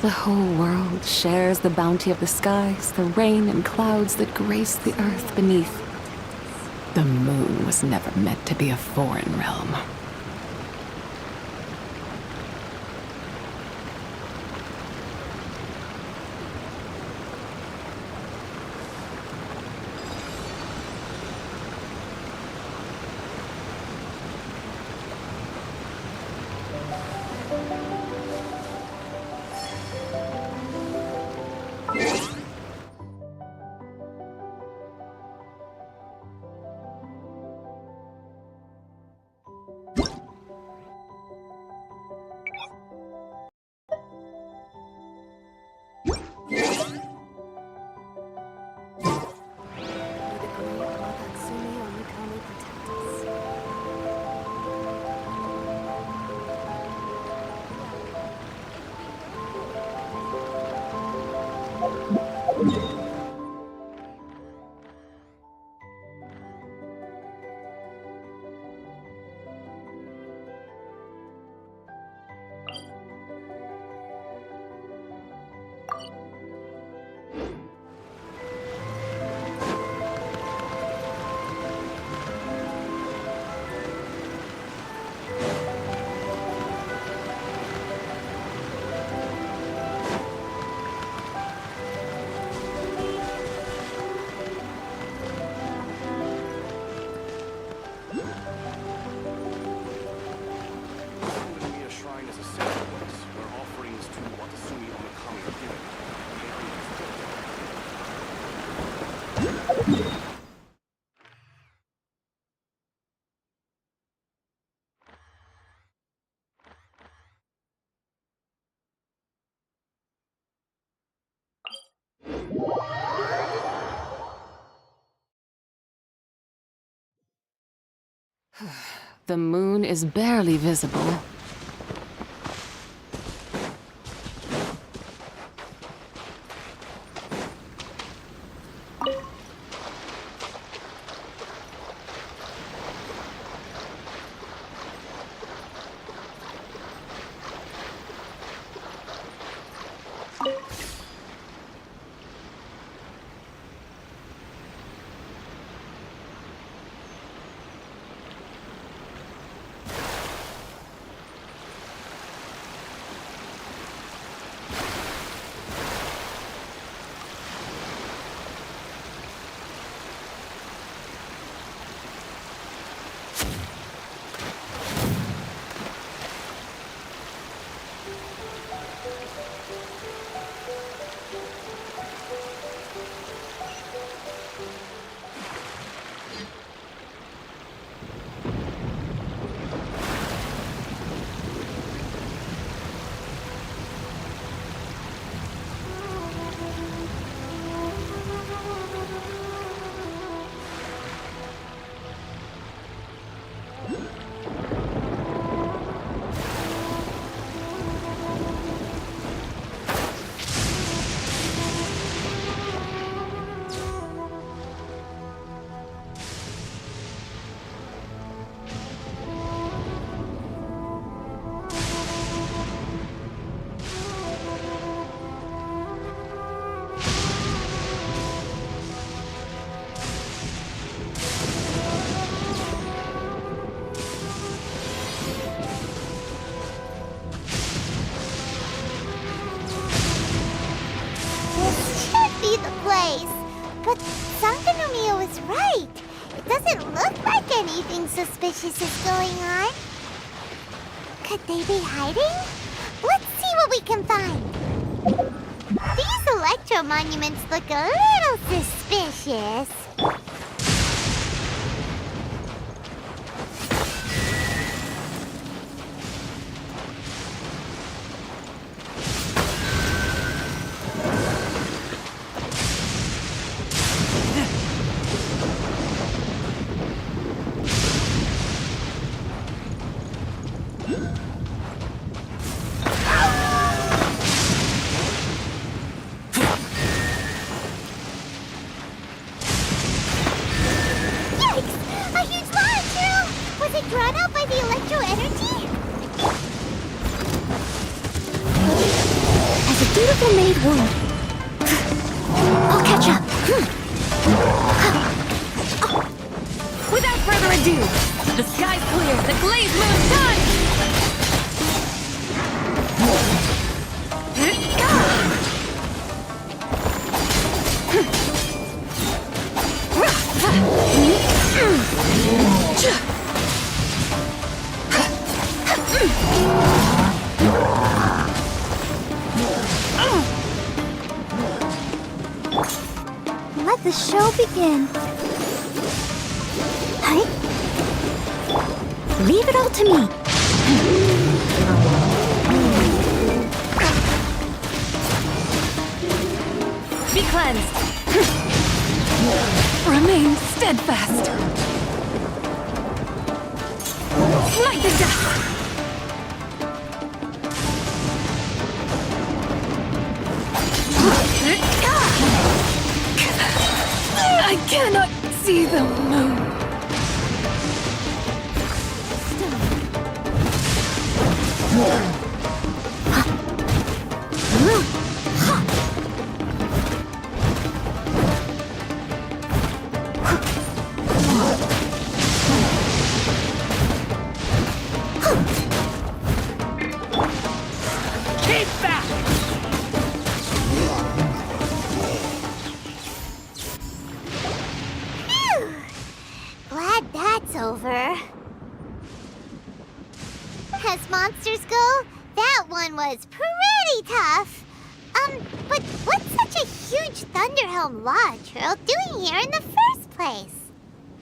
The whole world shares the bounty of the skies, the rain and clouds that grace the earth beneath. The moon was never meant to be a foreign realm. The moon is barely visible. But Sankanomiya was right. It doesn't look like anything suspicious is going on. Could they be hiding? Let's see what we can find. These electro monuments look a little suspicious. beautiful maid wound. I'll catch up. Without further ado, the sky's clear, the glazed moon's done! Let the show begin. Hi. Leave it all to me. Be cleansed. Remain steadfast. Smite the dust. I cannot see the moon. Keep back! Phew. Glad that's over. As monsters go, that one was pretty tough. But what's such a huge Thunderhelm Lodge Earl doing here in the first place?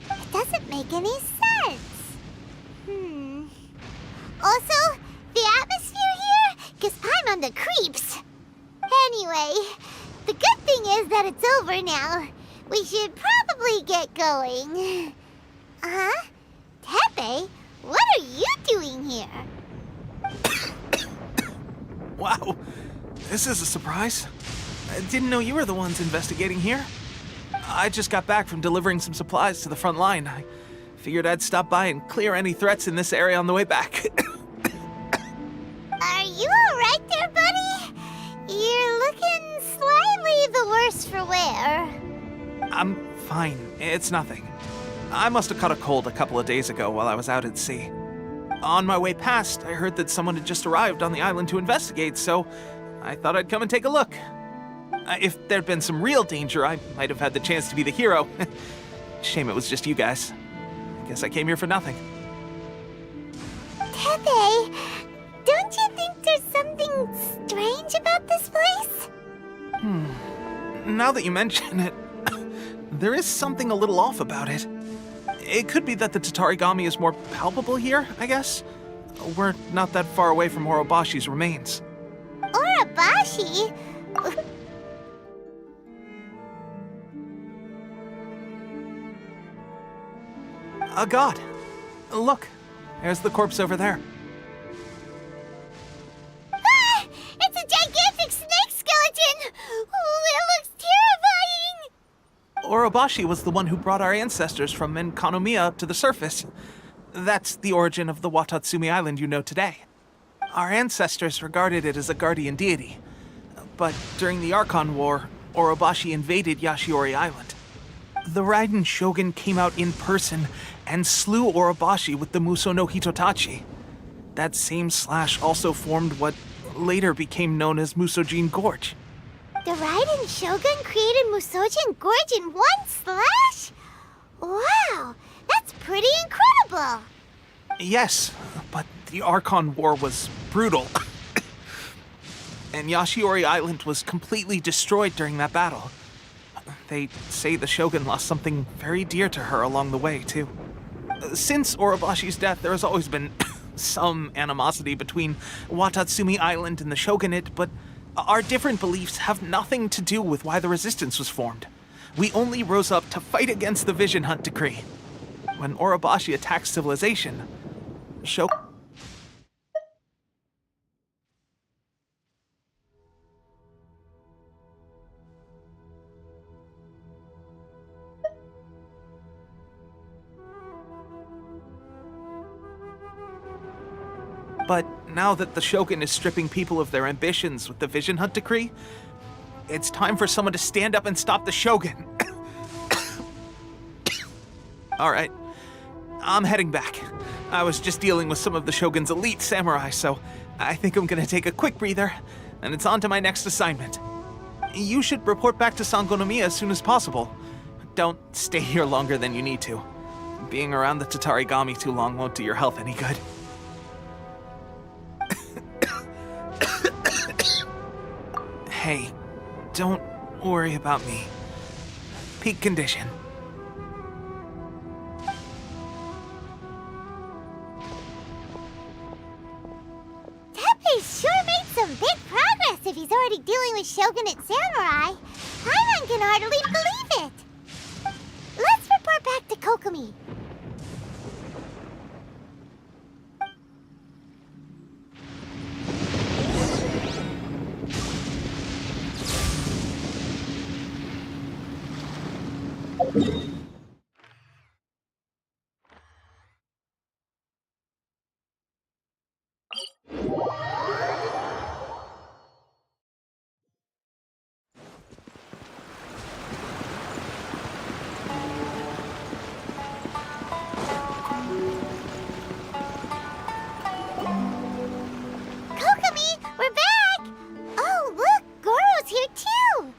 It doesn't make any sense. Also, the atmosphere here gives I'm on the creeps. Anyway, the good thing is that it's over now. We should probably get going. Huh? Tepe, what are you doing here? Wow, this is a surprise. I didn't know you were the ones investigating here. I just got back from delivering some supplies to the front line. I figured I'd stop by and clear any threats in this area on the way back. Are you alright there, buddy? You're looking slightly the worse for wear. I'm fine. It's nothing. I must have caught a cold a couple of days ago while I was out at sea. On my way past, I heard that someone had just arrived on the island to investigate, so I thought I'd come and take a look. If there'd been some real danger, I might have had the chance to be the hero. Shame it was just you guys. Guess I came here for nothing. Tepe, don't you think there's something strange about this place? Now that you mention it, there is something a little off about it. It could be that the Tatarigami is more palpable here, I guess. We're not that far away from Orobashi's remains. Orabashi? A god. Look, there's the corpse over there. Ah! It's a gigantic snake skeleton! Oh, it looks terrifying! Orobashi was the one who brought our ancestors from Enkanomiya up to the surface. That's the origin of the Watatsumi Island you know today. Our ancestors regarded it as a guardian deity. But during the Archon War, Orobashi invaded Yashiori Island. The Raiden Shogun came out in person and slew Orobashi with the Muso no Hitotachi. That same slash also formed what later became known as Musojin Gorge. The Raiden Shogun created Musojin Gorge in one slash? Wow, that's pretty incredible! Yes, but the Archon War was brutal. And Yashiori Island was completely destroyed during that battle. They say the Shogun lost something very dear to her along the way, too. Since Orobashi's death, there has always been some animosity between Watatsumi Island and the Shogunate, but our different beliefs have nothing to do with why the resistance was formed. We only rose up to fight against the Vision Hunt Decree. When Orobashi attacked civilization, Shogun... But now that the Shogun is stripping people of their ambitions with the Vision Hunt decree, it's time for someone to stand up and stop the Shogun. Alright, I'm heading back. I was just dealing with some of the Shogun's elite samurai, so I think I'm gonna take a quick breather, and it's on to my next assignment. You should report back to Sangonomiya as soon as possible. Don't stay here longer than you need to. Being around the Tatarigami too long won't do your health any good. Hey, don't worry about me. Peak condition. Teppei sure made some big progress if he's already dealing with Shogunate samurai. Paimon can hardly believe it. Let's report back to Kokomi. Kokomi, we're back! Oh, look, Goro's here too!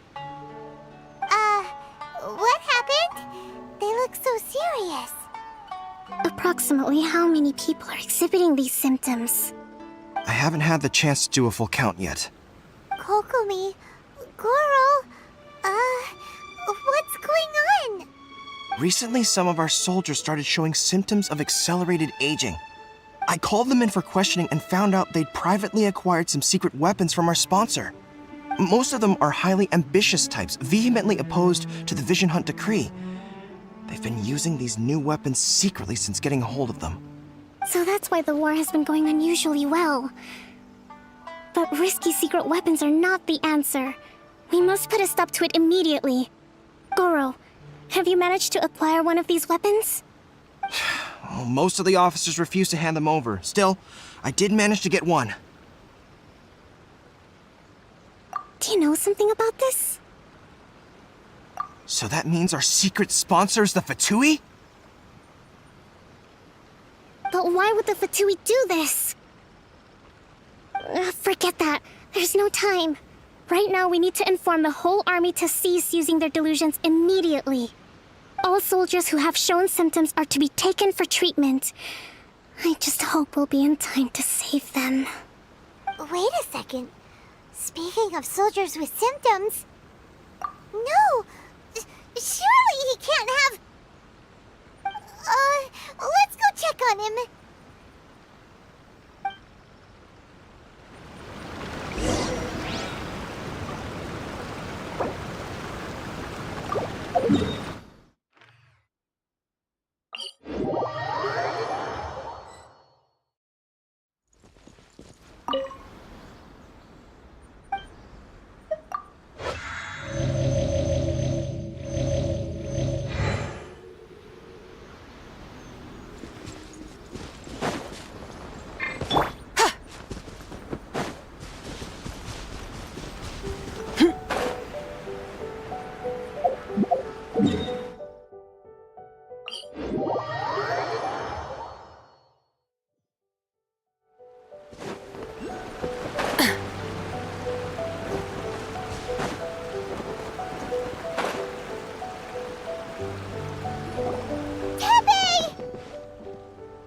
What happened? They look so serious. Approximately how many people are exhibiting these symptoms? I haven't had the chance to do a full count yet. Kokomi, Goro, what's going on? Recently, some of our soldiers started showing symptoms of accelerated aging. I called them in for questioning and found out they'd privately acquired some secret weapons from our sponsor. Most of them are highly ambitious types, vehemently opposed to the Vision Hunt decree. They've been using these new weapons secretly since getting a hold of them. So that's why the war has been going unusually well. But risky secret weapons are not the answer. We must put a stop to it immediately. Goro, have you managed to acquire one of these weapons? Well, most of the officers refuse to hand them over. Still, I did manage to get one. Do you know something about this? So that means our secret sponsor is the Fatui? But why would the Fatui do this? Forget that. There's no time. Right now, we need to inform the whole army to cease using their delusions immediately. All soldiers who have shown symptoms are to be taken for treatment. I just hope we'll be in time to save them. Wait a second. Speaking of soldiers with symptoms... No! Surely he can't have... let's go check on him.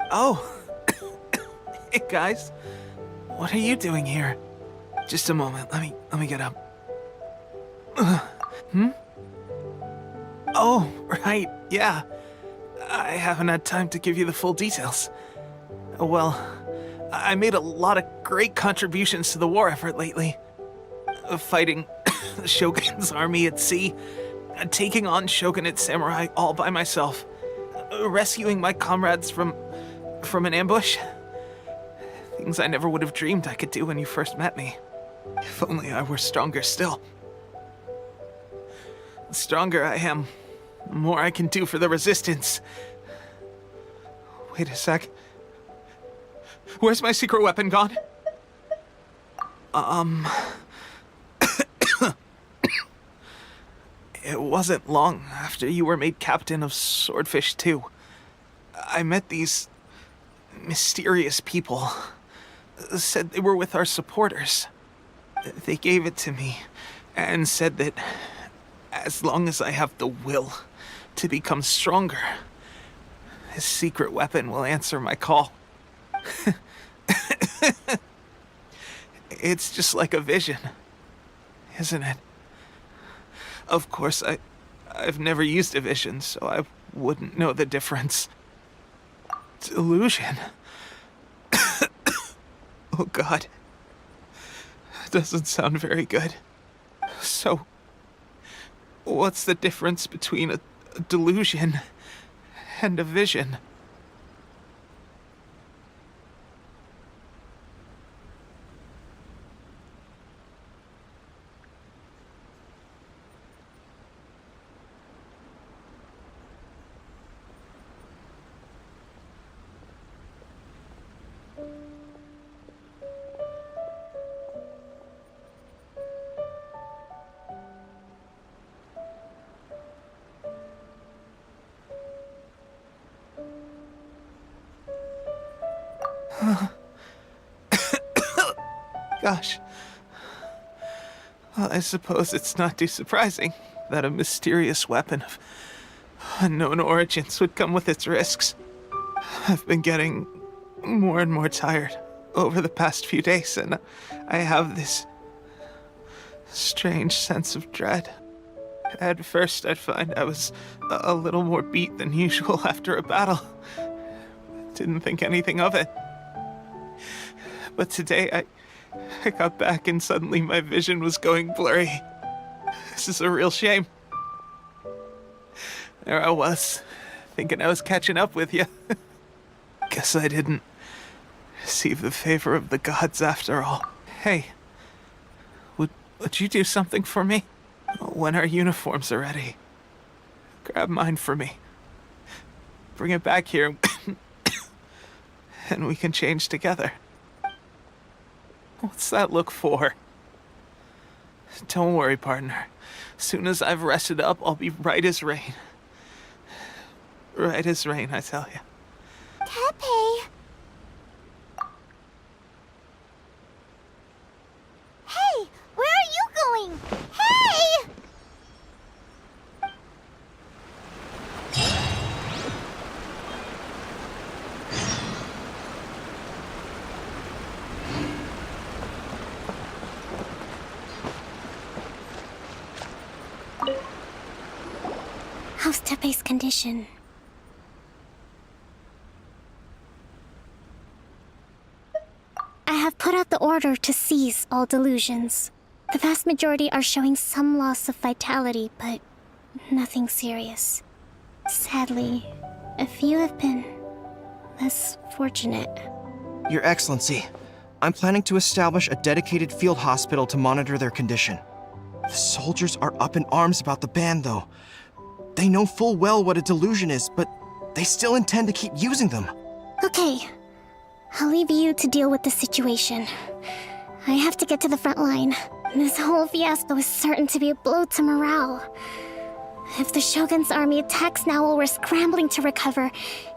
Oh. Hey guys. What are you doing here? Just a moment. Let me get up. Oh, right. Yeah. I haven't had time to give you the full details. Well, I made a lot of great contributions to the war effort lately. Fighting the Shogun's army at sea, taking on Shogunate samurai all by myself, rescuing my comrades from an ambush. Things I never would have dreamed I could do when you first met me. If only I were stronger still. The stronger I am, the more I can do for the resistance. Wait a sec. Where's my secret weapon gone? It wasn't long after you were made captain of Swordfish 2. I met these mysterious people. Said they were with our supporters. They gave it to me and said that as long as I have the will to become stronger, his secret weapon will answer my call. It's just like a vision, isn't it? Of course, I've never used a vision, so I wouldn't know the difference. Delusion. Oh God. Doesn't sound very good. So, what's the difference between a delusion and a vision? Gosh. Well, I suppose it's not too surprising that a mysterious weapon of unknown origins would come with its risks. I've been getting more and more tired over the past few days, and I have this strange sense of dread. At first, I'd find I was a little more beat than usual after a battle. Didn't think anything of it. But today, I got back and suddenly my vision was going blurry. This is a real shame. There I was, thinking I was catching up with you. Guess I didn't receive the favor of the gods after all. Hey, would you do something for me? When our uniforms are ready, grab mine for me. Bring it back here, and we can change together. What's that look for? Don't worry, partner. Soon as I've rested up, I'll be right as rain. Right as rain, I tell you. Tepe! Hey! Where are you going? Hey! How's Tepe's condition? I have put out the order to seize all delusions. The vast majority are showing some loss of vitality, but nothing serious. Sadly, a few have been less fortunate. Your Excellency, I'm planning to establish a dedicated field hospital to monitor their condition. The soldiers are up in arms about the ban, though. They know full well what a delusion is, but they still intend to keep using them. Okay, I'll leave you to deal with the situation. I have to get to the front line. This whole fiasco is certain to be a blow to morale. If the Shogun's army attacks now while we're scrambling to recover,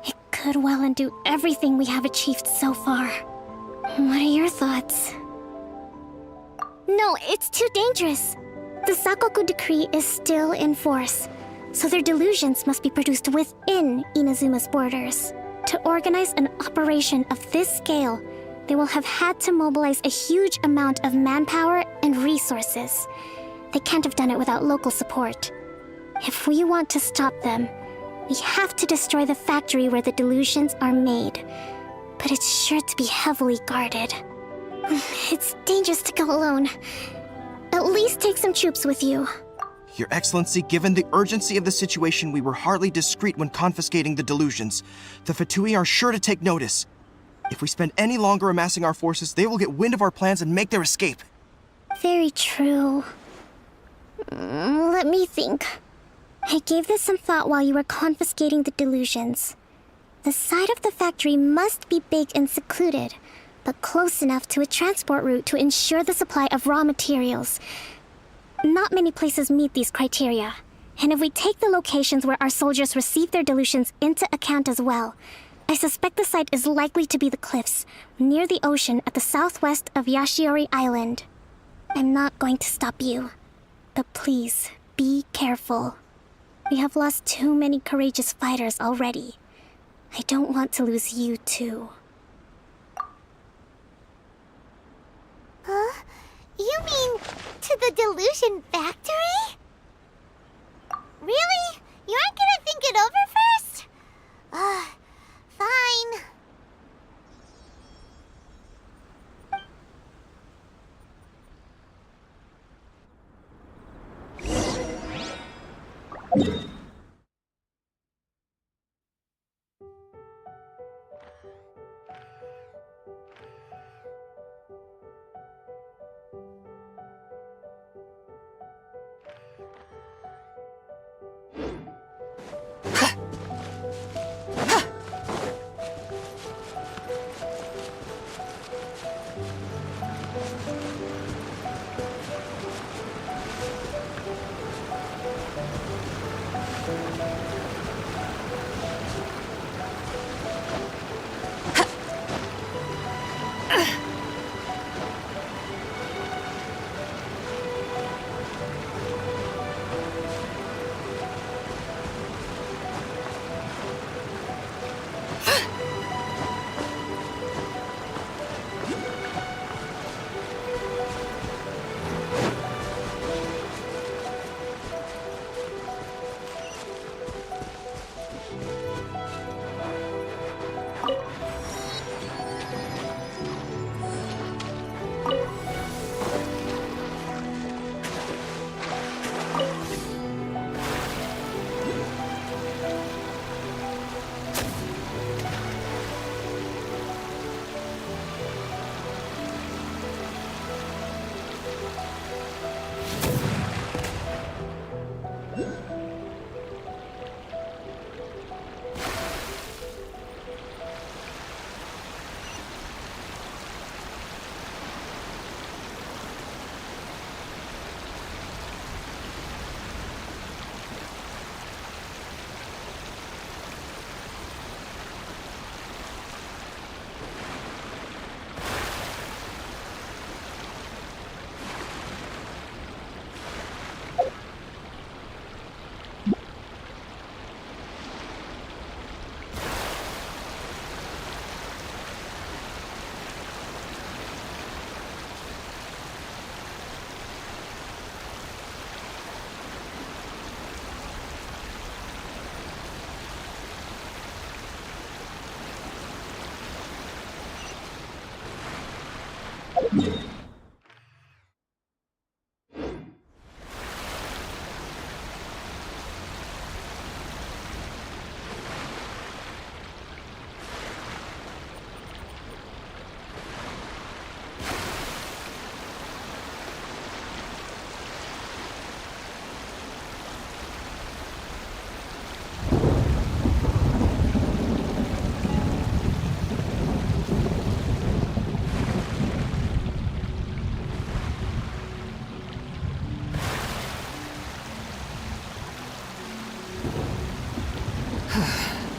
it could well undo everything we have achieved so far. What are your thoughts? No, it's too dangerous. The Sakoku decree is still in force, so their delusions must be produced within Inazuma's borders. To organize an operation of this scale, they will have had to mobilize a huge amount of manpower and resources. They can't have done it without local support. If we want to stop them, we have to destroy the factory where the delusions are made. But it's sure to be heavily guarded. It's dangerous to go alone. At least take some troops with you. Your Excellency, given the urgency of the situation, we were hardly discreet when confiscating the delusions. The Fatui are sure to take notice. If we spend any longer amassing our forces, they will get wind of our plans and make their escape. Very true. Let me think. I gave this some thought while you were confiscating the delusions. The side of the factory must be big and secluded, but close enough to a transport route to ensure the supply of raw materials. Not many places meet these criteria, and if we take the locations where our soldiers receive their dilutions into account as well, I suspect the site is likely to be the cliffs, near the ocean at the southwest of Yashiori Island. I'm not going to stop you, but please, be careful. We have lost too many courageous fighters already. I don't want to lose you too. Huh? You mean to the delusion factory? Really? You aren't gonna think it over first? Fine.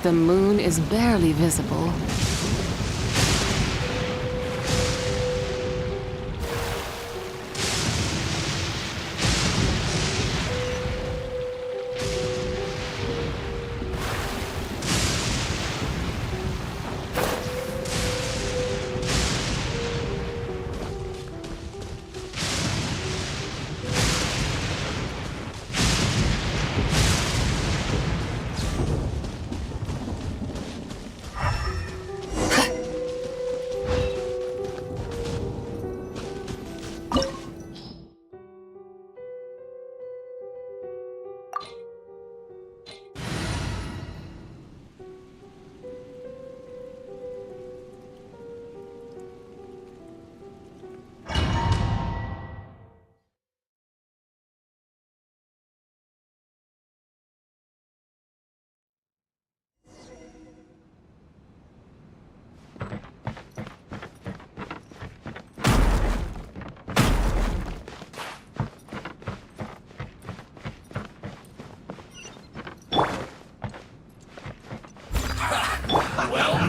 The moon is barely visible.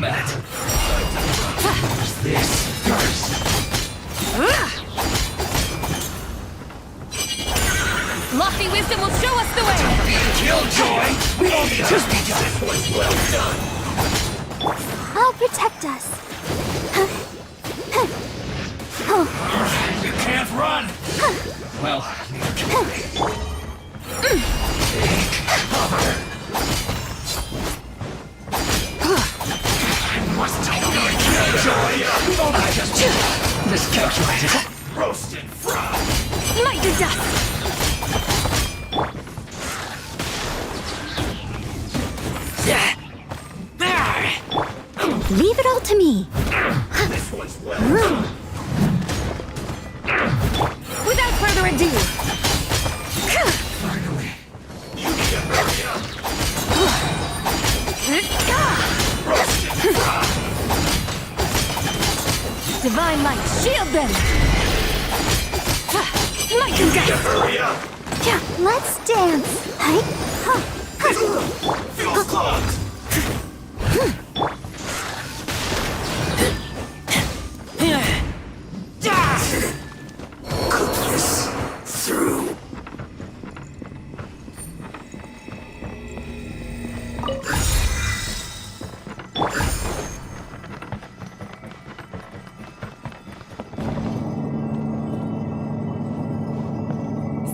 combat. This first. Lofty wisdom will show us the way! Killjoy! We only just begun. This was well done. I'll protect us. You can't run! Well, neither can I. Take cover. I must tell you, Killjoy! We've only just miscalculated. Roasted fried. Might to dust! Leave it all to me. This one's well done. Without further ado, Finally. You need to hurry up. Roasted fried. divine light, shield them! Might and death! Hurry up. Yeah, let's dance. Hey, Feel clogged. Cook this through.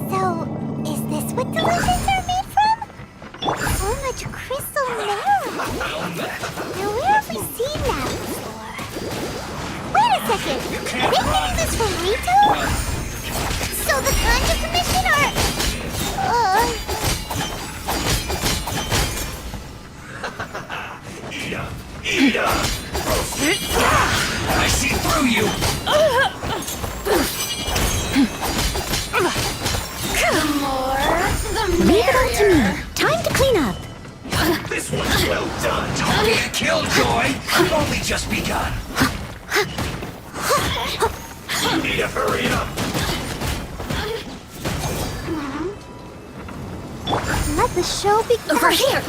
so is this what delusions are made from? So much crystal metal. Now where have we seen that before? Wait a second. Are they getting this from Rito? So the Conjure Commission are... Eat up. I see through you. Leave it all to me. Time to clean up. This one's well done. Don't be a killjoy. We've only just begun. You need to hurry up. Let the show begin. Over here.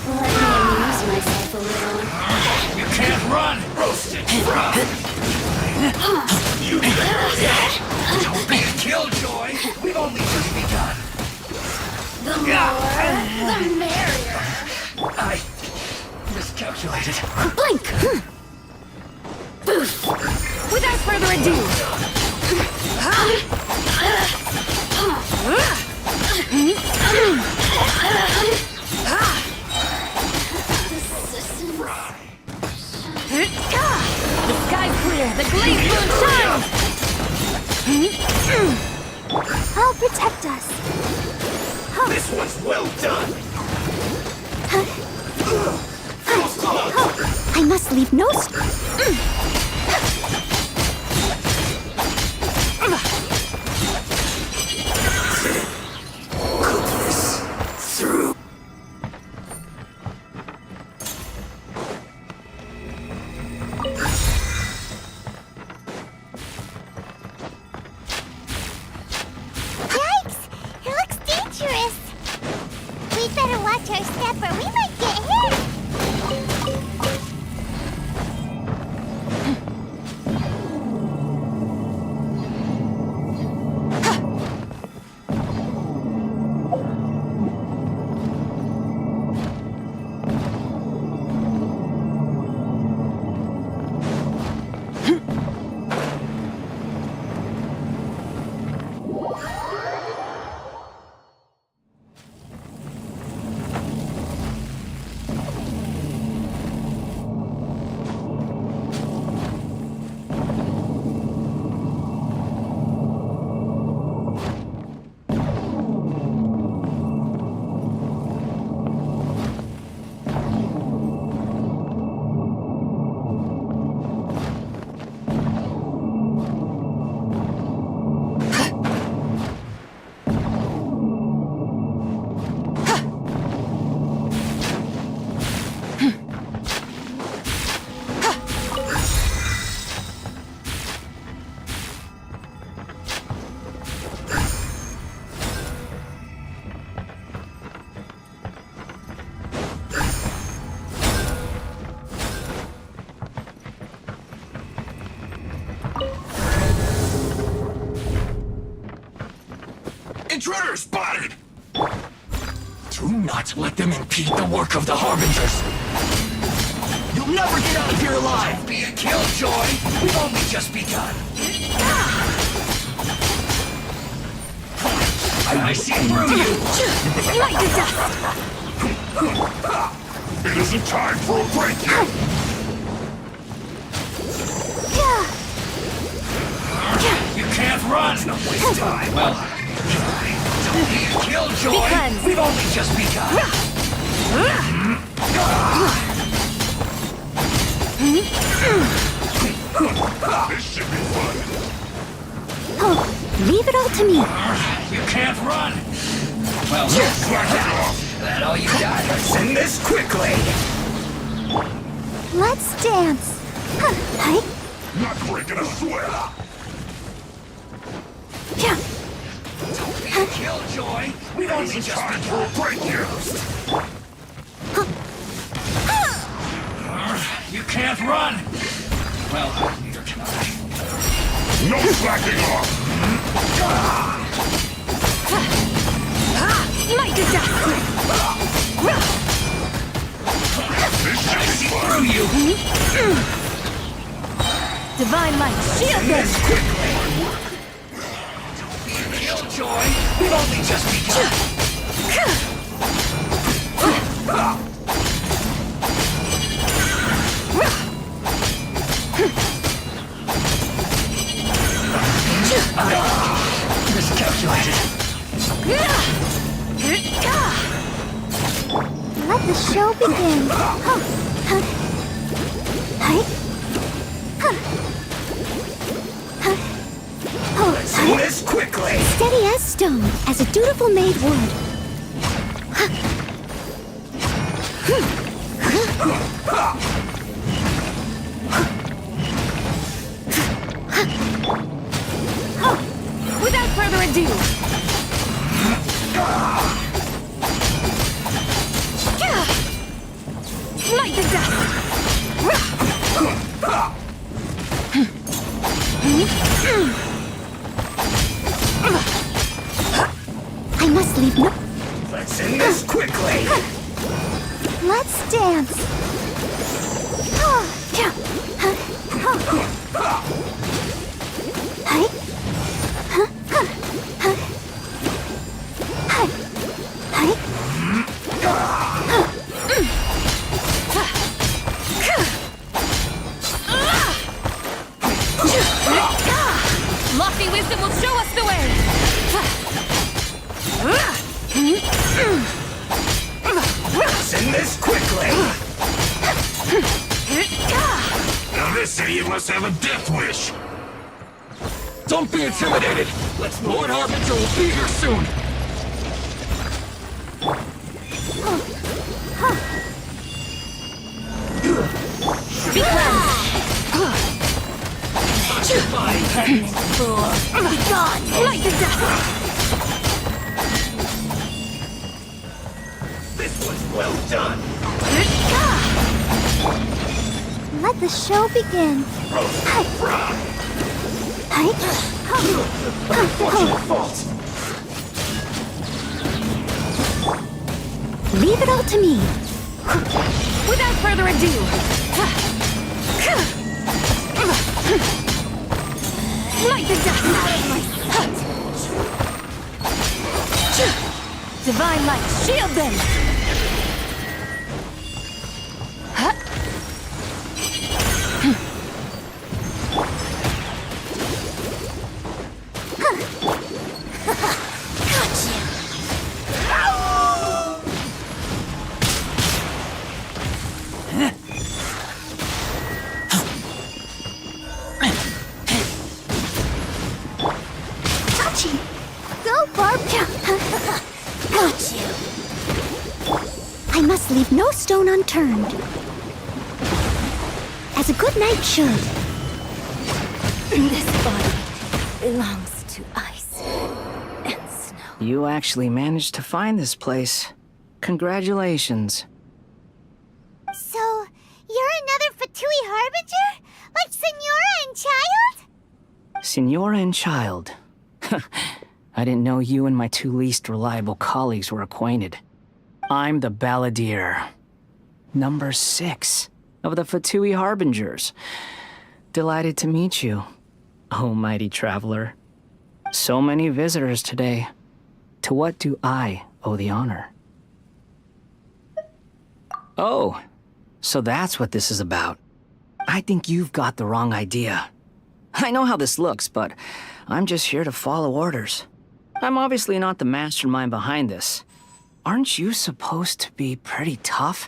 Let me amuse myself a little. You can't run. Roasted fried. You need to hurry up. Don't be a killjoy. We've only just begun. The more, the merrier. I miscalculated. Blink. Without further ado, the sky's clear, the glazed moon shines! I'll protect us. This one's well done. I must leave no Cook this through. Yikes! It looks dangerous. We'd better watch our step or we might get hit. intruder spotted! Do not let them impede the work of the Harbingers! You'll never get out of here alive! Don't be a killjoy! We've only just begun! I see through you! Light the dust! It isn't time for a break yet! You can't run! Don't waste time! Well, don't be a killjoy! We've only just begun! This should be fun! Leave it all to me. You can't run! Well, looks like that all you got? Let's end this quickly! Let's dance. Hi. Not breaking a sweat! Yeah. Don't be a killjoy! We've only just begun! Break here! You can't run! Well, neither can I. No slacking off! Light the dust! This should be fun! Through you! Divine light, shield them! This quickly! Don't be a killjoy! We've only just begun! Miscalculated! Let the show begin. Let's do this quickly! Steady as stone, as a dutiful maid would. Without further ado, light the dust! I must leave no... Let's end this quickly! Let's dance. Lofty wisdom will show us the way! Let's end this quickly! Now this idiot must have a death wish! Don't be intimidated! Lord Harbinger will be here soon! Be gone! Light the dust! This was well done! Let the show begin. Leave it all to me. Without further ado. Light the dust out of my sight. Divine light, shield them. I must leave no stone unturned. As a good knight should. This body belongs to ice and snow. You actually managed to find this place. Congratulations. So, you're another Fatui Harbinger? Like Senora and Child? Signora and child. I didn't know you and my two least reliable colleagues were acquainted. I'm the Balladeer, number 6 of the Fatui Harbingers. Delighted to meet you, oh mighty traveler. So many visitors today. To what do I owe the honor? Oh, so that's what this is about. I think you've got the wrong idea. I know how this looks, but I'm just here to follow orders. I'm obviously not the mastermind behind this. Aren't you supposed to be pretty tough?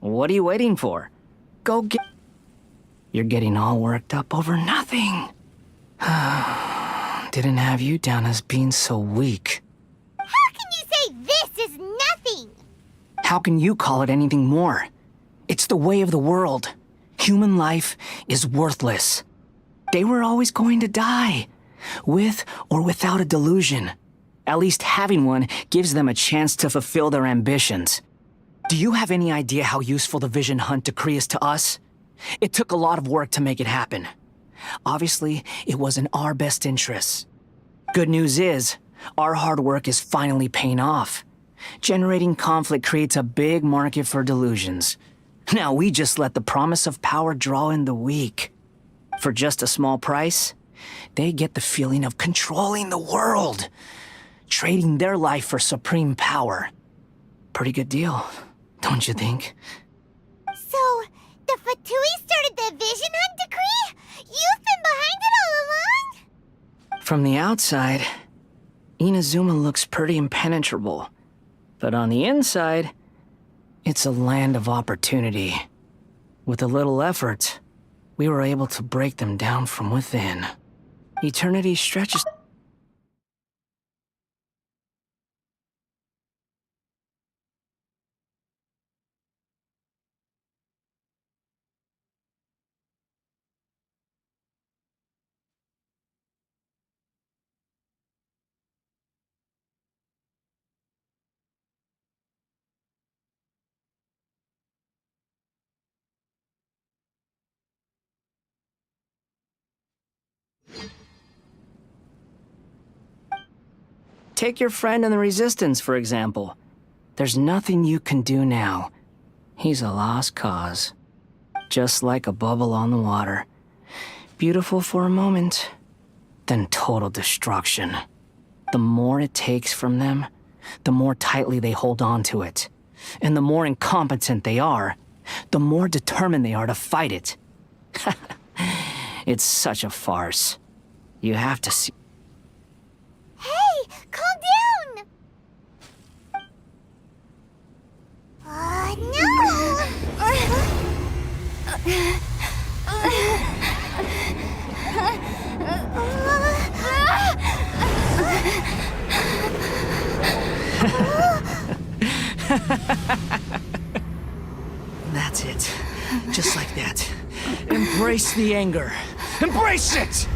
What are you waiting for? Go get... You're getting all worked up over nothing. Didn't have you down as being so weak. How can you say this is nothing? How can you call it anything more? It's the way of the world. Human life is worthless. They were always going to die, with or without a delusion. At least having one gives them a chance to fulfill their ambitions. Do you have any idea how useful the Vision Hunt decree is to us? It took a lot of work to make it happen. Obviously, it was in our best interests. Good news is, our hard work is finally paying off. Generating conflict creates a big market for delusions. Now we just let the promise of power draw in the weak. For just a small price, they get the feeling of controlling the world, trading their life for supreme power. Pretty good deal, don't you think? So, the Fatui started the Vision Hunt decree? You've been behind it all along? From the outside, Inazuma looks pretty impenetrable. But on the inside, it's a land of opportunity. With a little effort, we were able to break them down from within. Eternity stretches... Take your friend in the Resistance, for example. There's nothing you can do now. He's a lost cause. Just like a bubble on the water. Beautiful for a moment, then total destruction. The more it takes from them, the more tightly they hold on to it. And the more incompetent they are, the more determined they are to fight it. It's such a farce. You have to see... Hey, calm down! That's it. Just like that. Embrace the anger. Embrace it!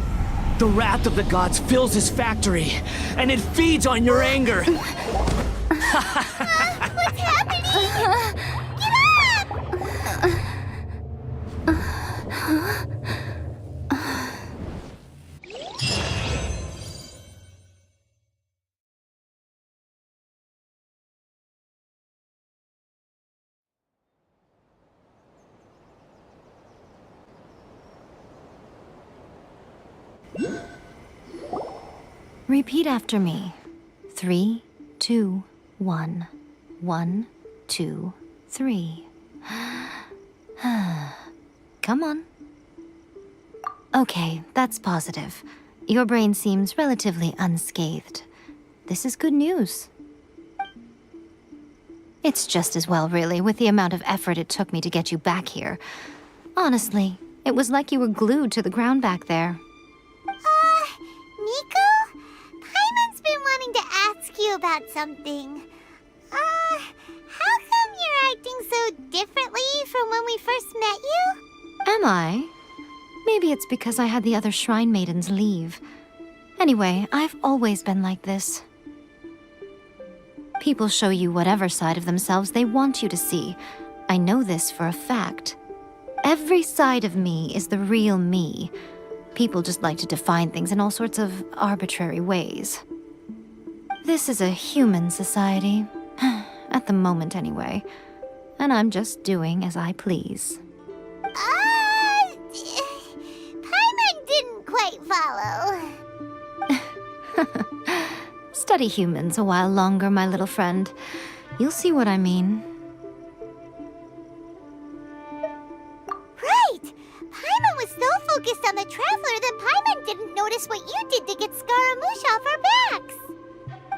The wrath of the gods fills his factory, and it feeds on your anger. What's happening? Get up! Repeat after me. 3, 2, 1. 1, 2, 3. Come on. Okay, that's positive. Your brain seems relatively unscathed. This is good news. It's just as well, really, with the amount of effort it took me to get you back here. Honestly, it was like you were glued to the ground back there. Nico? Paimon's been wanting to ask you about something. How come you're acting so differently from when we first met you? Am I? Maybe it's because I had the other Shrine Maidens leave. Anyway, I've always been like this. People show you whatever side of themselves they want you to see. I know this for a fact. Every side of me is the real me. People just like to define things in all sorts of arbitrary ways. This is a human society. At the moment, anyway. And I'm just doing as I please. Paimon didn't quite follow. Study humans a while longer, my little friend. You'll see what I mean. Right! Paimon was so focused on the Traveler that Paimon didn't notice what you did to get Scaramouche off our backs.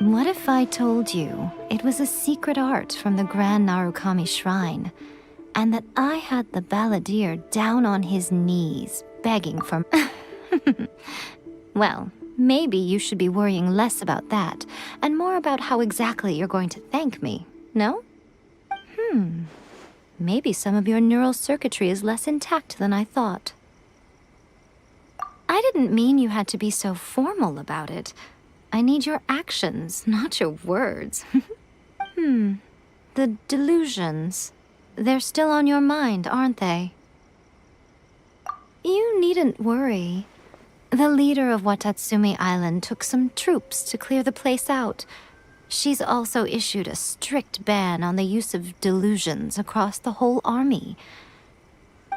What if I told you it was a secret art from the Grand Narukami Shrine, and that I had the balladeer down on his knees, begging for... Well, maybe you should be worrying less about that, and more about how exactly you're going to thank me, no? Maybe some of your neural circuitry is less intact than I thought. I didn't mean you had to be so formal about it. I need your actions, not your words. The delusions. They're still on your mind, aren't they? You needn't worry. The leader of Watatsumi Island took some troops to clear the place out. She's also issued a strict ban on the use of delusions across the whole army.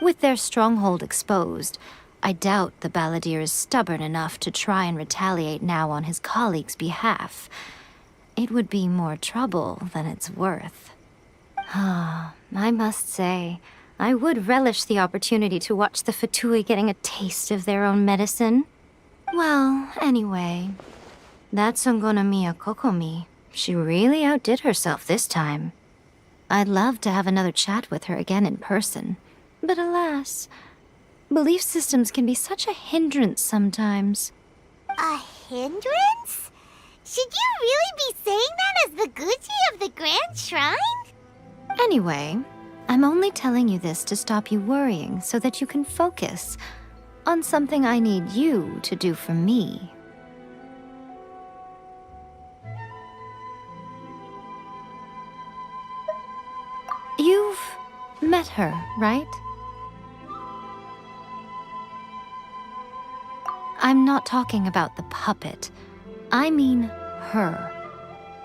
With their stronghold exposed, I doubt the balladeer is stubborn enough to try and retaliate now on his colleague's behalf. It would be more trouble than it's worth. I must say, I would relish the opportunity to watch the Fatui getting a taste of their own medicine. Well, anyway, that Sungonomiya Kokomi, she really outdid herself this time. I'd love to have another chat with her again in person, but alas, belief systems can be such a hindrance sometimes. A hindrance? Should you really be saying that as the Gucci of the Grand Shrine? Anyway, I'm only telling you this to stop you worrying so that you can focus on something I need you to do for me. You've met her, right? I'm not talking about the puppet. I mean her.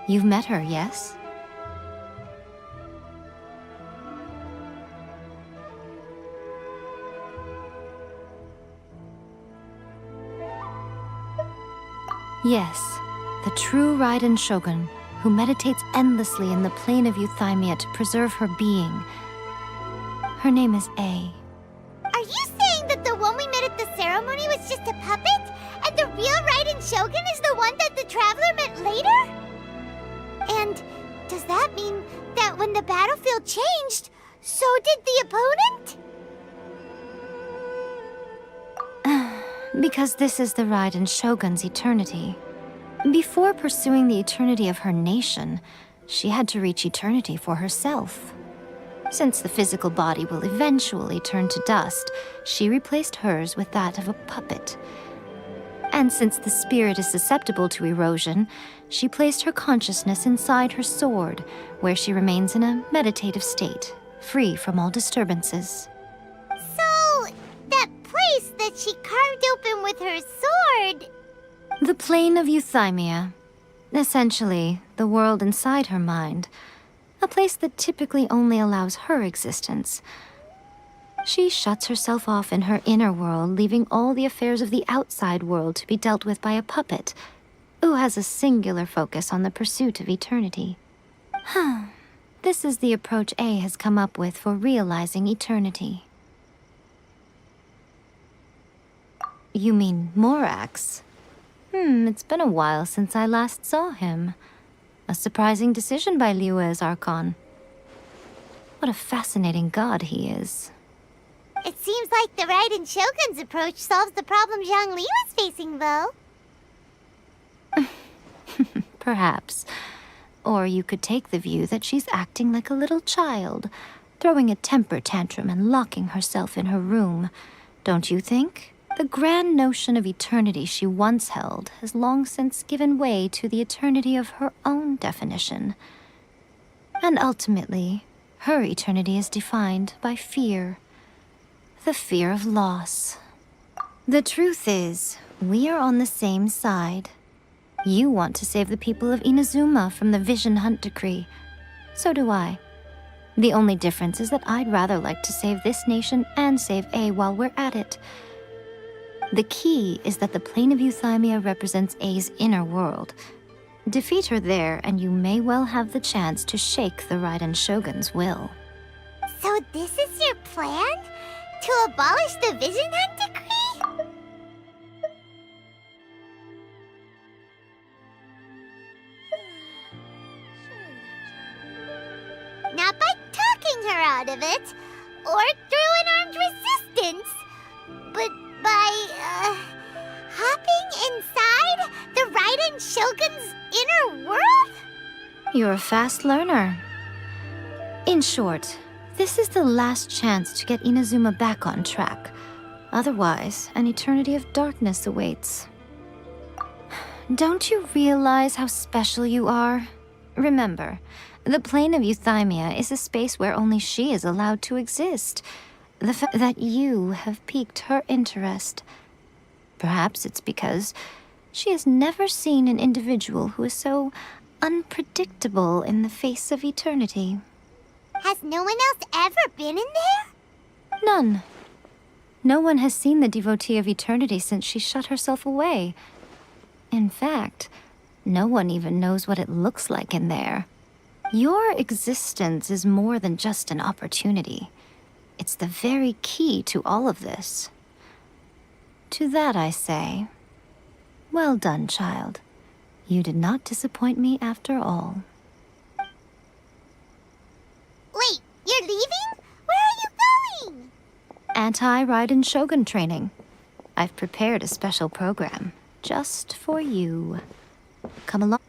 You've met her, yes? Yes, the true Raiden Shogun, who meditates endlessly in the plane of Euthymia to preserve her being. Her name is A. Are you saying that the one we met at the ceremony was just a puppet? And the real Raiden Shogun is the one that the Traveler met later? And does that mean that when the battlefield changed, so did the opponent? Because this is the Raiden Shogun's eternity. Before pursuing the eternity of her nation, she had to reach eternity for herself. Since the physical body will eventually turn to dust, she replaced hers with that of a puppet. And since the spirit is susceptible to erosion, she placed her consciousness inside her sword, where she remains in a meditative state, free from all disturbances. So, that place that she carved open with her sword... The plane of Euthymia. Essentially, the world inside her mind. A place that typically only allows her existence. She shuts herself off in her inner world, leaving all the affairs of the outside world to be dealt with by a puppet, who has a singular focus on the pursuit of eternity. This is the approach A has come up with for realizing eternity. You mean Morax? It's been a while since I last saw him. A surprising decision by Liyue's Archon. What a fascinating god he is. It seems like the Raiden Shogun's approach solves the problem Zhang Li was facing, though. Perhaps. Or you could take the view that she's acting like a little child, throwing a temper tantrum and locking herself in her room. Don't you think? The grand notion of eternity she once held has long since given way to the eternity of her own definition. And ultimately, her eternity is defined by fear. The fear of loss. The truth is, we are on the same side. You want to save the people of Inazuma from the Vision Hunt decree. So do I. The only difference is that I'd rather like to save this nation and save A while we're at it. The key is that the plane of Euthymia represents A's inner world. Defeat her there, and you may well have the chance to shake the Raiden Shogun's will. So this is your plan? To abolish the Vision Hunt decree? Not by talking her out of it, or through an armed resistance, but by, hopping inside the Raiden Shogun's inner world? You're a fast learner. In short, this is the last chance to get Inazuma back on track. Otherwise, an eternity of darkness awaits. Don't you realize how special you are? Remember, the plane of Euthymia is a space where only she is allowed to exist. The fact that you have piqued her interest. Perhaps it's because she has never seen an individual who is so unpredictable in the face of eternity. Has no one else ever been in there? None. No one has seen the devotee of eternity since she shut herself away. In fact, no one even knows what it looks like in there. Your existence is more than just an opportunity. It's the very key to all of this. To that I say, well done, child. You did not disappoint me after all. Wait, you're leaving? Where are you going? Anti-Raiden Shogun training. I've prepared a special program just for you. Come along.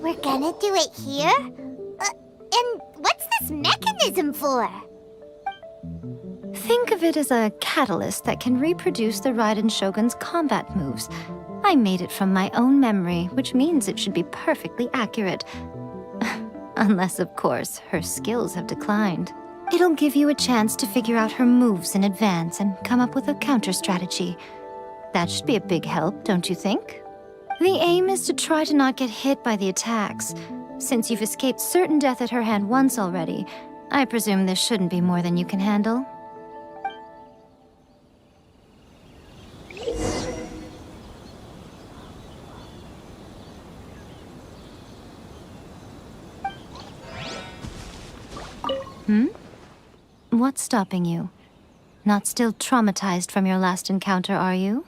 We're gonna do it here? And what's this mechanism for? Think of it as a catalyst that can reproduce the Raiden Shogun's combat moves. I made it from my own memory, which means it should be perfectly accurate. Unless, of course, her skills have declined. It'll give you a chance to figure out her moves in advance and come up with a counter strategy. That should be a big help, don't you think? The aim is to try to not get hit by the attacks. Since you've escaped certain death at her hand once already, I presume this shouldn't be more than you can handle. What's stopping you? Not still traumatized from your last encounter, are you?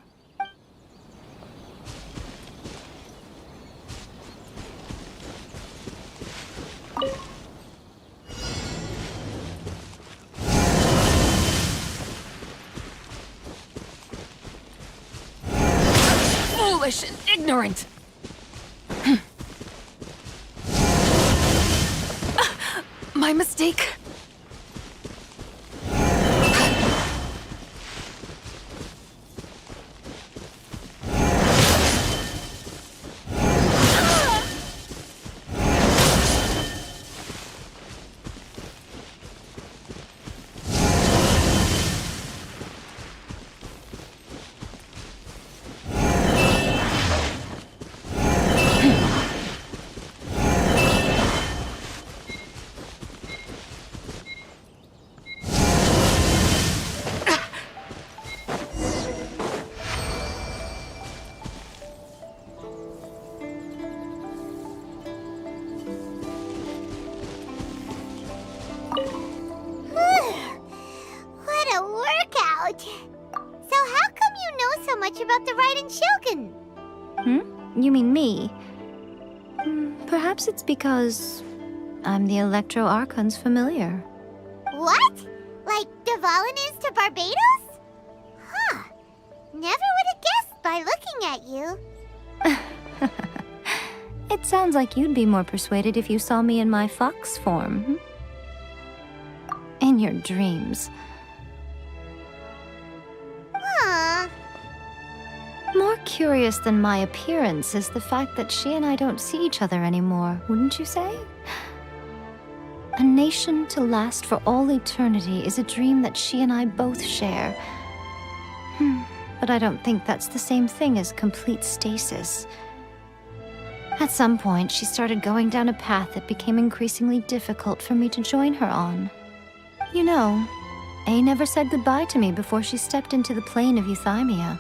Foolish and ignorant! My mistake. What a workout! So how come you know so much about the Raiden Shogun? You mean me? Perhaps it's because I'm the Electro Archon's familiar. What? Like Dvalin is to Barbados? Huh. Never would have guessed by looking at you. It sounds like you'd be more persuaded if you saw me in my fox form. In your dreams. Aw. More curious than my appearance is the fact that she and I don't see each other anymore, wouldn't you say? A nation to last for all eternity is a dream that she and I both share. But I don't think that's the same thing as complete stasis. At some point, she started going down a path that became increasingly difficult for me to join her on. You know, A never said goodbye to me before she stepped into the plane of euthymia.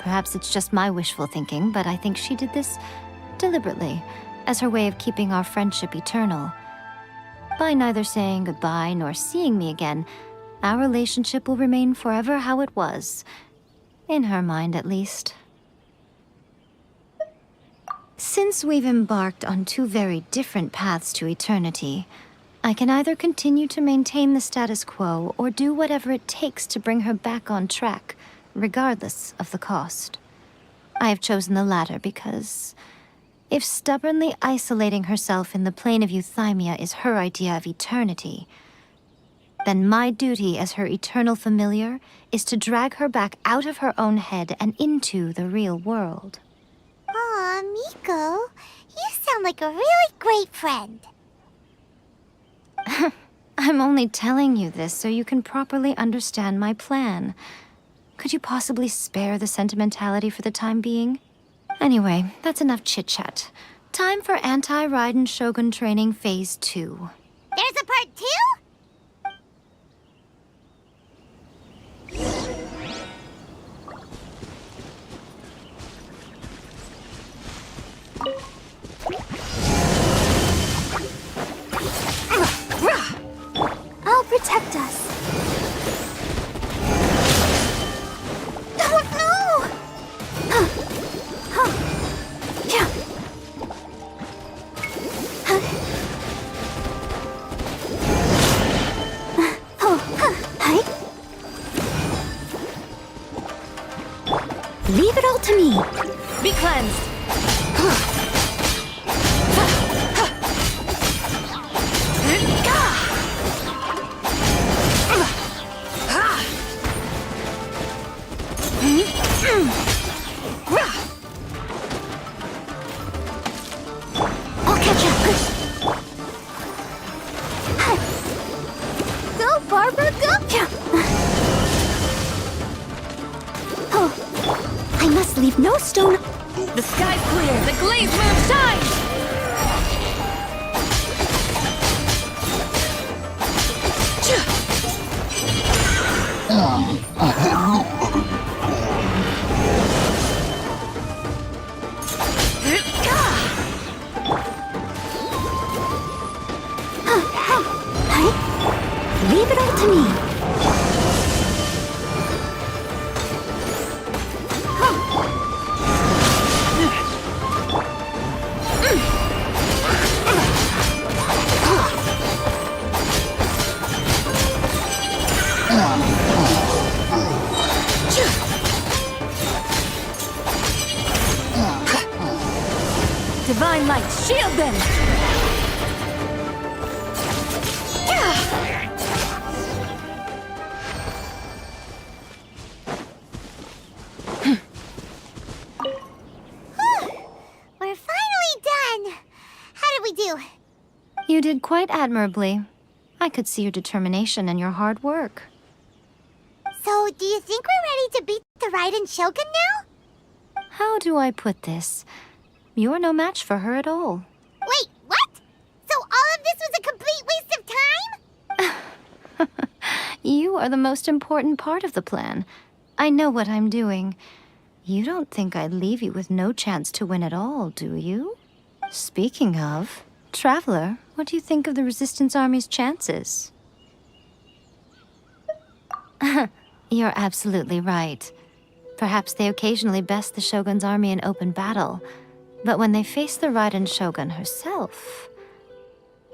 Perhaps it's just my wishful thinking, but I think she did this deliberately, as her way of keeping our friendship eternal. By neither saying goodbye nor seeing me again, our relationship will remain forever how it was. In her mind, at least. Since we've embarked on two very different paths to eternity, I can either continue to maintain the status quo or do whatever it takes to bring her back on track, regardless of the cost. I have chosen the latter because if stubbornly isolating herself in the plane of euthymia is her idea of eternity, then my duty as her eternal familiar is to drag her back out of her own head and into the real world. Aw, Miko, you sound like a really great friend. I'm only telling you this so you can properly understand my plan. Could you possibly spare the sentimentality for the time being? Anyway, that's enough chit-chat. Time for anti-Raiden Shogun training Phase 2. There's a part 2? I'll protect us. Oh no! Yeah. Leave it all to me. Be cleansed! I'll catch up. Go, Barbara, go! Oh, I must leave no stone. The sky's clear! The glaze moon shines! Leave it all to me. Divine light, shield them! We're finally done. How did we do? You did quite admirably. I could see your determination and your hard work. So, do you think we're ready to beat the Raiden Shogun now? How do I put this? You're no match for her at all. Wait, what? So all of this was a complete waste of time? You are the most important part of the plan. I know what I'm doing. You don't think I'd leave you with no chance to win at all, do you? Speaking of, Traveler, what do you think of the Resistance Army's chances? You're absolutely right. Perhaps they occasionally best the Shogun's army in open battle, but when they face the Raiden Shogun herself,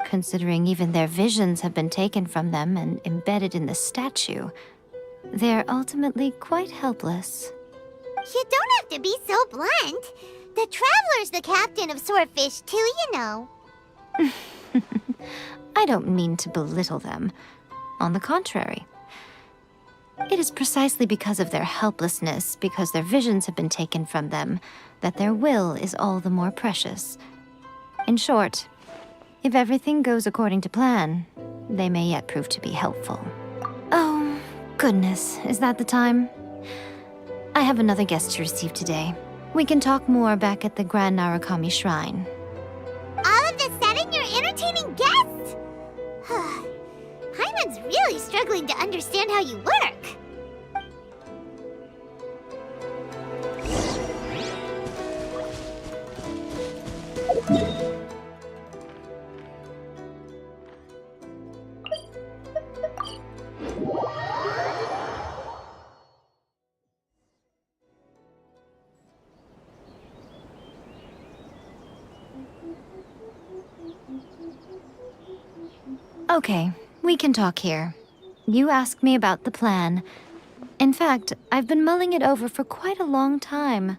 considering even their visions have been taken from them and embedded in the statue, they're ultimately quite helpless. You don't have to be so blunt. The Traveler's the captain of Swordfish too, you know. I don't mean to belittle them. On the contrary. It is precisely because of their helplessness, because their visions have been taken from them, that their will is all the more precious. In short, if everything goes according to plan, they may yet prove to be helpful. Oh, goodness, is that the time? I have another guest to receive today. We can talk more back at the Grand Narukami Shrine. All of a sudden, you're entertaining guests? Hyman's really struggling to understand how you work. Okay, we can talk here. You asked me about the plan. In fact, I've been mulling it over for quite a long time.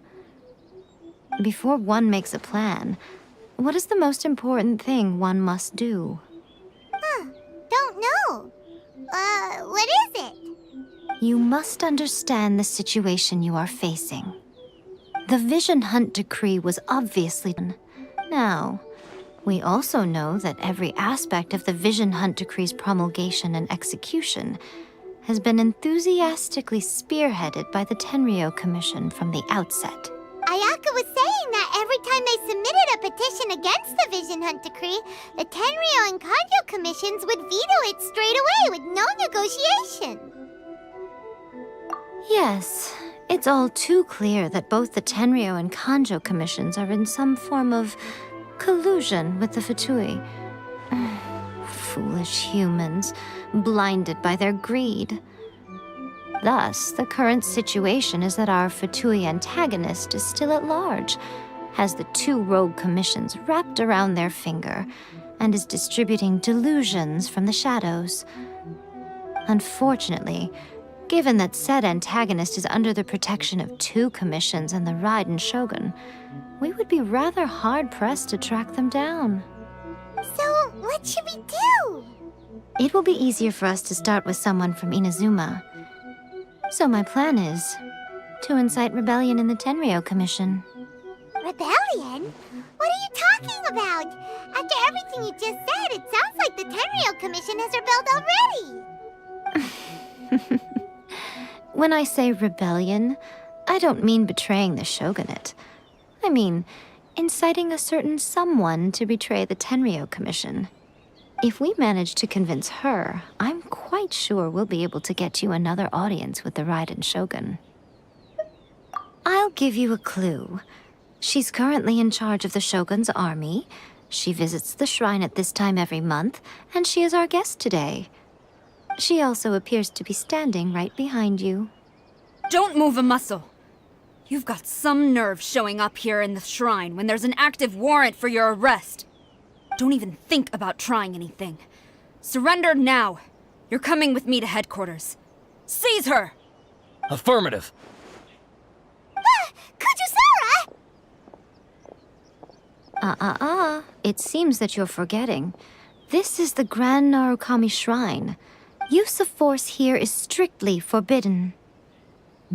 Before one makes a plan, what is the most important thing one must do? Don't know. What is it? You must understand the situation you are facing. The Vision Hunt decree was obviously done. Now, we also know that every aspect of the Vision Hunt decree's promulgation and execution has been enthusiastically spearheaded by the Tenryou Commission from the outset. Ayaka was saying that every time they submitted a petition against the Vision Hunt decree, the Tenryou and Kanjo commissions would veto it straight away with no negotiation. Yes, it's all too clear that both the Tenryou and Kanjo commissions are in some form of collusion with the Fatui. Foolish humans, blinded by their greed. Thus, the current situation is that our Fatui antagonist is still at large, has the two rogue commissions wrapped around their finger, and is distributing delusions from the shadows. Unfortunately, given that said antagonist is under the protection of two commissions and the Raiden Shogun, we would be rather hard-pressed to track them down. So, what should we do? It will be easier for us to start with someone from Inazuma. So my plan is to incite rebellion in the Tenryou Commission. Rebellion? What are you talking about? After everything you just said, it sounds like the Tenryou Commission has rebelled already. When I say rebellion, I don't mean betraying the shogunate. I mean inciting a certain someone to betray the Tenryou Commission. If we manage to convince her, I'm quite sure we'll be able to get you another audience with the Raiden Shogun. I'll give you a clue. She's currently in charge of the Shogun's army. She visits the shrine at this time every month, and she is our guest today. She also appears to be standing right behind you. Don't move a muscle. You've got some nerve showing up here in the shrine when there's an active warrant for your arrest. Don't even think about trying anything. Surrender now. You're coming with me to headquarters. Seize her! Affirmative. Kujusara! It seems that you're forgetting. This is the Grand Narukami Shrine. Use of force here is strictly forbidden.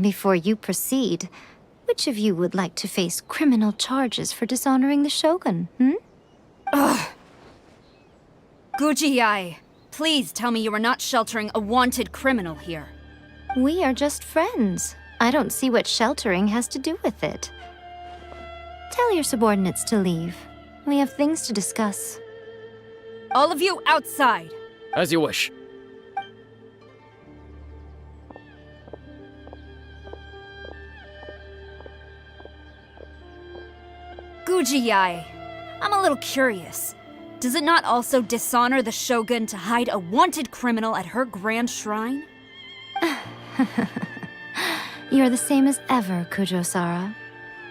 Before you proceed, which of you would like to face criminal charges for dishonoring the Shogun, Guji-ai, please tell me you are not sheltering a wanted criminal here. We are just friends. I don't see what sheltering has to do with it. Tell your subordinates to leave. We have things to discuss. All of you outside! As you wish. Guji-ai, I'm a little curious. Does it not also dishonor the Shogun to hide a wanted criminal at her grand shrine? You're the same as ever, Kujo-sara.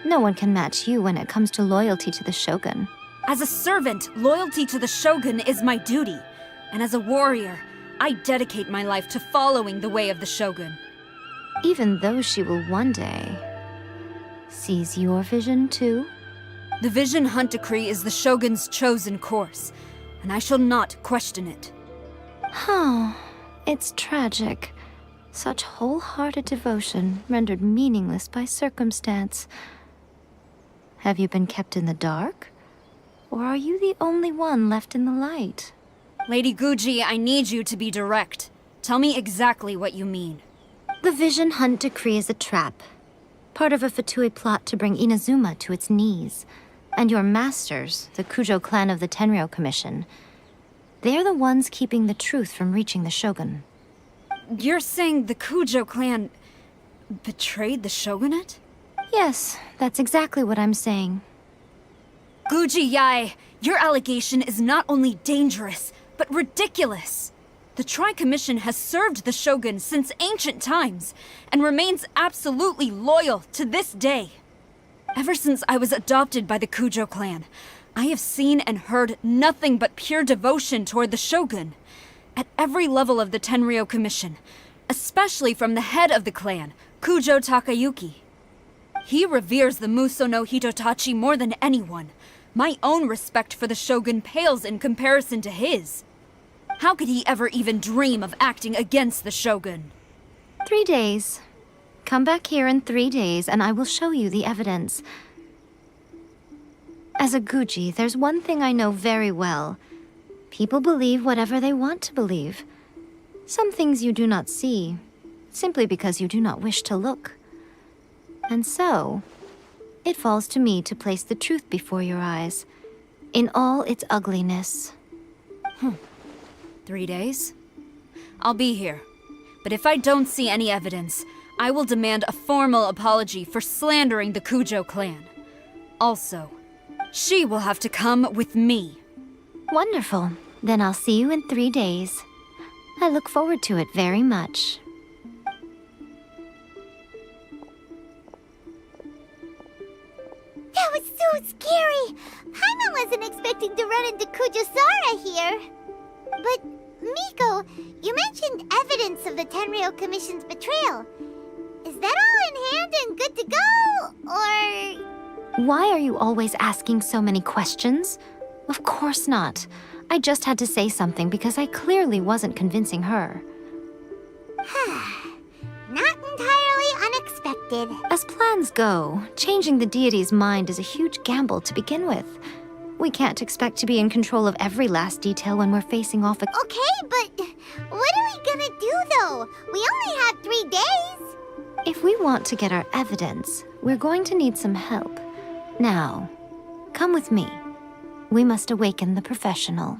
No one can match you when it comes to loyalty to the Shogun. As a servant, loyalty to the Shogun is my duty. And as a warrior, I dedicate my life to following the way of the Shogun. Even though she will one day seize your vision too? The Vision Hunt Decree is the Shogun's chosen course, and I shall not question it. Oh, it's tragic. Such wholehearted devotion rendered meaningless by circumstance. Have you been kept in the dark? Or are you the only one left in the light? Lady Guji, I need you to be direct. Tell me exactly what you mean. The Vision Hunt Decree is a trap. Part of a Fatui plot to bring Inazuma to its knees. And your masters, the Kujo clan of the Tenryou Commission, they're the ones keeping the truth from reaching the Shogun. You're saying the Kujo clan betrayed the Shogunate? Yes, that's exactly what I'm saying. Guji-ai, your allegation is not only dangerous, but ridiculous. The Tri-Commission has served the Shogun since ancient times, and remains absolutely loyal to this day. Ever since I was adopted by the Kujo clan, I have seen and heard nothing but pure devotion toward the Shogun. At every level of the Tenryou Commission, especially from the head of the clan, Kujo Takayuki. He reveres the Muso no Hitotachi more than anyone. My own respect for the Shogun pales in comparison to his. How could he ever even dream of acting against the Shogun? 3 days. Come back here in 3 days and I will show you the evidence. As a Guji, there's one thing I know very well. People believe whatever they want to believe. Some things you do not see, simply because you do not wish to look. And so, it falls to me to place the truth before your eyes, in all its ugliness. 3 days? I'll be here. But if I don't see any evidence, I will demand a formal apology for slandering the Kujo clan. Also, she will have to come with me. Wonderful. Then I'll see you in 3 days. I look forward to it very much. That was so scary! Paimon wasn't expecting to run into Kujo-sara here. But, Miko, you mentioned evidence of the Tenryou Commission's betrayal. Is that all in hand and good to go, or...? Why are you always asking so many questions? Of course not. I just had to say something because I clearly wasn't convincing her. Not entirely unexpected. As plans go, changing the deity's mind is a huge gamble to begin with. We can't expect to be in control of every last detail when we're facing off a... Okay, but what are we gonna do, though? We only have 3 days. If we want to get our evidence, we're going to need some help. Now, come with me. We must awaken the professional.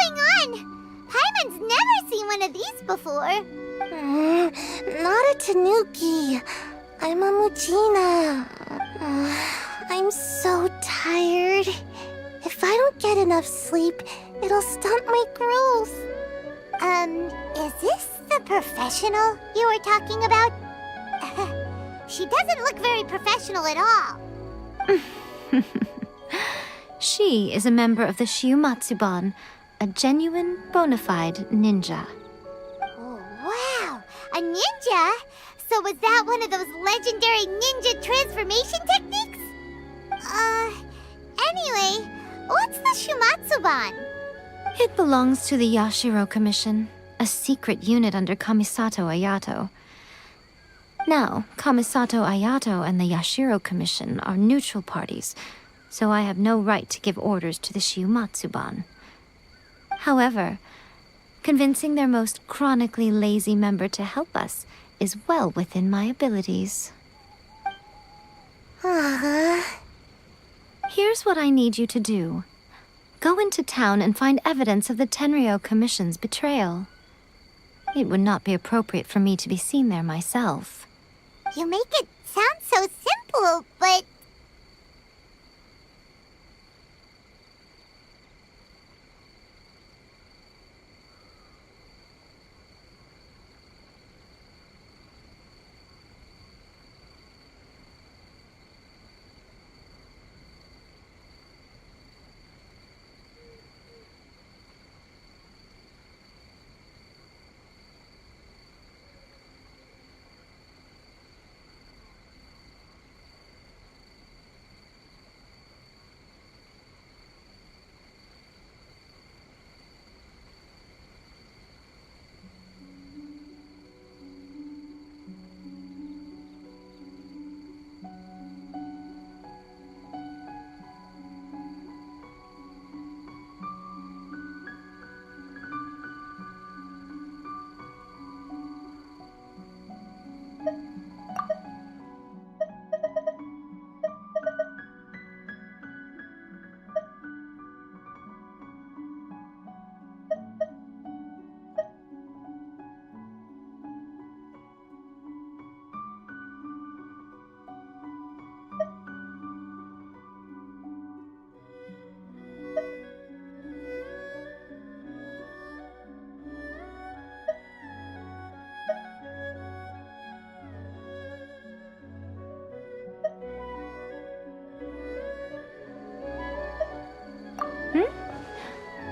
going on? Paimon's never seen one of these before. Not a Tanuki. I'm a Mujina. I'm so tired. If I don't get enough sleep, it'll stunt my growth. Is this the professional you were talking about? She doesn't look very professional at all. She is a member of the Shiumatsuban, a genuine, bona fide ninja. Oh, wow! A ninja? So was that one of those legendary ninja transformation techniques? Anyway, what's the Shumatsuban? It belongs to the Yashiro Commission, a secret unit under Kamisato Ayato. Now, Kamisato Ayato and the Yashiro Commission are neutral parties, so I have no right to give orders to the Shiumatsuban. However, convincing their most chronically lazy member to help us is well within my abilities. Here's what I need you to do. Go into town and find evidence of the Tenryo Commission's betrayal. It would not be appropriate for me to be seen there myself. You make it sound so simple, but...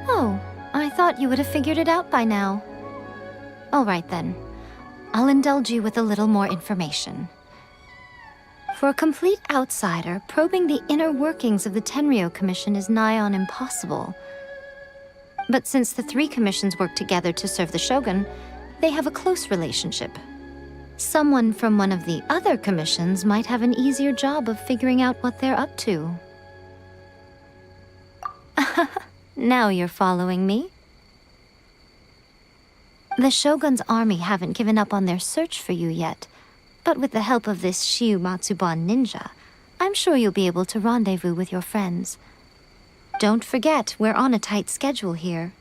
Oh, I thought you would have figured it out by now. All right then. I'll indulge you with a little more information. For a complete outsider, probing the inner workings of the Tenryo Commission is nigh on impossible. But since the three commissions work together to serve the Shogun, they have a close relationship. Someone from one of the other commissions might have an easier job of figuring out what they're up to. Now you're following me. The Shogun's army haven't given up on their search for you yet, but with the help of this Shiumatsuban ninja, I'm sure you'll be able to rendezvous with your friends. Don't forget, we're on a tight schedule here.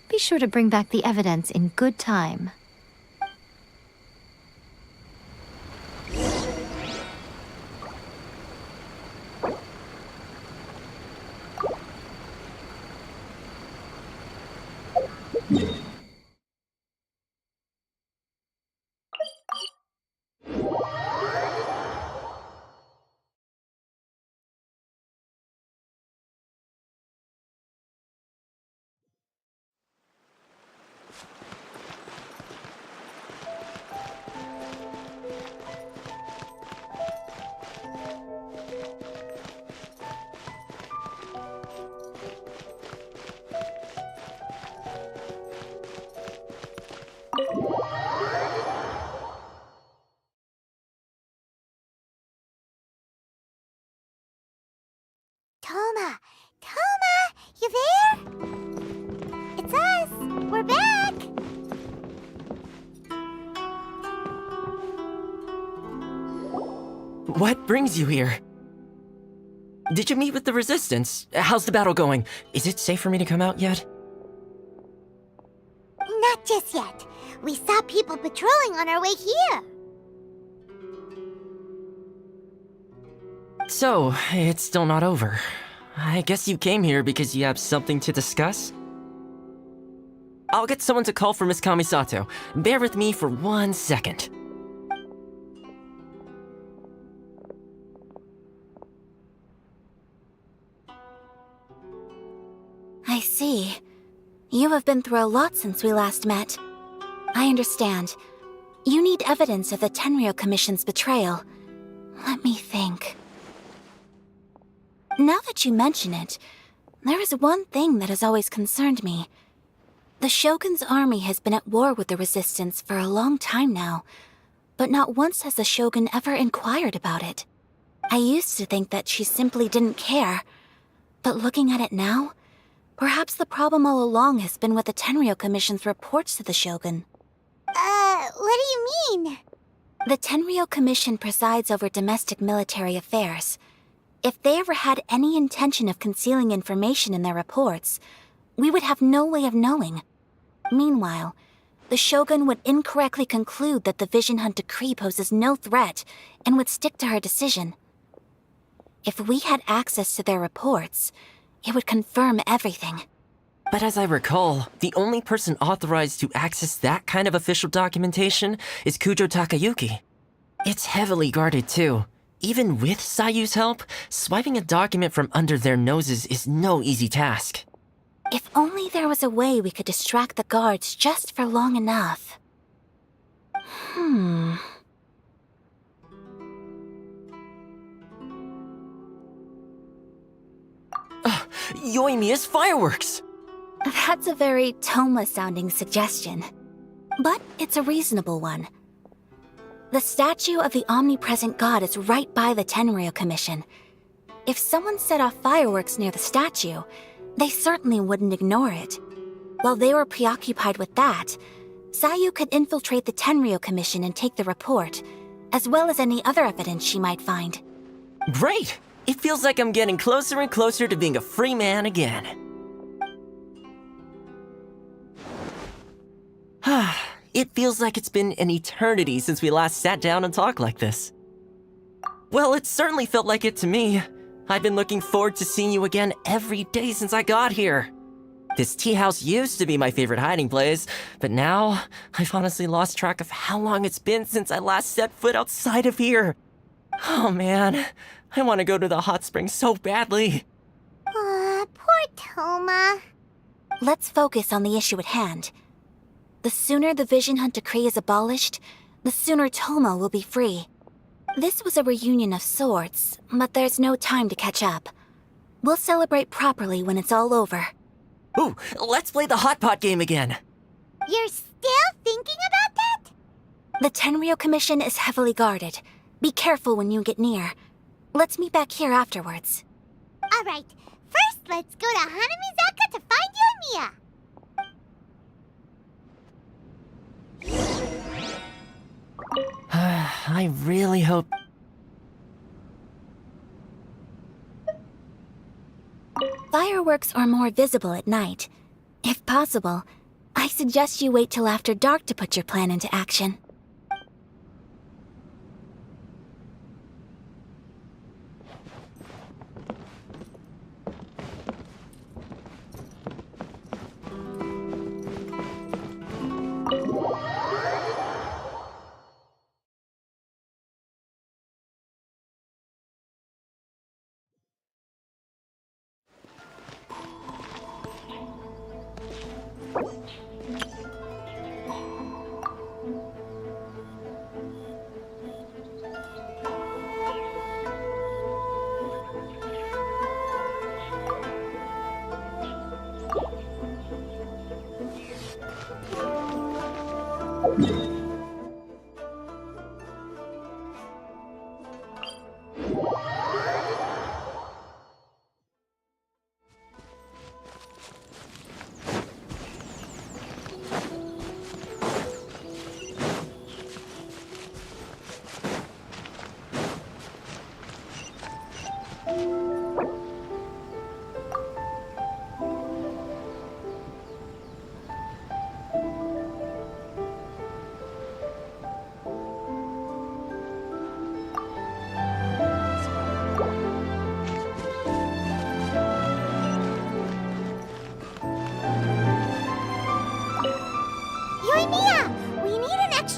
Be sure to bring back the evidence in good time. Toma, you there? It's us. We're back. What brings you here? Did you meet with the Resistance? How's the battle going? Is it safe for me to come out yet? just yet. We saw people patrolling on our way here. So, it's still not over. I guess you came here because you have something to discuss? I'll get someone to call for Miss Kamisato. Bear with me for 1 second. I see. You have been through a lot since we last met. I understand. You need evidence of the Tenryou Commission's betrayal. Let me think. Now that you mention it, there is one thing that has always concerned me. The Shogun's army has been at war with the Resistance for a long time now, but not once has the Shogun ever inquired about it. I used to think that she simply didn't care, but looking at it now, perhaps the problem all along has been with the Tenryou Commission's reports to the Shogun. What do you mean? The Tenryou Commission presides over domestic military affairs. If they ever had any intention of concealing information in their reports, we would have no way of knowing. Meanwhile, the Shogun would incorrectly conclude that the Vision Hunt decree poses no threat and would stick to her decision. If we had access to their reports, it would confirm everything. But as I recall, the only person authorized to access that kind of official documentation is Kujo Takayuki. It's heavily guarded too. Even with Sayu's help, swiping a document from under their noses is no easy task. If only there was a way we could distract the guards just for long enough. Yoimiya's fireworks! That's a very Toma-sounding suggestion. But it's a reasonable one. The statue of the omnipresent god is right by the Tenryou Commission. If someone set off fireworks near the statue, they certainly wouldn't ignore it. While they were preoccupied with that, Sayu could infiltrate the Tenryou Commission and take the report, as well as any other evidence she might find. Great! It feels like I'm getting closer and closer to being a free man again. It feels like it's been an eternity since we last sat down and talked like this. Well, it certainly felt like it to me. I've been looking forward to seeing you again every day since I got here. This tea house used to be my favorite hiding place, but now I've honestly lost track of how long it's been since I last set foot outside of here. Oh man, I want to go to the hot springs so badly. Poor Toma. Let's focus on the issue at hand. The sooner the Vision Hunt decree is abolished, the sooner Toma will be free. This was a reunion of sorts, but there's no time to catch up. We'll celebrate properly when it's all over. Ooh, let's play the hot pot game again. You're still thinking about that? The Tenryou Commission is heavily guarded. Be careful when you get near. Let's meet back here afterwards. Alright, first let's go to Hanamizaka to find Yoimiya. I really hope... Fireworks are more visible at night. If possible, I suggest you wait till after dark to put your plan into action.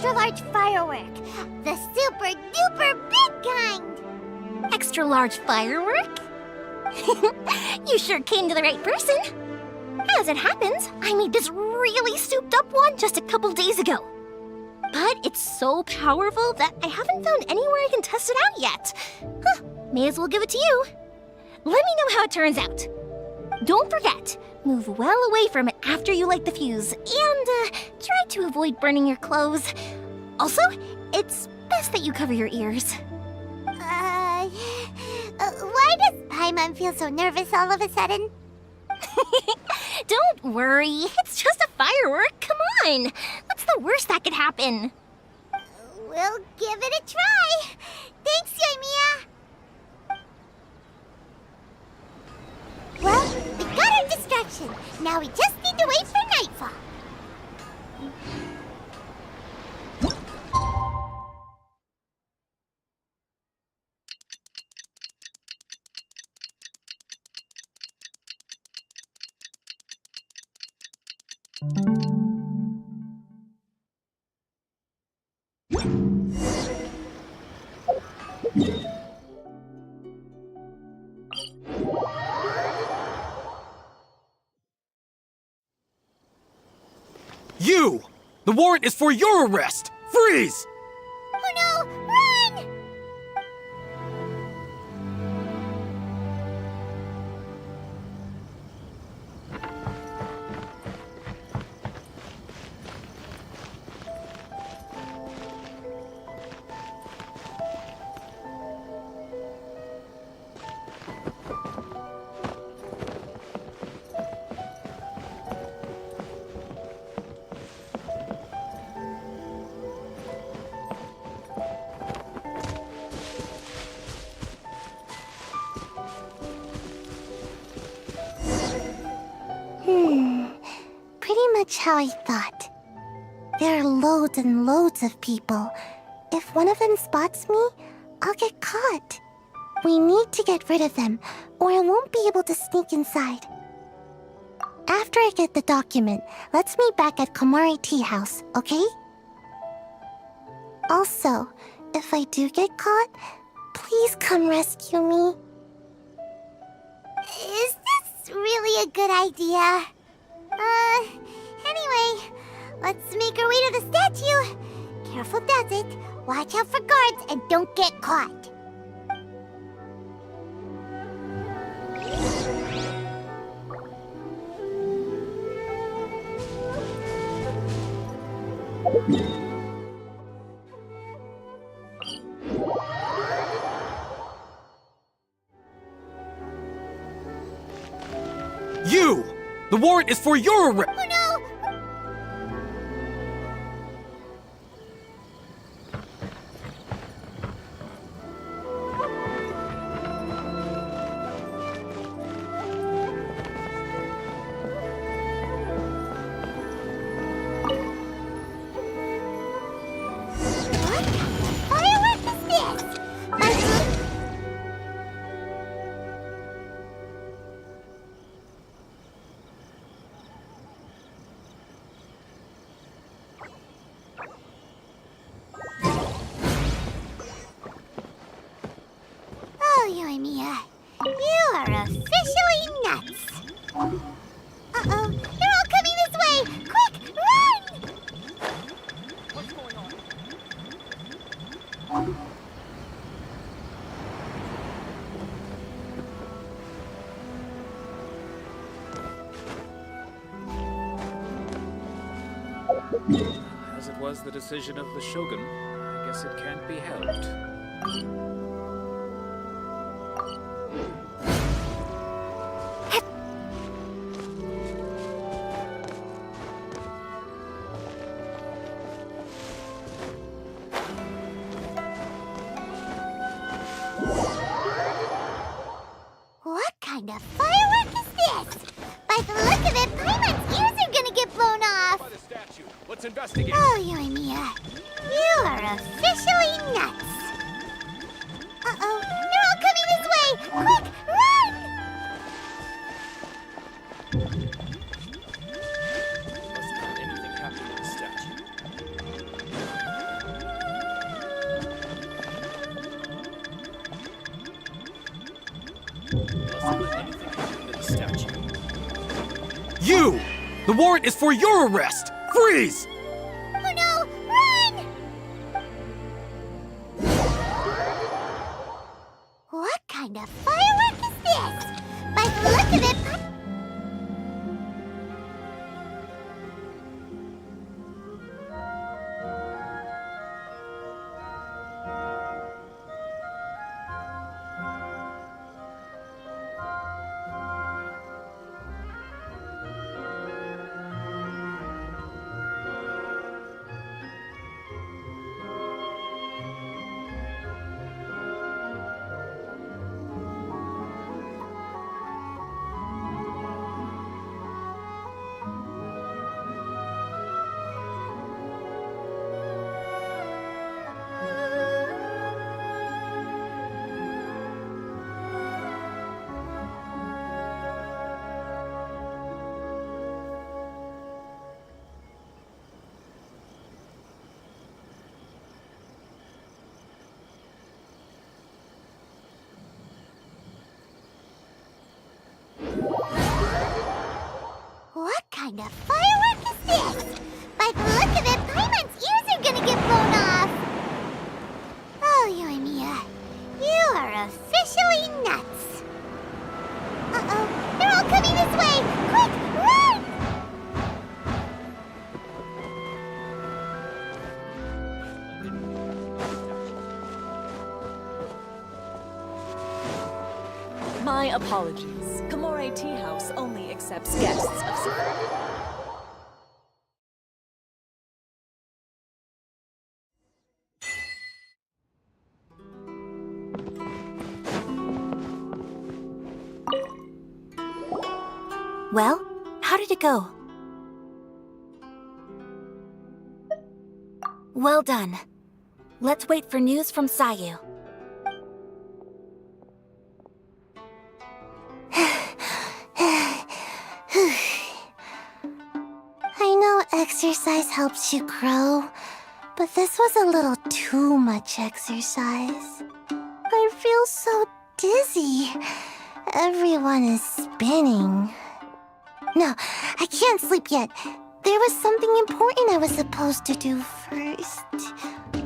extra large firework. The super duper big kind. Extra large firework? You sure came to the right person. As it happens, I made this really souped up one just a couple days ago. But it's so powerful that I haven't found anywhere I can test it out yet. Huh, may as well give it to you. Let me know how it turns out. Don't forget, move well away from it after you light the fuse, and try to avoid burning your clothes. Also, it's best that you cover your ears. Why does Paimon feel so nervous all of a sudden? Don't worry, it's just a firework. Come on, what's the worst that could happen? We'll give it a try. Thanks, Yoimiya. Well, we got our distraction. Now we just need to wait for nightfall. You! The warrant is for your arrest! Freeze! Oh no! Run! Pretty much how I thought. There are loads and loads of people. If one of them spots me, I'll get caught. We need to get rid of them, or I won't be able to sneak inside. After I get the document, let's meet back at Komari Tea House, okay? Also, if I do get caught, please come rescue me. Is this really a good idea? Anyway, let's make our way to the statue. Careful does it. Watch out for guards and don't get caught. You! The warrant is for your arrest! Oh no! Yoimiya, you are officially nuts. Uh-oh, they're all coming this way! Quick, run! What's going on? As it was the decision of the Shogun, I guess it can't be helped. What kind of firework is this? By the look of it, Paimon's ears are gonna get blown off. By the statue. Let's investigate. Oh, Yoimiya, you are officially nuts. Uh-oh, they're all coming this way! Quick, run! Must not anything happen to the statue. doesn't let anything happen to the statue. You! The warrant is for your arrest! Freeze! Oh no! Run! What kind of firework is this? By the look of it, what kind of firework is this? By the look of it, Paimon's ears are gonna get blown off! Oh, Yoimiya, you are officially nuts! Uh-oh, they're all coming this way! Quick, run! My apologies. Kamore Tea House only accepts guests of Sakura. Well, how did it go? Well done. Let's wait for news from Sayu. I know exercise helps you grow, but this was a little too much exercise. I feel so dizzy. Everyone is spinning. No, I can't sleep yet. There was something important I was supposed to do first.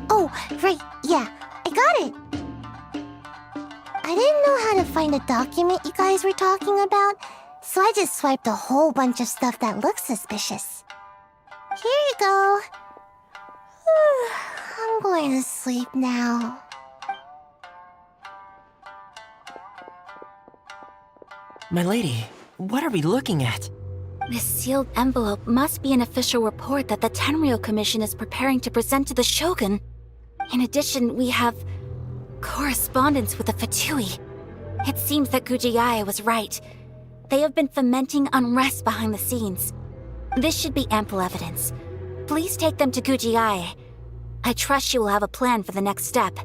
Oh, right, yeah, I got it. I didn't know how to find a document you guys were talking about, so I just swiped a whole bunch of stuff that looks suspicious. Here you go. I'm going to sleep now. My lady, what are we looking at? This sealed envelope must be an official report that the Tenryou Commission is preparing to present to the Shogun. In addition, we have correspondence with the Fatui. It seems that Gujiae was right. They have been fomenting unrest behind the scenes. This should be ample evidence. Please take them to Gujiae. I trust she will have a plan for the next step.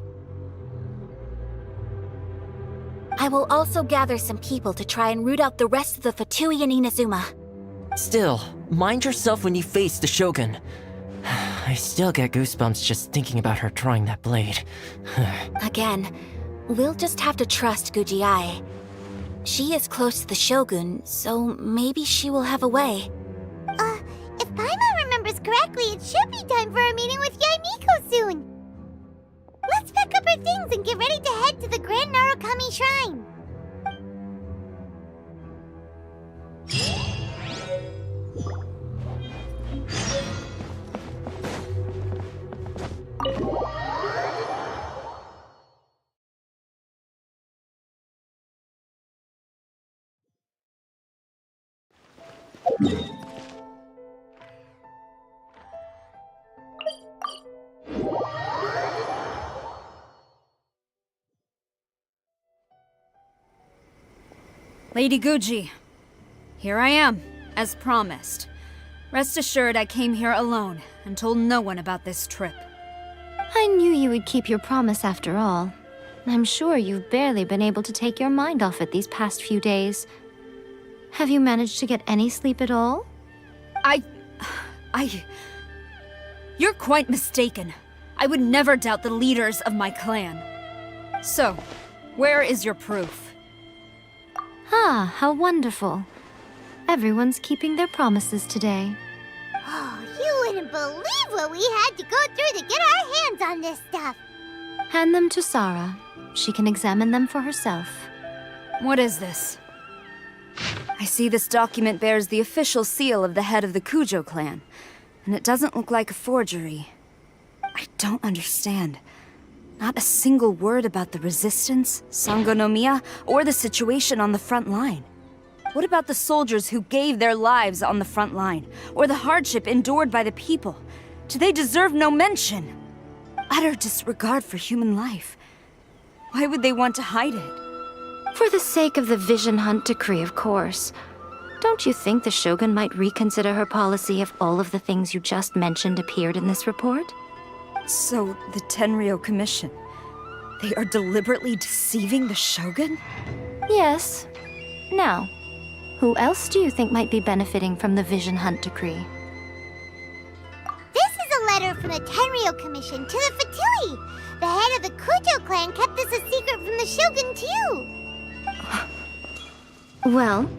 I will also gather some people to try and root out the rest of the Fatui in Inazuma. Still, mind yourself when you face the Shogun. I still get goosebumps just thinking about her drawing that blade. Again, we'll just have to trust Gujiae. She is close to the Shogun, so maybe she will have a way. If Paimon remembers correctly, it should be time for a meeting with Yaimiko soon. Let's pack up our things and get ready to head to the Grand Narukami Shrine. Lady Guji, here I am, as promised. Rest assured I came here alone and told no one about this trip. I knew you would keep your promise after all. I'm sure you've barely been able to take your mind off it these past few days. Have you managed to get any sleep at all? You're quite mistaken. I would never doubt the leaders of my clan. So, where is your proof? Ah, how wonderful. Everyone's keeping their promises today. Oh, you wouldn't believe what we had to go through to get our hands on this stuff. Hand them to Sarah. She can examine them for herself. What is this? I see this document bears the official seal of the head of the Kujo clan, and it doesn't look like a forgery. I don't understand. Not a single word about the resistance, Sangonomiya, or the situation on the front line. What about the soldiers who gave their lives on the front line, or the hardship endured by the people? Do they deserve no mention? Utter disregard for human life. Why would they want to hide it? For the sake of the Vision Hunt decree, of course. Don't you think the Shogun might reconsider her policy if all of the things you just mentioned appeared in this report? So, the Tenryou Commission, they are deliberately deceiving the Shogun? Yes. Now, who else do you think might be benefiting from the Vision Hunt decree? This is a letter from the Tenryou Commission to the Fatui. The head of the Kujo clan kept this a secret from the Shogun, too. Well,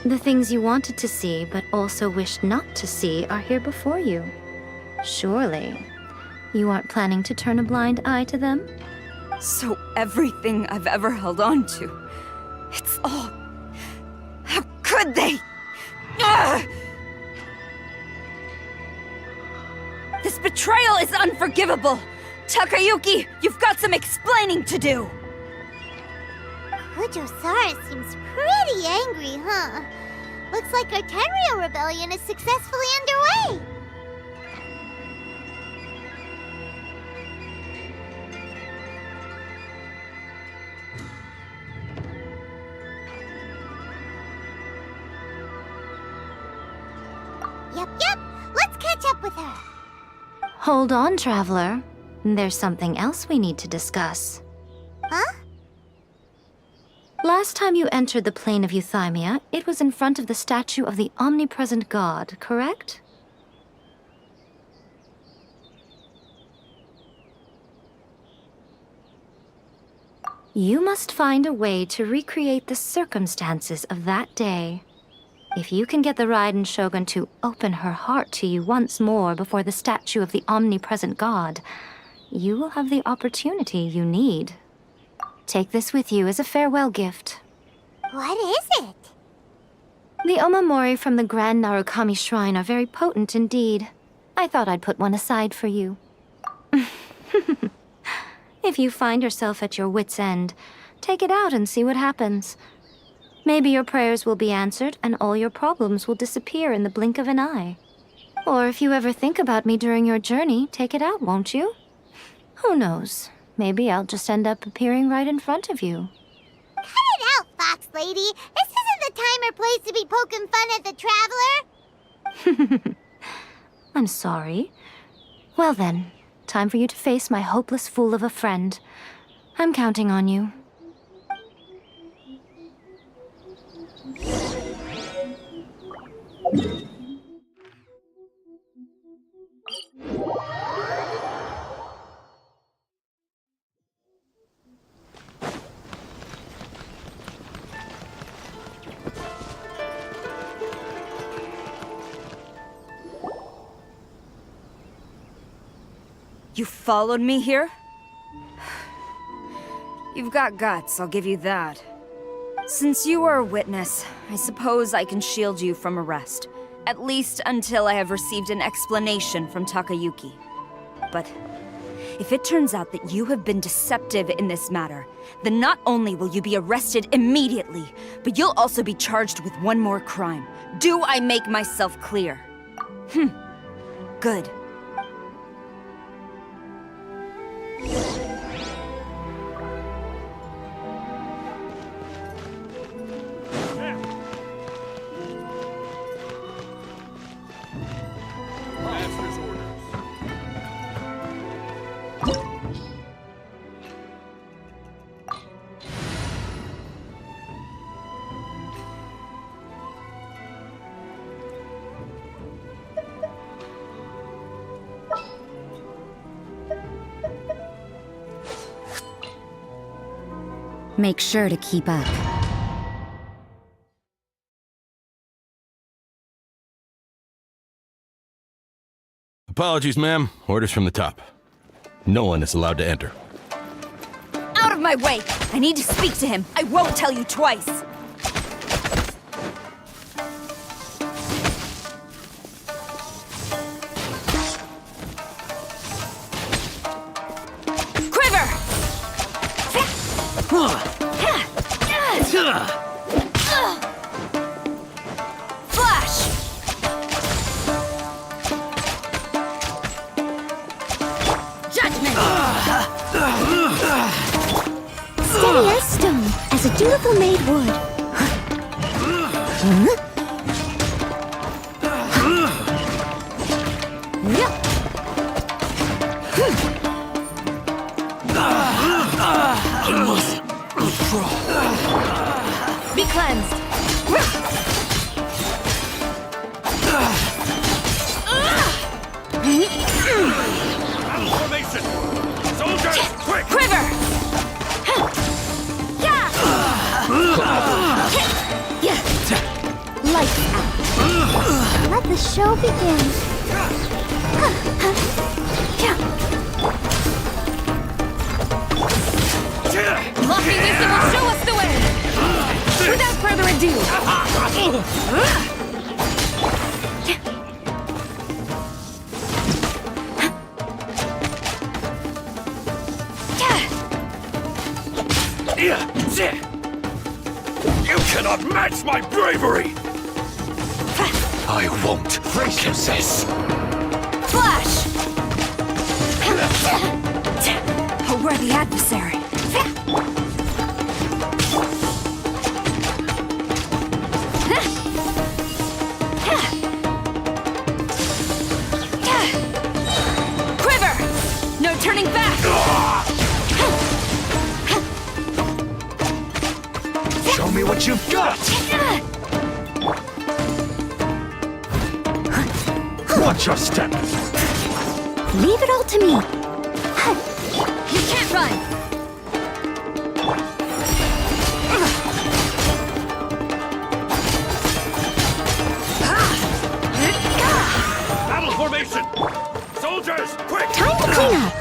the things you wanted to see but also wished not to see are here before you. Surely, you aren't planning to turn a blind eye to them? So everything I've ever held on to, it's all... How could they? Ugh! This betrayal is unforgivable! Takayuki, you've got some explaining to do! Kujo-Sara seems pretty angry, huh? Looks like our Tenryou rebellion is successfully underway. Yep. Let's catch up with her. Hold on, Traveler. There's something else we need to discuss. Huh? Last time you entered the plane of Euthymia, it was in front of the statue of the omnipresent god, correct? You must find a way to recreate the circumstances of that day. If you can get the Raiden Shogun to open her heart to you once more before the statue of the omnipresent god, you will have the opportunity you need. Take this with you as a farewell gift. What is it? The omamori from the Grand Narukami Shrine are very potent indeed. I thought I'd put one aside for you. If you find yourself at your wit's end, take it out and see what happens. Maybe your prayers will be answered and all your problems will disappear in the blink of an eye. Or if you ever think about me during your journey, take it out, won't you? Who knows? Maybe I'll just end up appearing right in front of you. Cut it out, Fox Lady! This isn't the time or place to be poking fun at the Traveler! I'm sorry. Well then, time for you to face my hopeless fool of a friend. I'm counting on you. You followed me here? You've got guts, I'll give you that. Since you are a witness, I suppose I can shield you from arrest. At least until I have received an explanation from Takayuki. But if it turns out that you have been deceptive in this matter, then not only will you be arrested immediately, but you'll also be charged with one more crime. Do I make myself clear? Good. Make sure to keep up. Apologies, ma'am. Orders from the top. No one is allowed to enter. Out of my way! I need to speak to him. I won't tell you twice. Quiver! Flash! Judgment! Steady as stone, as a dutiful maid would. Be cleansed! Formation! Soldiers, quick! Quiver! Lights out. Let the show begin. Lofty wisdom will show us the way! Without further ado! You cannot match my bravery! I won't, princess! Flash! A worthy adversary. Quiver! No turning back! Show me what you've got! Watch your step! Leave it all to me. You can't run! Battle formation! Soldiers, quick! Time to clean up.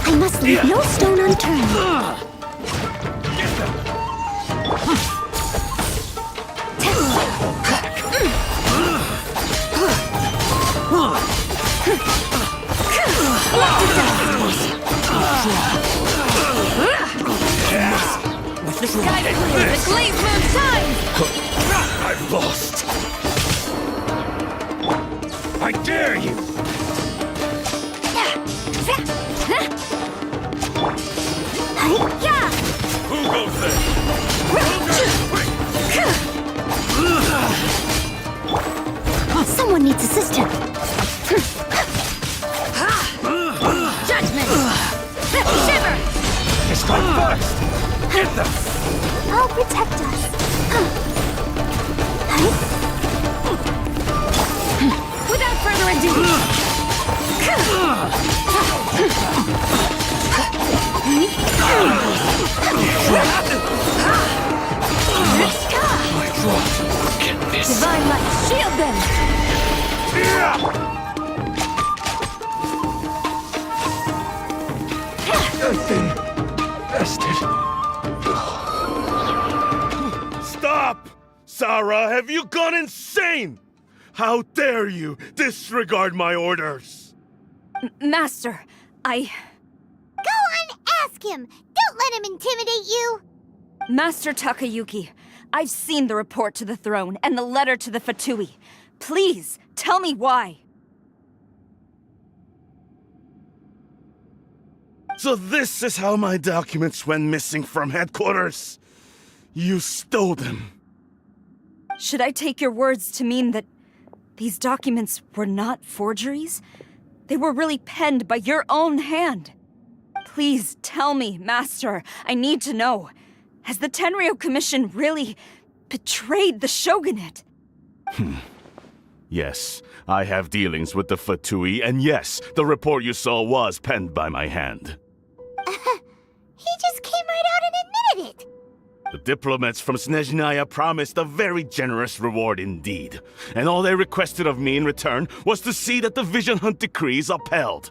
I must leave no stone unturned. Sky clear! The glaze moon time! I've lost! I dare you! Who goes there? Someone needs assistance. Judgment! Shiver! Strike first! Get them! I'll protect us. Without further ado! Get this! Divine light, shield them! Stop! Sarah, have you gone insane? How dare you disregard my orders? Master, Go on, ask him! Don't let him intimidate you! Master Takayuki, I've seen the report to the throne and the letter to the Fatui. Please, tell me why. So this is how my documents went missing from headquarters? You stole them. Should I take your words to mean that these documents were not forgeries? They were really penned by your own hand. Please tell me, Master. I need to know. Has the Tenryou Commission really betrayed the Shogunate? Yes, I have dealings with the Fatui, and yes, the report you saw was penned by my hand. He just came right out and admitted it! The diplomats from Snezhnaya promised a very generous reward indeed, and all they requested of me in return was to see that the Vision Hunt decree is upheld.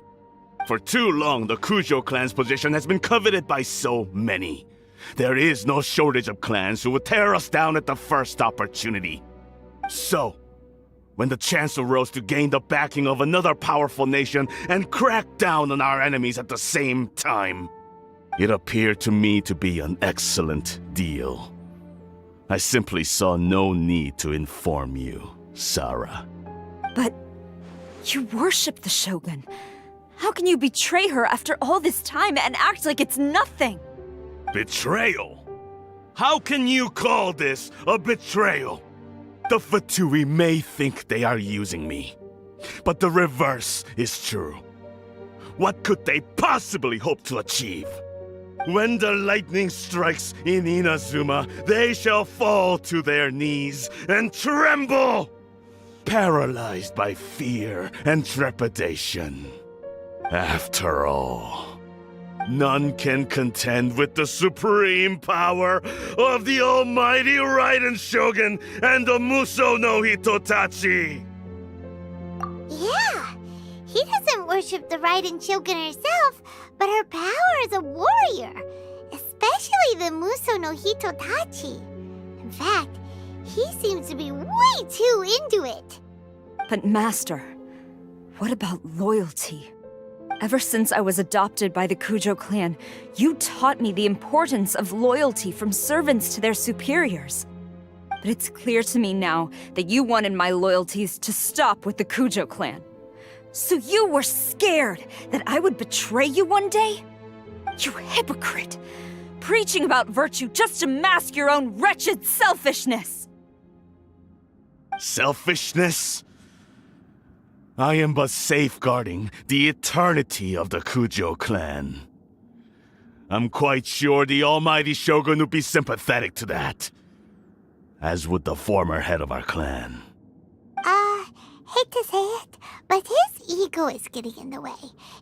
For too long, the Kujo clan's position has been coveted by so many. There is no shortage of clans who would tear us down at the first opportunity. So, when the chance arose to gain the backing of another powerful nation and crack down on our enemies at the same time, it appeared to me to be an excellent deal. I simply saw no need to inform you, Sarah. But you worship the Shogun. How can you betray her after all this time and act like it's nothing? Betrayal? How can you call this a betrayal? The Fatui may think they are using me, but the reverse is true. What could they possibly hope to achieve? When the lightning strikes in Inazuma, they shall fall to their knees and tremble, paralyzed by fear and trepidation. After all, none can contend with the supreme power of the almighty Raiden Shogun and the Muso no Hitotachi! Yeah, he doesn't worship the Raiden Shogun herself, but her power as a warrior, especially the Muso no Hitotachi. In fact, he seems to be way too into it. But Master, what about loyalty? Ever since I was adopted by the Kujo clan, you taught me the importance of loyalty from servants to their superiors. But it's clear to me now that you wanted my loyalties to stop with the Kujo clan. So you were scared that I would betray you one day? You hypocrite! Preaching about virtue just to mask your own wretched selfishness! Selfishness? I am but safeguarding the eternity of the Kujo clan. I'm quite sure the almighty Shogun would be sympathetic to that, as would the former head of our clan. Hate to say it, but his ego is getting in the way.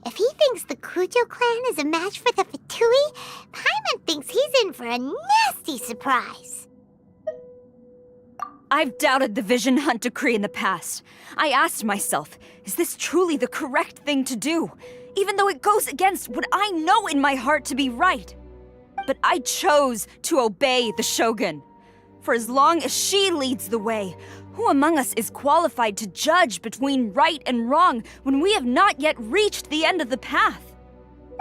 If he thinks the Kujo clan is a match for the Fatui, Paimon thinks he's in for a nasty surprise. I've doubted the Vision Hunt decree in the past. I asked myself, is this truly the correct thing to do? Even though it goes against what I know in my heart to be right. But I chose to obey the Shogun. For as long as she leads the way, who among us is qualified to judge between right and wrong when we have not yet reached the end of the path?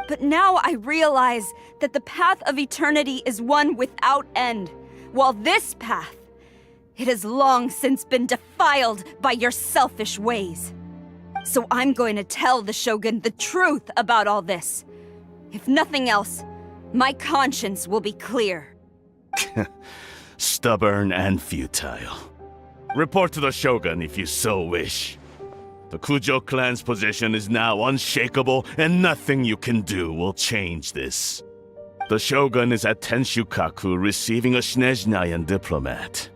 But now I realize that the path of eternity is one without end, while this path, it has long since been defiled by your selfish ways. So I'm going to tell the Shogun the truth about all this. If nothing else, my conscience will be clear. Stubborn and futile. Report to the Shogun if you so wish. The Kujo clan's position is now unshakable, and nothing you can do will change this. The Shogun is at Tenshukaku receiving a Snezhnayan diplomat,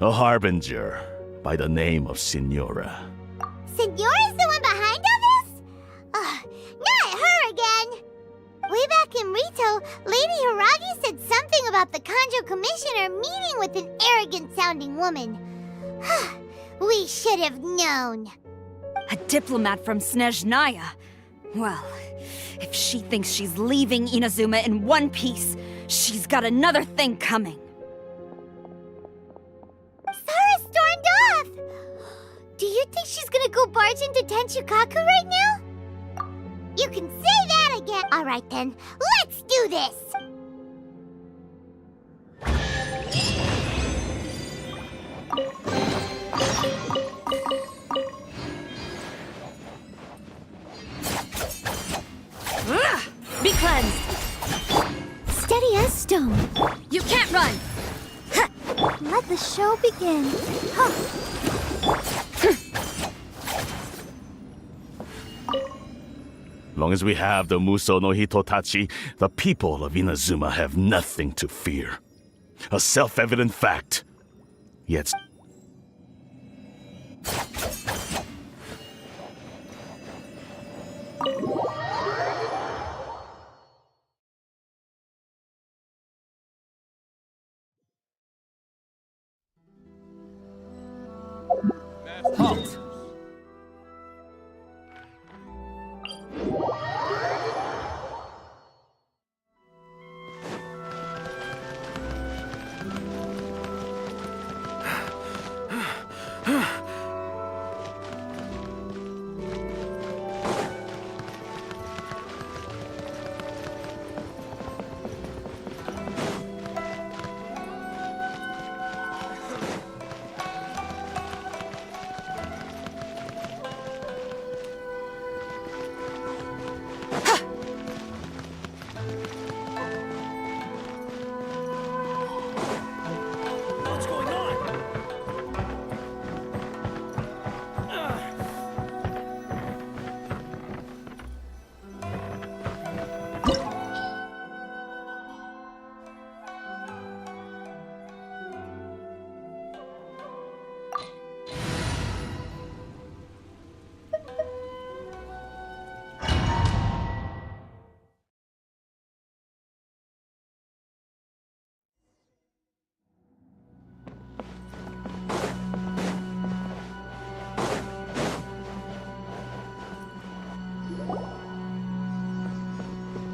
a harbinger by the name of Signora. Signora's the one behind all this? Not her again! Way back in Rito, Lady Hiragi said something about the Kanjo Commissioner meeting with an arrogant-sounding woman. We should have known. A diplomat from Snezhnaya? Well, if she thinks she's leaving Inazuma in one piece, she's got another thing coming. Sarah stormed off! Do you think she's gonna go barge into Tenshukaku right now? You can say that again! Alright then, let's do this! Be cleansed! Steady as stone. You can't run! Let the show begin. Long as we have the Muso no Hitotachi, the people of Inazuma have nothing to fear. A self-evident fact. Yet Halt!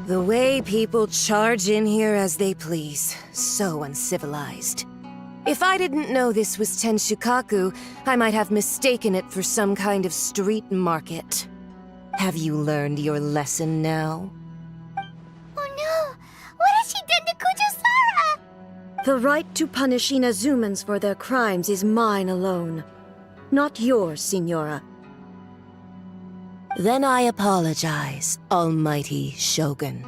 The way people charge in here as they please. So uncivilized. If I didn't know this was Tenshukaku, I might have mistaken it for some kind of street market. Have you learned your lesson now? Oh no! What has she done to Kujusara? The right to punish Inazumans for their crimes is mine alone. Not yours, Signora. Then I apologize, Almighty Shogun.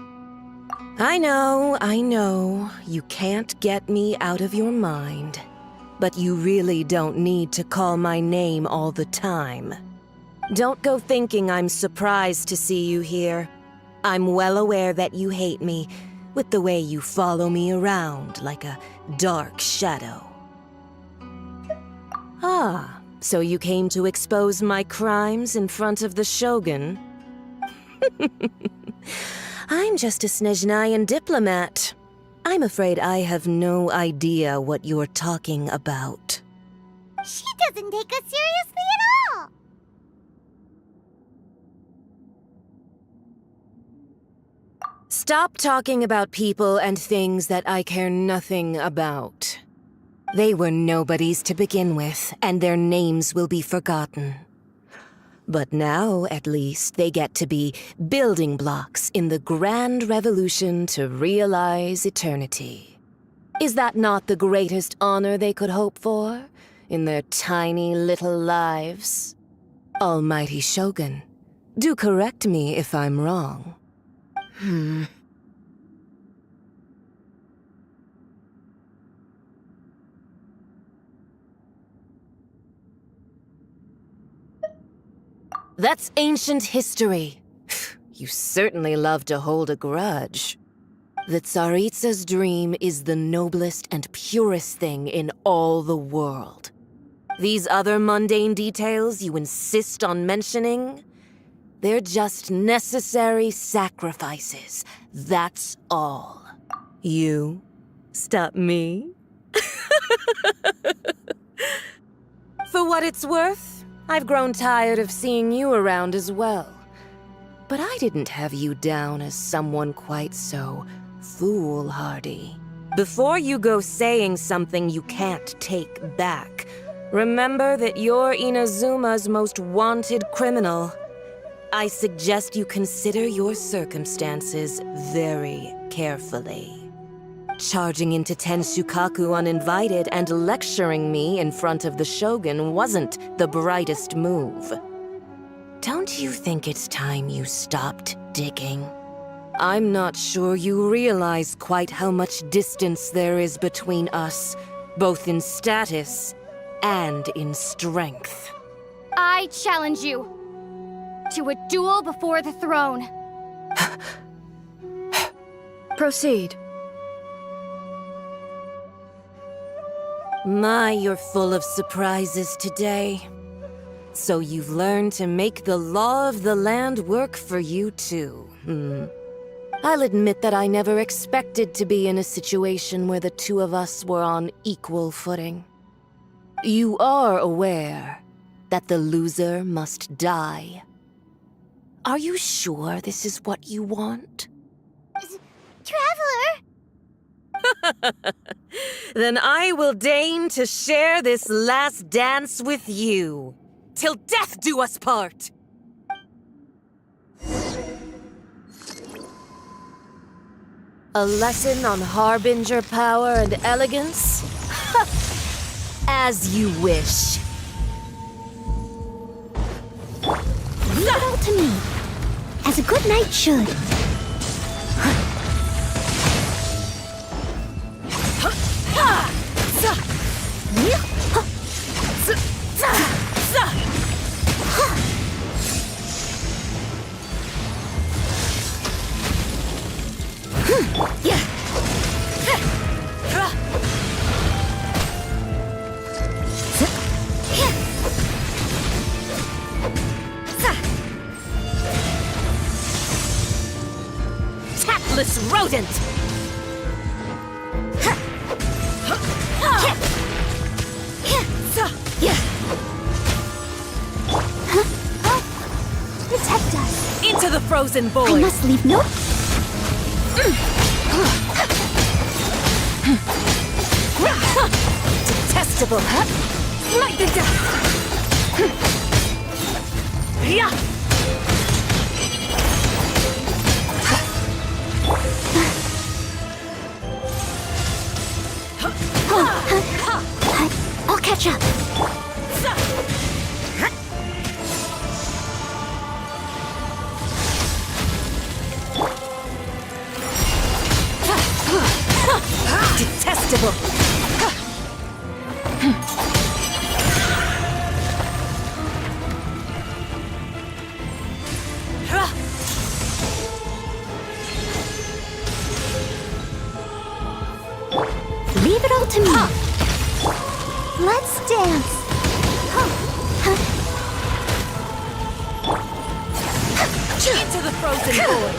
I know, you can't get me out of your mind. But you really don't need to call my name all the time. Don't go thinking I'm surprised to see you here. I'm well aware that you hate me, with the way you follow me around like a dark shadow. Ah. So you came to expose my crimes in front of the Shogun? I'm just a Snezhnayan diplomat. I'm afraid I have no idea what you're talking about. She doesn't take us seriously at all! Stop talking about people and things that I care nothing about. They were nobodies to begin with, and their names will be forgotten. But now, at least, they get to be building blocks in the grand revolution to realize eternity. Is that not the greatest honor they could hope for in their tiny little lives? Almighty Shogun, do correct me if I'm wrong. That's ancient history. You certainly love to hold a grudge. The Tsaritsa's dream is the noblest and purest thing in all the world. These other mundane details you insist on mentioning, they're just necessary sacrifices. That's all. You stop me? For what it's worth, I've grown tired of seeing you around as well. But I didn't have you down as someone quite so foolhardy. Before you go saying something you can't take back, remember that you're Inazuma's most wanted criminal. I suggest you consider your circumstances very carefully. Charging into Tenshukaku uninvited and lecturing me in front of the Shogun wasn't the brightest move. Don't you think it's time you stopped digging? I'm not sure you realize quite how much distance there is between us, both in status and in strength. I challenge you to a duel before the throne. Proceed. My, you're full of surprises today. So you've learned to make the law of the land work for you too, I'll admit that I never expected to be in a situation where the two of us were on equal footing. You are aware that the loser must die. Are you sure this is what you want? Traveler! Then I will deign to share this last dance with you, till death do us part! A lesson on Harbinger power and elegance? As you wish. Leave it all to me, as a good knight should. Tactless rodent! Protect us. Into the frozen void! I must leave no... Detestable! Smite the dust! Yeah! I'll catch up. Detestable! Leave it all to me. Let's dance. Into the frozen void!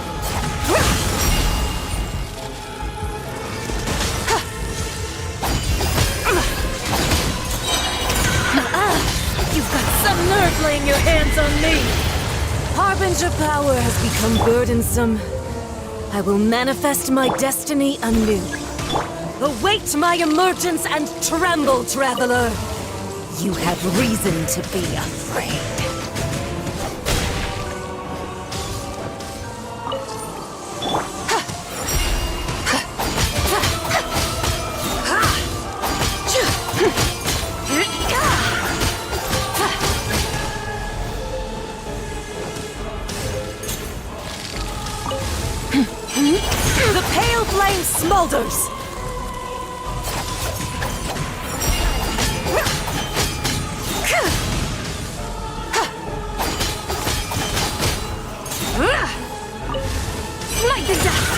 You've got some nerve laying your hands on me! Harbinger power has become burdensome. I will manifest my destiny anew. Await my emergence and tremble, traveler! You have reason to be afraid. The pale flame smolders! Smite the dust!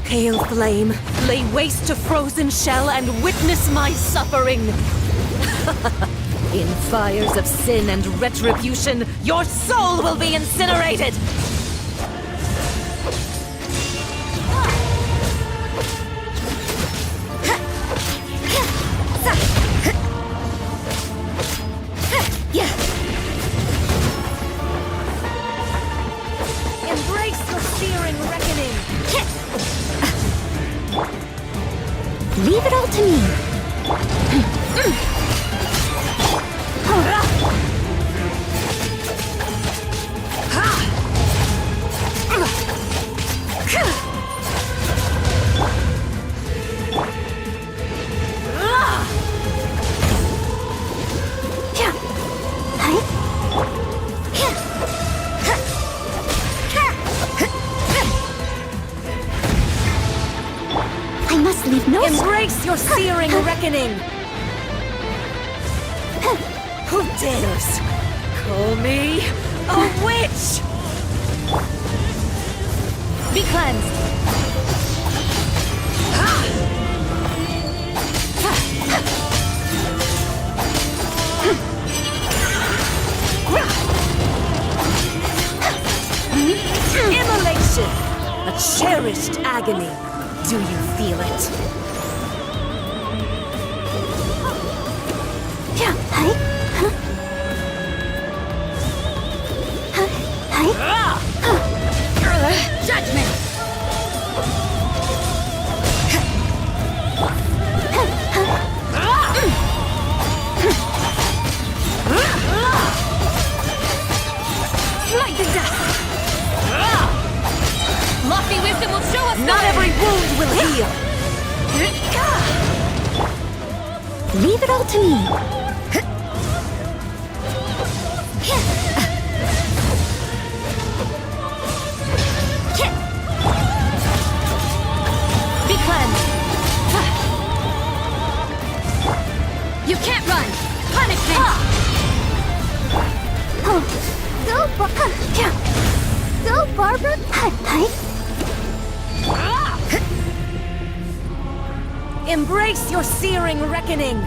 Pale flame, lay waste to frozen shell and witness my suffering! In fires of sin and retribution, your soul will be incinerated! Embrace your searing reckoning! Leave it all to me. I must leave no... Embrace your searing reckoning! Who dares call me a witch? Be cleansed. Immolation! A cherished agony. Do you feel it? Judgment! Light the dust! Lofty wisdom will show us. Not every wound will heal. Leave it all to me. Be cleansed! You can't run! Punishment! Go, Barbara! Embrace your searing reckoning.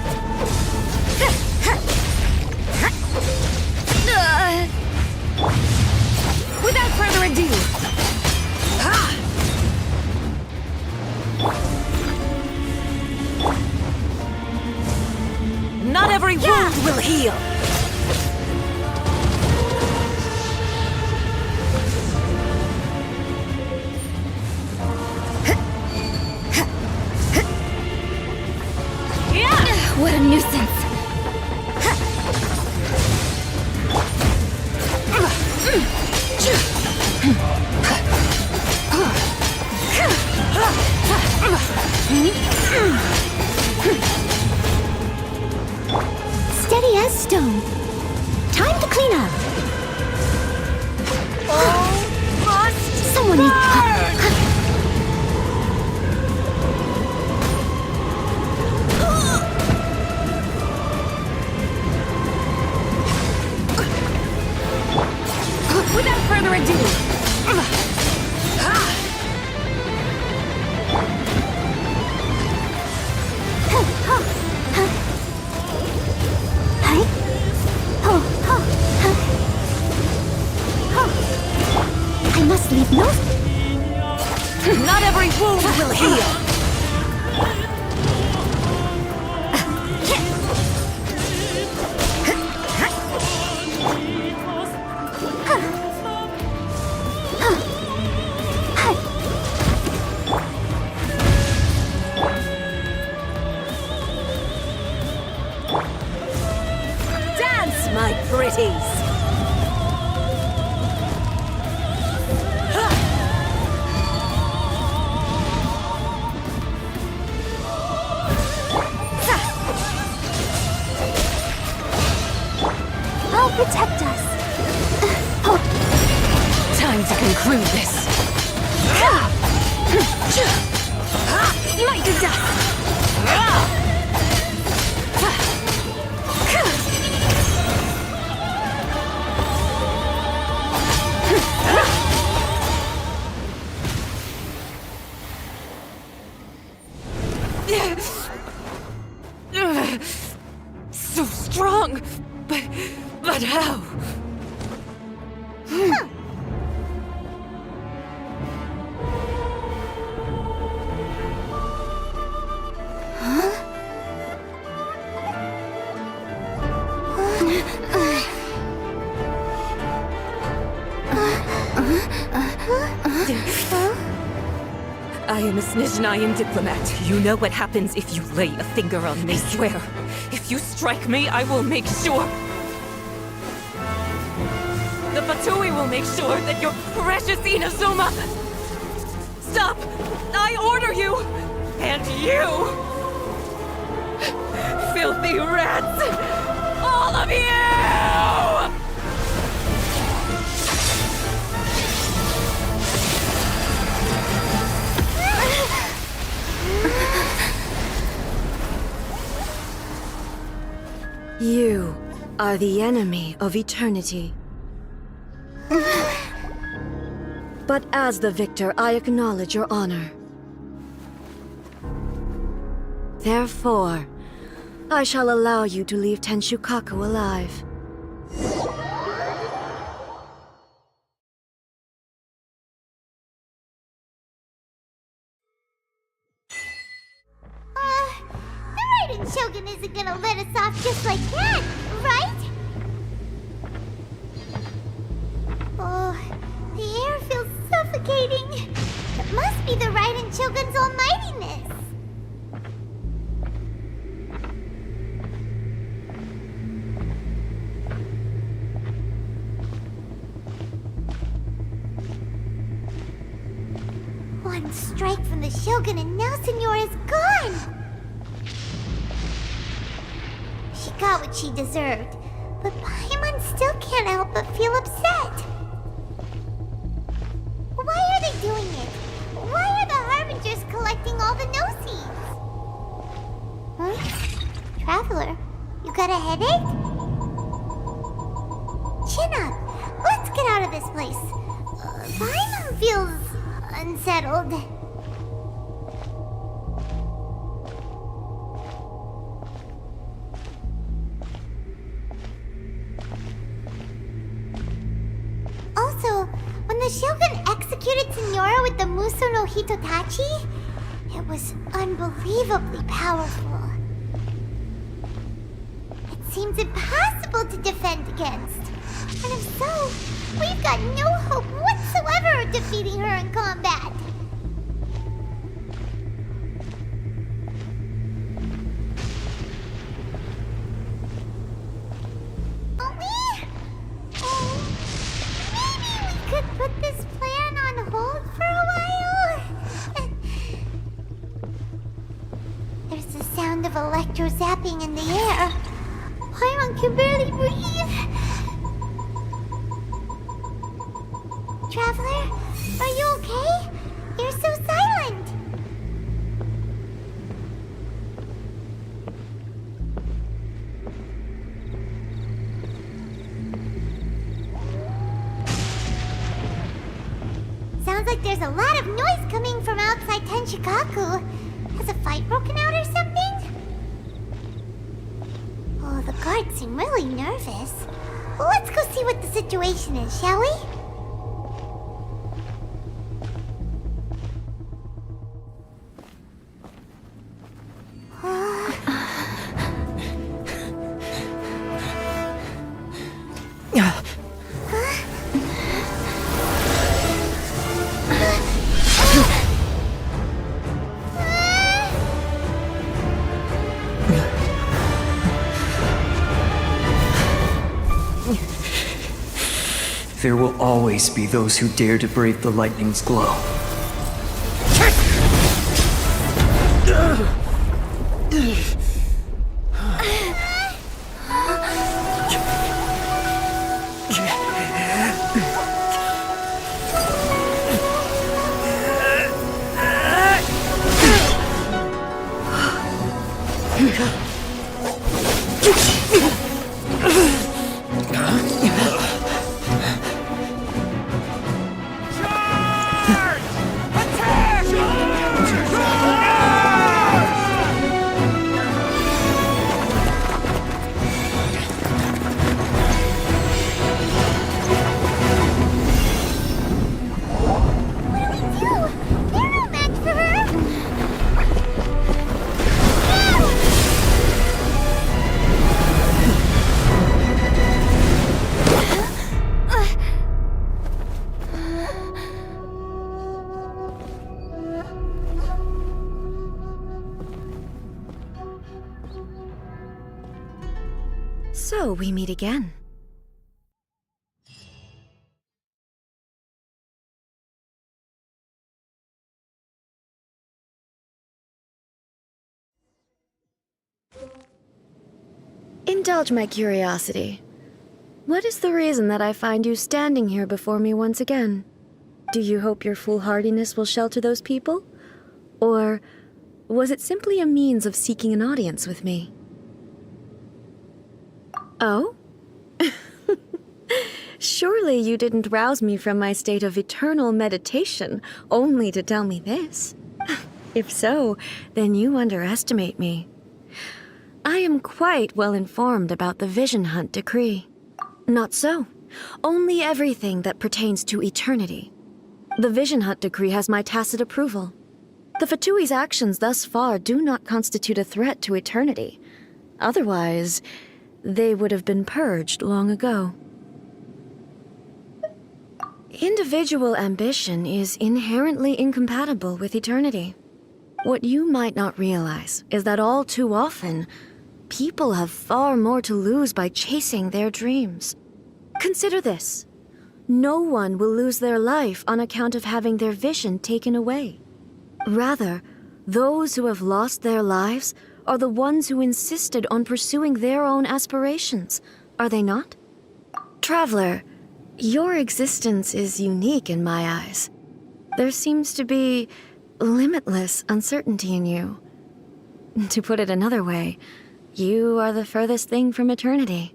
Without further ado, Not every wound will heal. what a nuisance! Steady as stone. Time to clean up. Someone needs... Without further ado, I must leave no... Not every wound will heal. Dance, my pretties. I'll protect us. time to conclude this. Light the dust! So strong, but how? I am a Snezhnayan diplomat. You know what happens if you lay a finger on me. I swear, if you strike me, I will make sure... The Fatui will make sure that your precious Inazuma... Stop! I order you! And you! Filthy rats! All of you! You are the enemy of eternity. But as the victor, I acknowledge your honor. Therefore, I shall allow you to leave Tenshukaku alive. The Raiden Shogun isn't gonna let us off just like that, right? Oh, the air feels suffocating. It must be the Raiden Shogun's almightiness. One strike from the Shogun and now Senyora's gone! She got what she deserved, but Paimon still can't help but feel upset. Why are they doing it? Why are the Harbingers collecting all the no-seeds? Huh? Traveler, you got a headache? Chin up! Let's get out of this place. Paimon feels unsettled. Also, when the Shogun executed Senyora with the Muso no Hitotachi, it was unbelievably powerful. It seems impossible to defend against. And if so, we've got no hope whatsoever of defeating her in combat. Maybe we could put this plan on hold for a while? There's the sound of electro zapping in the air. Paimon can barely breathe. Traveler, are you okay? You're so silent. Sounds like there's a lot of noise coming from outside Tenshukaku. Has a fight broken out or something? Oh, the guards seem really nervous. Well, let's go see what the situation is, shall we? There will always be those who dare to brave the lightning's glow. So we meet again. Indulge my curiosity. What is the reason that I find you standing here before me once again? Do you hope your foolhardiness will shelter those people? Or was it simply a means of seeking an audience with me? Oh? Surely you didn't rouse me from my state of eternal meditation only to tell me this. If so, then you underestimate me. I am quite well informed about the Vision Hunt decree. Not so. Only everything that pertains to eternity. The Vision Hunt decree has my tacit approval. The Fatui's actions thus far do not constitute a threat to eternity. Otherwise, they would have been purged long ago. Individual ambition is inherently incompatible with eternity. What you might not realize is that all too often, people have far more to lose by chasing their dreams. Consider this. No one will lose their life on account of having their vision taken away. Rather, those who have lost their lives are the ones who insisted on pursuing their own aspirations, are they not? Traveler, your existence is unique in my eyes. There seems to be limitless uncertainty in you. To put it another way, you are the furthest thing from eternity.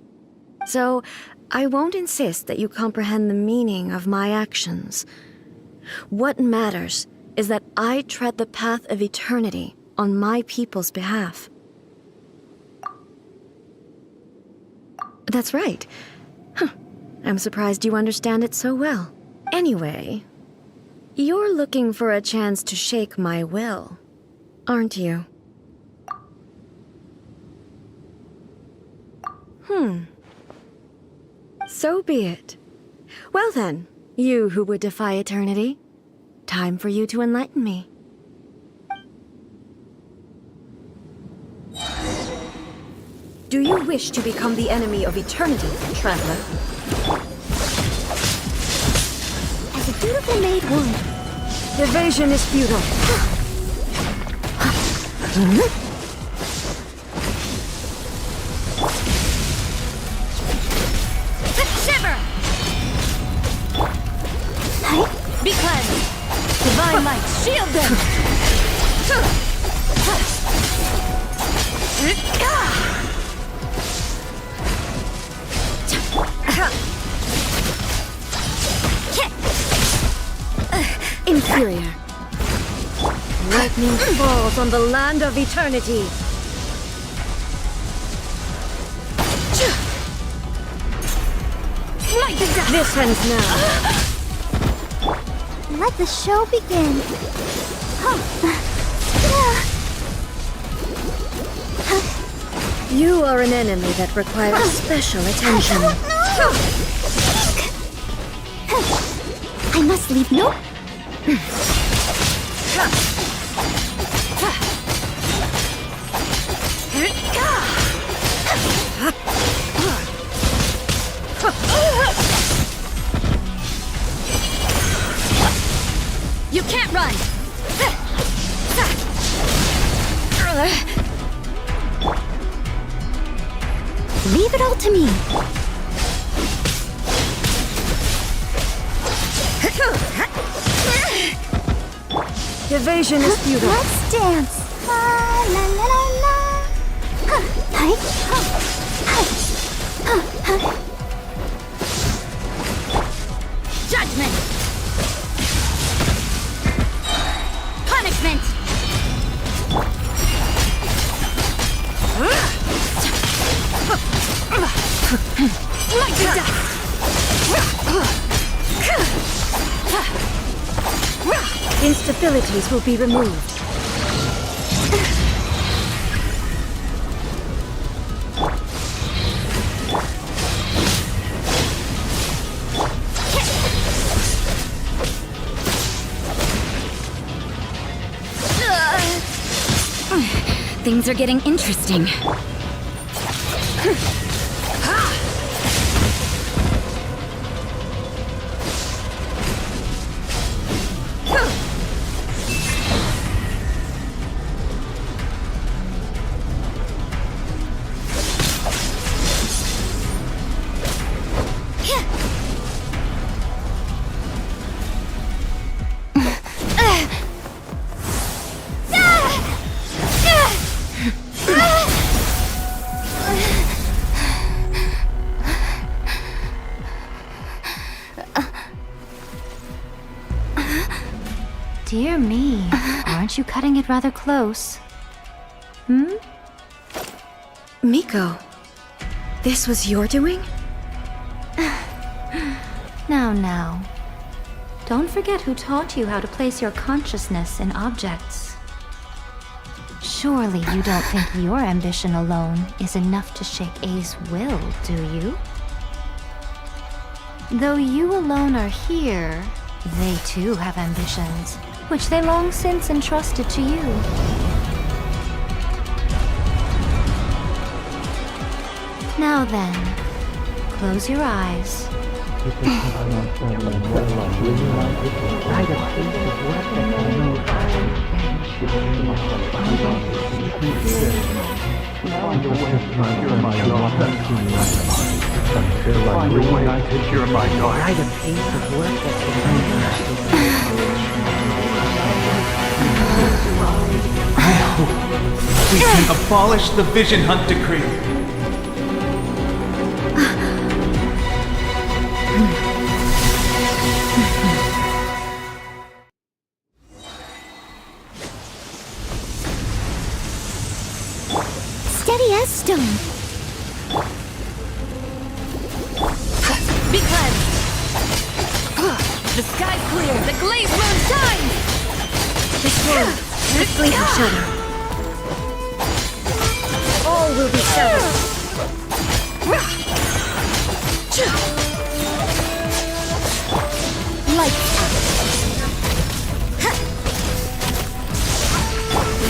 So, I won't insist that you comprehend the meaning of my actions. What matters is that I tread the path of eternity on my people's behalf. That's right. I'm surprised you understand it so well. Anyway, you're looking for a chance to shake my will, aren't you? So be it. Well then, you who would defy eternity, time for you to enlighten me. Do you wish to become the enemy of eternity, traveler? As a beautiful maid would. Evasion is futile. Shiver! Be cleansed! Divine light, shield them! Inferior. Lightning falls on the land of eternity. This ends now. Let the show begin. You are an enemy that requires special attention. I must leave no... You can't run! Leave it all to me. Evasion is futile. Let's dance. La la la la la. Judgment! Punishment! Like the dust! Instabilities will be removed. Things are getting interesting. Aren't you cutting it rather close? Hmm? Miko, this was your doing? Now. Don't forget who taught you how to place your consciousness in objects. Surely you don't think your ambition alone is enough to shake A's will, do you? Though you alone are here, they too have ambitions, which they long since entrusted to you. Now then, close your eyes. We can abolish the Vision Hunt Decree. Steady as stone. Be cleansed! The sky's clear! The glaze moon shines! Destroy the fleeting shadow. All will be severed. Lights out.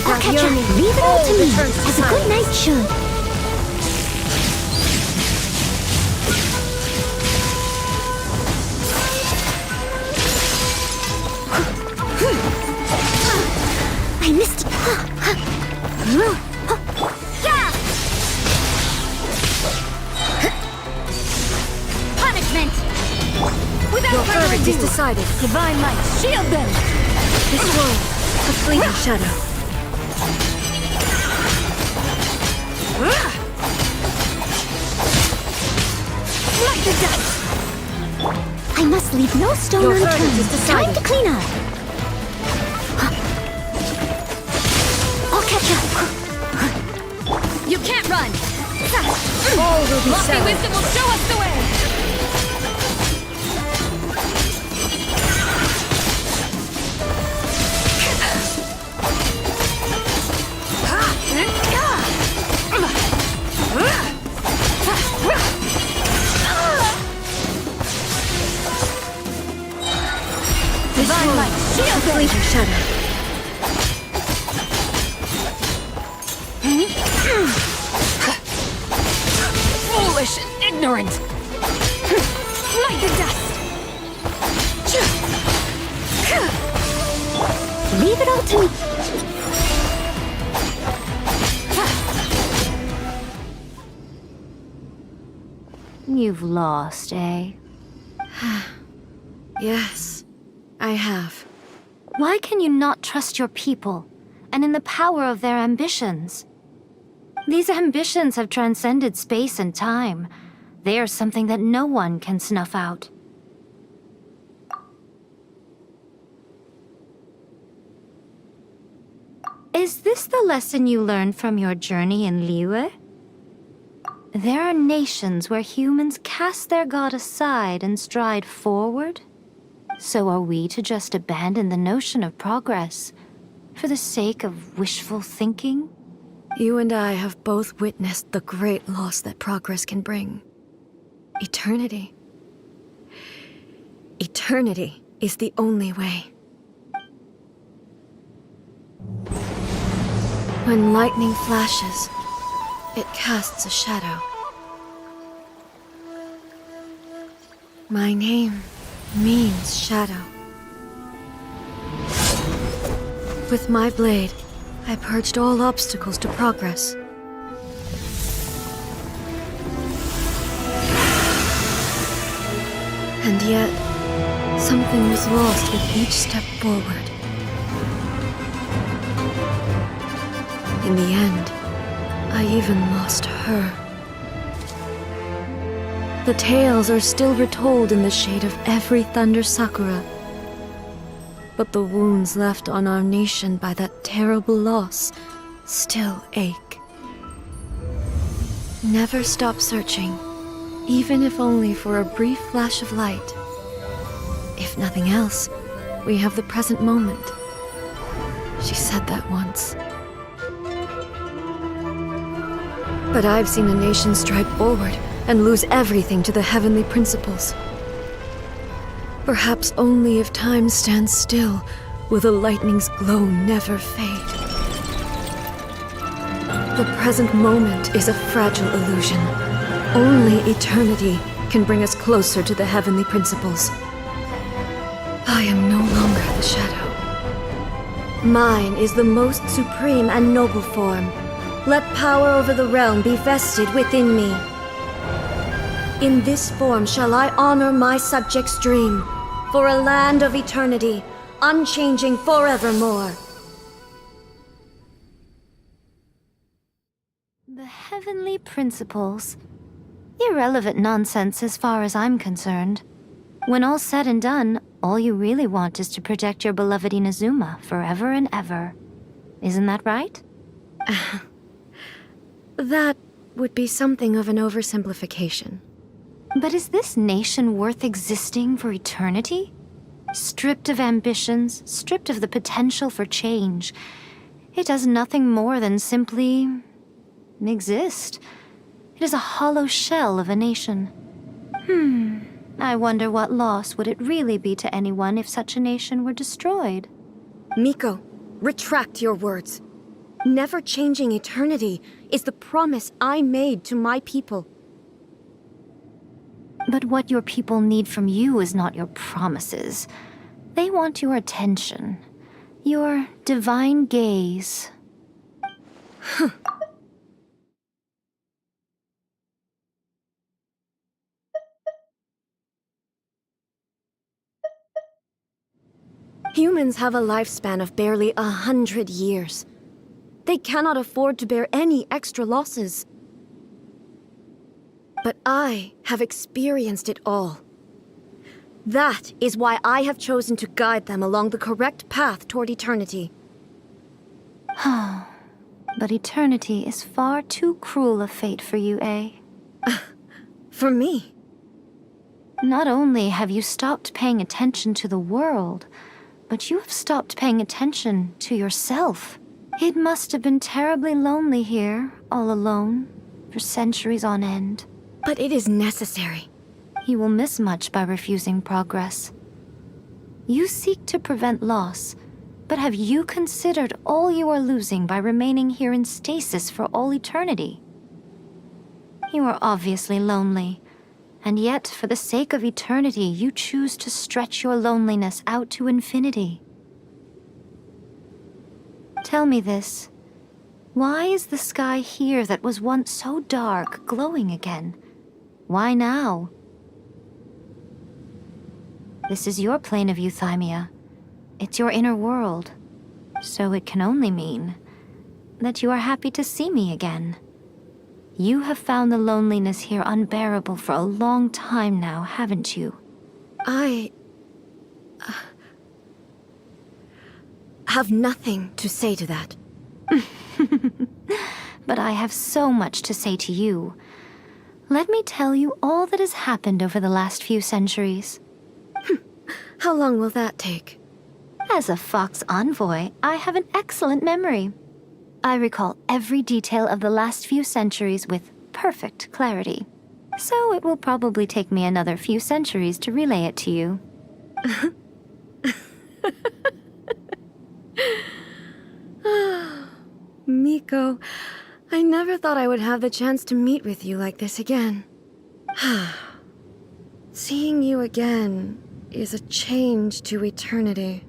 I'll catch you. Leave it all to me, as a good knight should. I missed it. Punishment! Without Your further verdict ado, is decided. divine light, shield them! Destroy the fleeting shadow. Like the dust! I must leave no stone Your unturned. verdict is decided. Time to clean up. I'll catch up. You can't run! All will be Lofty severed. wisdom will show us the way! Divine light, shield them! Fleeting shadow. Foolish and ignorant! Like the dust! Leave it all to me. You've lost, eh? Yes, I have. Why can you not trust your people, and in the power of their ambitions? These ambitions have transcended space and time. They are something that no one can snuff out. Is this the lesson you learned from your journey in Liyue? There are nations where humans cast their god aside and stride forward. So are we to just abandon the notion of progress for the sake of wishful thinking? You and I have both witnessed the great loss that progress can bring. Eternity. Eternity is the only way. When lightning flashes, it casts a shadow. My name means shadow. With my blade, I purged all obstacles to progress. And yet, something was lost with each step forward. In the end, I even lost her. The tales are still retold in the shade of every Thunder Sakura. But the wounds left on our nation by that terrible loss still ache. Never stop searching, even if only for a brief flash of light. If nothing else, we have the present moment. She said that once. But I've seen a nation stride forward and lose everything to the heavenly principles. Perhaps only if time stands still will the lightning's glow never fade. The present moment is a fragile illusion. Only eternity can bring us closer to the heavenly principles. I am no longer the shadow. Mine is the most supreme and noble form. Let power over the realm be vested within me. In this form shall I honor my subjects' dream, for a land of eternity, unchanging forevermore. The heavenly principles. Irrelevant nonsense as far as I'm concerned. When all's said and done, all you really want is to protect your beloved Inazuma forever and ever. Isn't that right? That would be something of an oversimplification. But is this nation worth existing for eternity? Stripped of ambitions, stripped of the potential for change, it does nothing more than simply exist. It is a hollow shell of a nation. I wonder what loss would it really be to anyone if such a nation were destroyed? Miko, retract your words. Never changing eternity is the promise I made to my people. But what your people need from you is not your promises. They want your attention. Your divine gaze. Humans have a lifespan of barely 100 years. They cannot afford to bear any extra losses. But I have experienced it all. That is why I have chosen to guide them along the correct path toward eternity. But eternity is far too cruel a fate for you, eh? For me? Not only have you stopped paying attention to the world, but you have stopped paying attention to yourself. It must have been terribly lonely here, all alone, for centuries on end. But it is necessary. You will miss much by refusing progress. You seek to prevent loss, but have you considered all you are losing by remaining here in stasis for all eternity? You are obviously lonely, and yet for the sake of eternity you choose to stretch your loneliness out to infinity. Tell me this. Why is the sky here that was once so dark glowing again? Why now? This is your plane of euthymia. It's your inner world. So it can only mean that you are happy to see me again. You have found the loneliness here unbearable for a long time now, haven't you? I have nothing to say to that. But I have so much to say to you. Let me tell you all that has happened over the last few centuries. How long will that take? As a Fox envoy, I have an excellent memory. I recall every detail of the last few centuries with perfect clarity. So it will probably take me another few centuries to relay it to you. Miko, I never thought I would have the chance to meet with you like this again. Seeing you again is a change to eternity.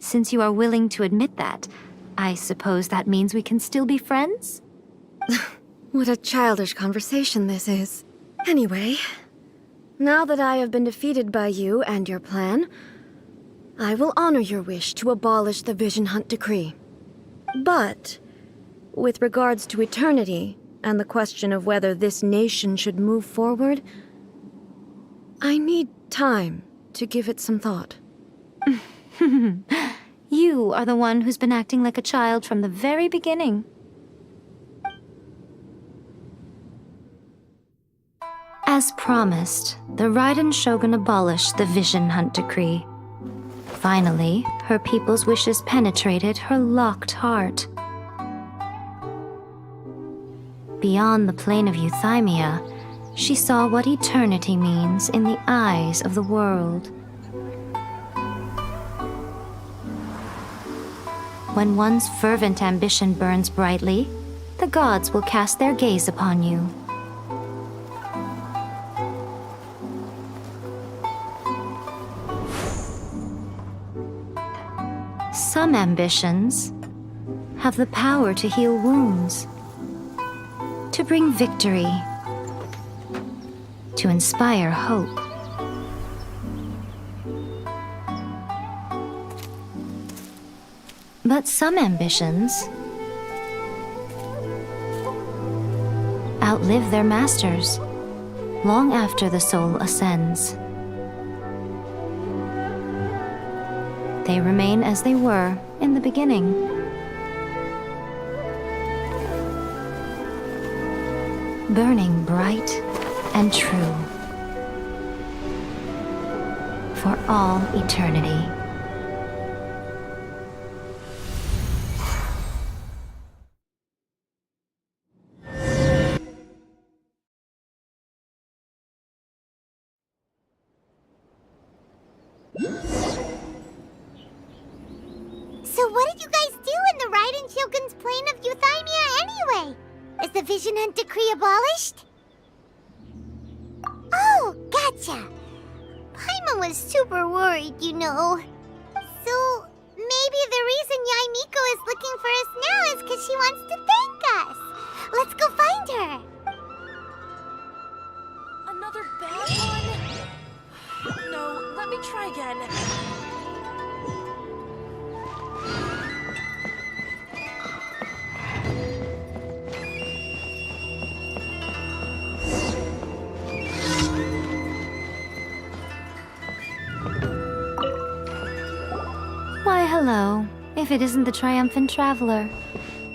Since you are willing to admit that, I suppose that means we can still be friends? What a childish conversation this is. Anyway, now that I have been defeated by you and your plan, I will honor your wish to abolish the Vision Hunt Decree. But, with regards to eternity, and the question of whether this nation should move forward, I need time to give it some thought. You are the one who's been acting like a child from the very beginning. As promised, the Raiden Shogun abolished the Vision Hunt Decree. Finally, her people's wishes penetrated her locked heart. Beyond the plane of Euthymia, she saw what eternity means in the eyes of the world. When one's fervent ambition burns brightly, the gods will cast their gaze upon you. Some ambitions have the power to heal wounds, to bring victory, to inspire hope. But some ambitions outlive their masters long after the soul ascends. They remain as they were in the beginning. Burning bright and true for all eternity. So what did you guys do in the Raiden Shogun's plane of Euthymia anyway? Is the Vision Hunt Decree abolished? Oh, gotcha. Paimon was super worried, you know. So maybe the reason Yaimiko is looking for us now is because she wants to thank us. Let's go find her. Another bad one? No, let me try again. Why, hello, if it isn't the triumphant traveler.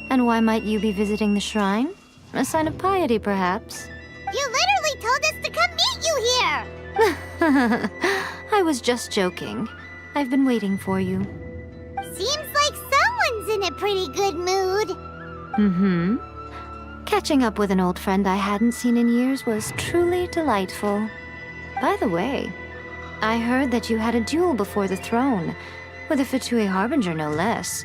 And why might you be visiting the shrine? A sign of piety, perhaps? You literally told us to come meet you here! I was just joking. I've been waiting for you. Seems like someone's in a pretty good mood. Mm-hmm. Catching up with an old friend I hadn't seen in years was truly delightful. By the way, I heard that you had a duel before the throne, with a Fatui Harbinger no less.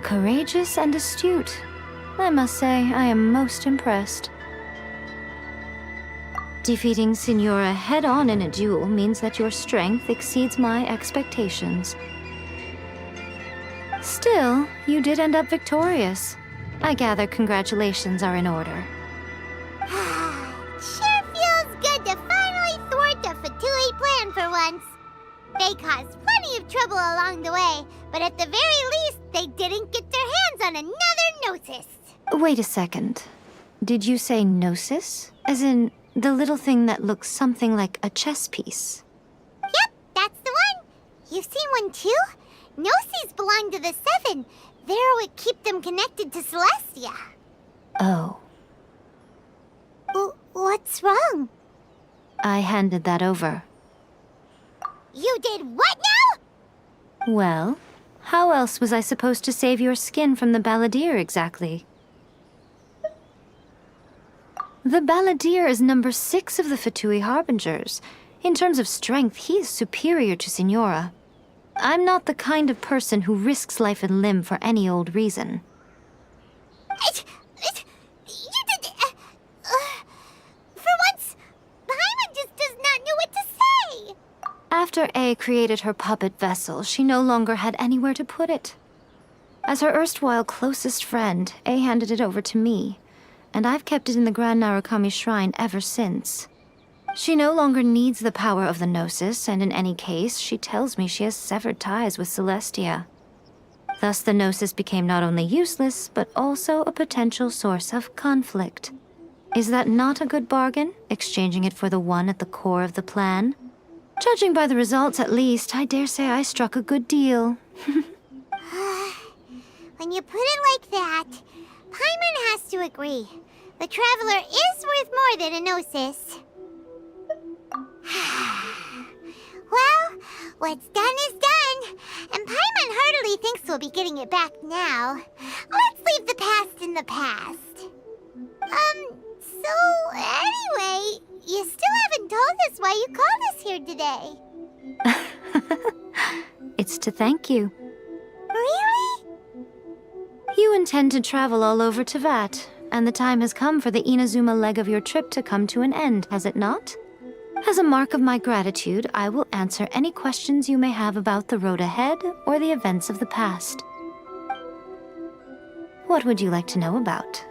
Courageous and astute. I must say, I am most impressed. Defeating Signora head-on in a duel means that your strength exceeds my expectations. Still, you did end up victorious. I gather congratulations are in order. Sure feels good to finally thwart the Fatui plan for once. They caused plenty of trouble along the way, but at the very least, they didn't get their hands on another Gnosis. Wait a second. Did you say Gnosis? As in, the little thing that looks something like a chess piece? Yep, that's the one. You've seen one too? Gnosis belong to the Seven. They're what keep them connected to Celestia. Oh. What's wrong? I handed that over. You did what now? Well, how else was I supposed to save your skin from the Balladeer exactly? The Balladeer is number 6 of the Fatui Harbingers. In terms of strength, he is superior to Signora. I'm not the kind of person who risks life and limb for any old reason. You did... for once, Paimon just does not know what to say. After A created her puppet vessel, she no longer had anywhere to put it. As her erstwhile closest friend, A handed it over to me, and I've kept it in the Grand Narukami Shrine ever since. She no longer needs the power of the Gnosis, and in any case, she tells me she has severed ties with Celestia. Thus the Gnosis became not only useless, but also a potential source of conflict. Is that not a good bargain, exchanging it for the one at the core of the plan? Judging by the results, at least, I dare say I struck a good deal. When you put it like that, Paimon has to agree. The Traveler is worth more than a gnosis. Well, what's done is done, and Paimon heartily thinks we'll be getting it back now. Let's leave the past in the past. So anyway, you still haven't told us why you called us here today. It's to thank you. Really? You intend to travel all over Teyvat, and the time has come for the Inazuma leg of your trip to come to an end, has it not? As a mark of my gratitude, I will answer any questions you may have about the road ahead or the events of the past. What would you like to know about?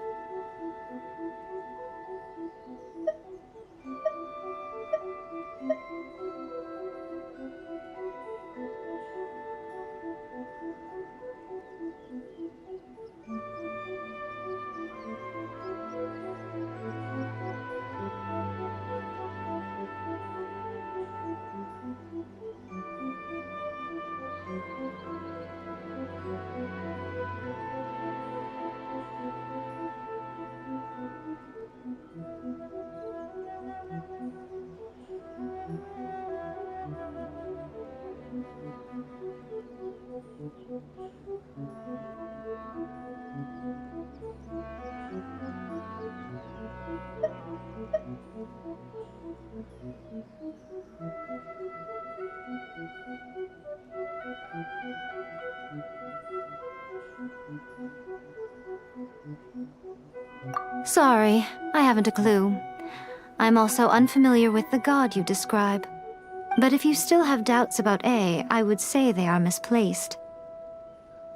Sorry, I haven't a clue. I'm also unfamiliar with the god you describe. But if you still have doubts about A, I would say they are misplaced.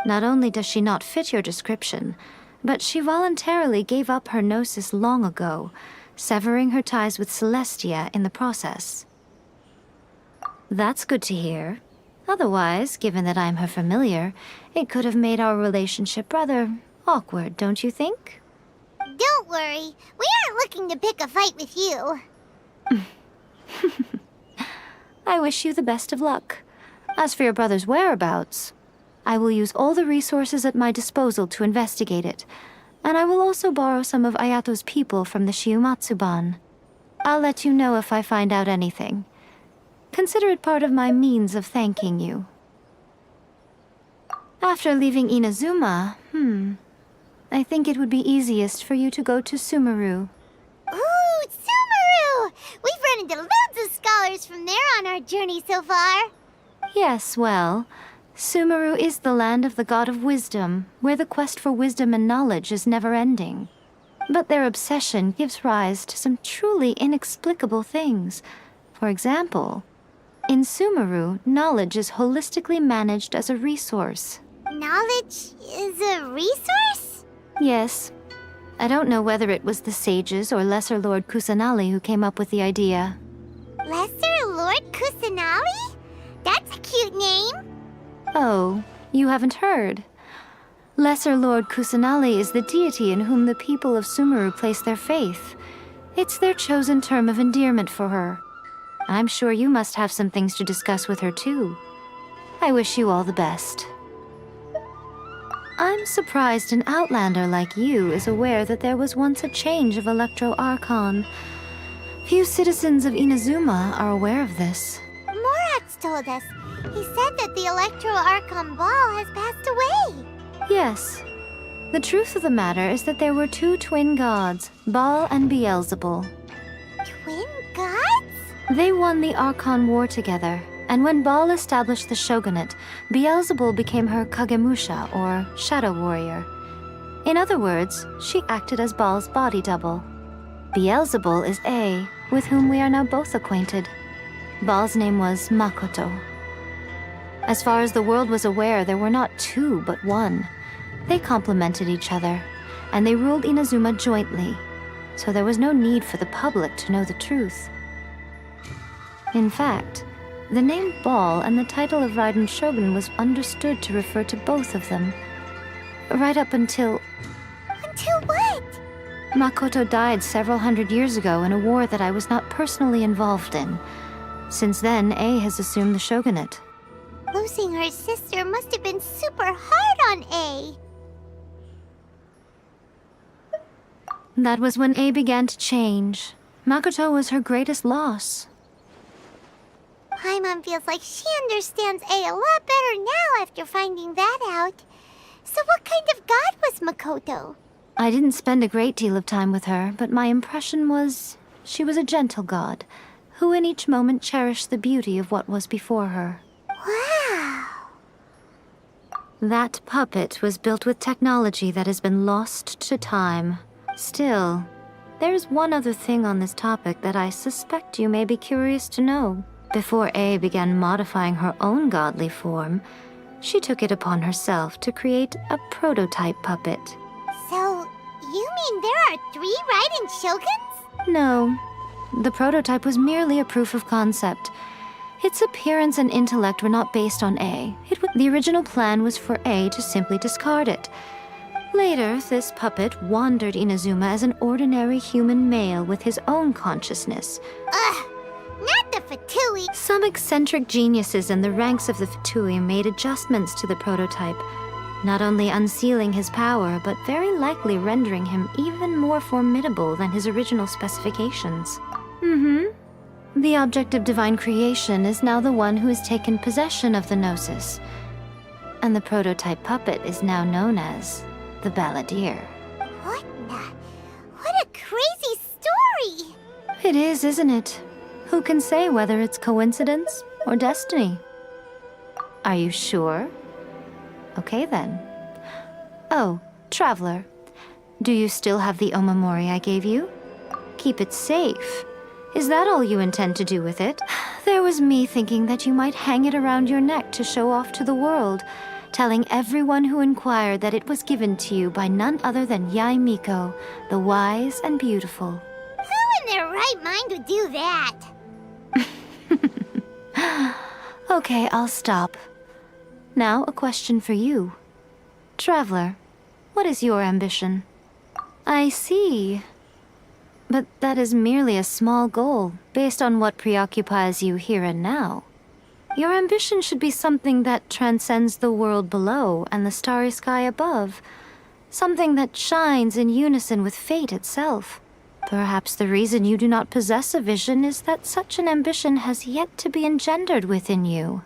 Not only does she not fit your description, but she voluntarily gave up her gnosis long ago, severing her ties with Celestia in the process. That's good to hear. Otherwise, given that I'm her familiar, it could have made our relationship rather awkward, don't you think? Don't worry, we aren't looking to pick a fight with you. I wish you the best of luck. As for your brother's whereabouts, I will use all the resources at my disposal to investigate it, and I will also borrow some of Ayato's people from the Shiumatsuban. I'll let you know if I find out anything. Consider it part of my means of thanking you. After leaving Inazuma, I think it would be easiest for you to go to Sumeru. Ooh, Sumeru! We've run into loads of scholars from there on our journey so far. Yes, well, Sumeru is the land of the god of wisdom, where the quest for wisdom and knowledge is never-ending. But their obsession gives rise to some truly inexplicable things. For example, in Sumeru, knowledge is holistically managed as a resource. Knowledge is a resource? Yes. I don't know whether it was the sages or Lesser Lord Kusanali who came up with the idea. Lesser Lord Kusanali? That's a cute name. Oh, you haven't heard. Lesser Lord Kusanali is the deity in whom the people of Sumeru place their faith. It's their chosen term of endearment for her. I'm sure you must have some things to discuss with her too. I wish you all the best. I'm surprised an outlander like you is aware that there was once a change of Electro Archon. Few citizens of Inazuma are aware of this. Morax told us. He said that the Electro Archon Ball has passed away. Yes. The truth of the matter is that there were two twin gods, Baal and Beelzebul. Twin gods? They won the Archon War together, and when Baal established the shogunate, Beelzebul became her Kagemusha, or shadow warrior. In other words, she acted as Baal's body double. Beelzebul is A, with whom we are now both acquainted. Baal's name was Makoto. As far as the world was aware, there were not two, but one. They complemented each other, and they ruled Inazuma jointly, so there was no need for the public to know the truth. In fact, the name Baal and the title of Raiden Shogun was understood to refer to both of them. Right up until... Until what? Makoto died several hundred years ago in a war that I was not personally involved in. Since then, A has assumed the shogunate. Losing her sister must have been super hard on A. That was when A began to change. Makoto was her greatest loss. Paimon feels like she understands A a lot better now after finding that out. So what kind of god was Makoto? I didn't spend a great deal of time with her, but my impression was she was a gentle god, who in each moment cherished the beauty of what was before her. Wow! That puppet was built with technology that has been lost to time. Still, there's one other thing on this topic that I suspect you may be curious to know. Before A began modifying her own godly form, she took it upon herself to create a prototype puppet. So, you mean there are 3 Raiden Shoguns? No, the prototype was merely a proof of concept. Its appearance and intellect were not based on A. The original plan was for A to simply discard it. Later, this puppet wandered Inazuma as an ordinary human male with his own consciousness. Ugh! Not the Fatui! Some eccentric geniuses in the ranks of the Fatui made adjustments to the prototype, not only unsealing his power, but very likely rendering him even more formidable than his original specifications. The object of divine creation is now the one who has taken possession of the Gnosis, and the prototype puppet is now known as the Balladeer. What a crazy story! It is, isn't it? Who can say whether it's coincidence or destiny? Are you sure? Okay then. Oh, Traveler, do you still have the omamori I gave you? Keep it safe. Is that all you intend to do with it? There was me thinking that you might hang it around your neck to show off to the world, telling everyone who inquired that it was given to you by none other than Yae Miko, the wise and beautiful. Who in their right mind would do that? Okay, I'll stop. Now, a question for you. Traveler, what is your ambition? I see. But that is merely a small goal, based on what preoccupies you here and now. Your ambition should be something that transcends the world below and the starry sky above. Something that shines in unison with fate itself. Perhaps the reason you do not possess a vision is that such an ambition has yet to be engendered within you.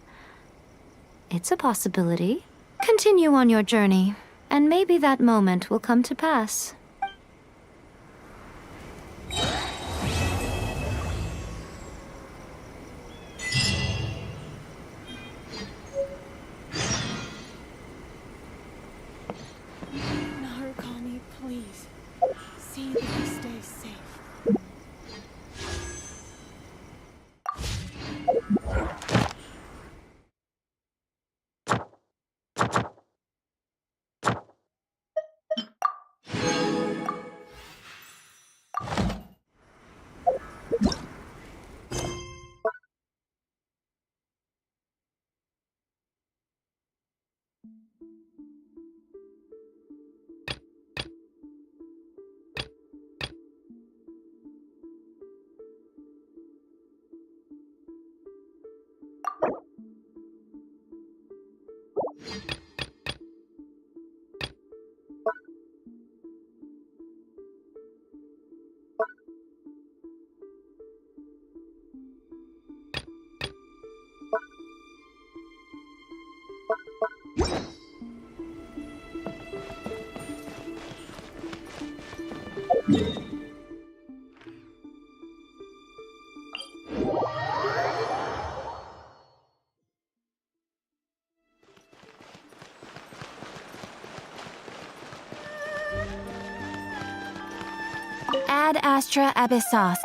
It's a possibility. Continue on your journey, and maybe that moment will come to pass. Narukami, please. See that you stay safe. Ad Astra Abyssos.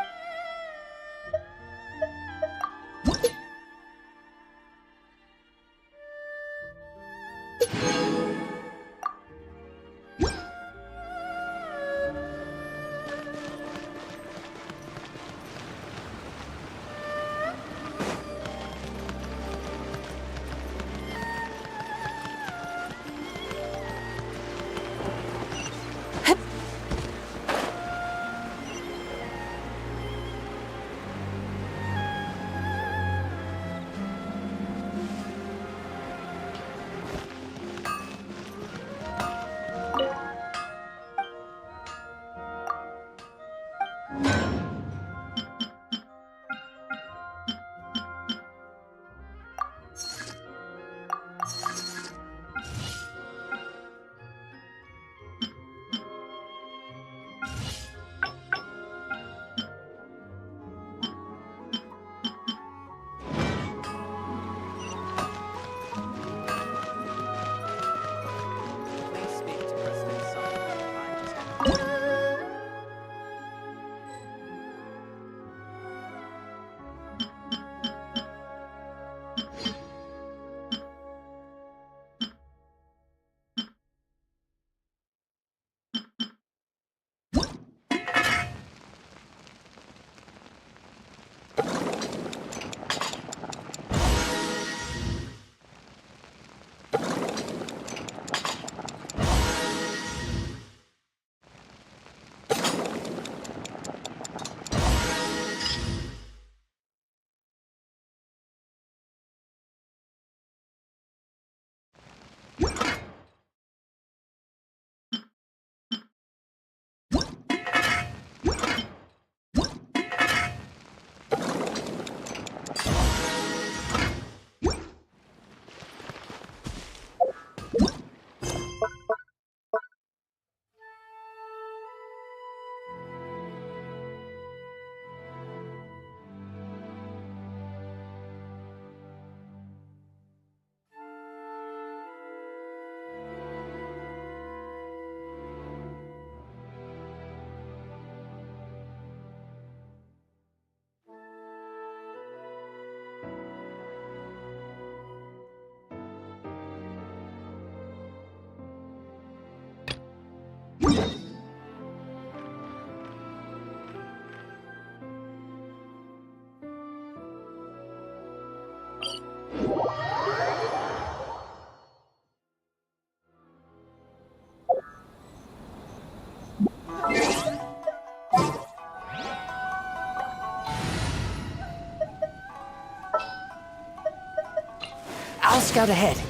I'll scout ahead.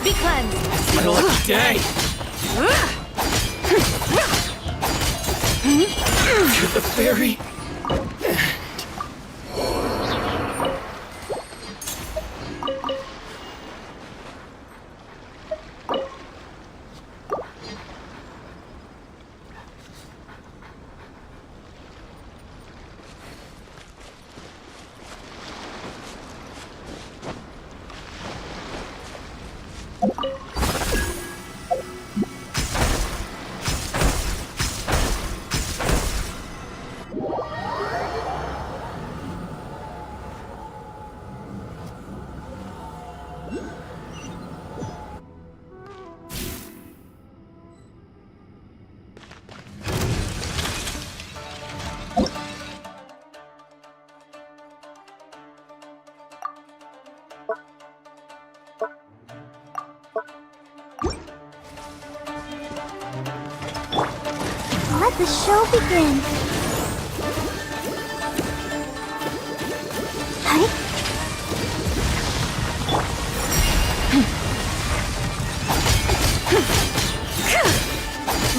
Be cleansed! It's my lucky day! To the fairy! Let the show begin. Hi.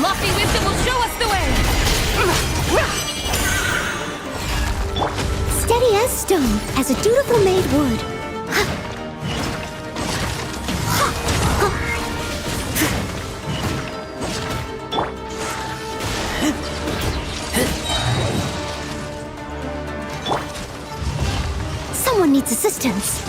Lofty wisdom will show us the way! Steady as stone, as a dutiful maid would. Someone needs assistance.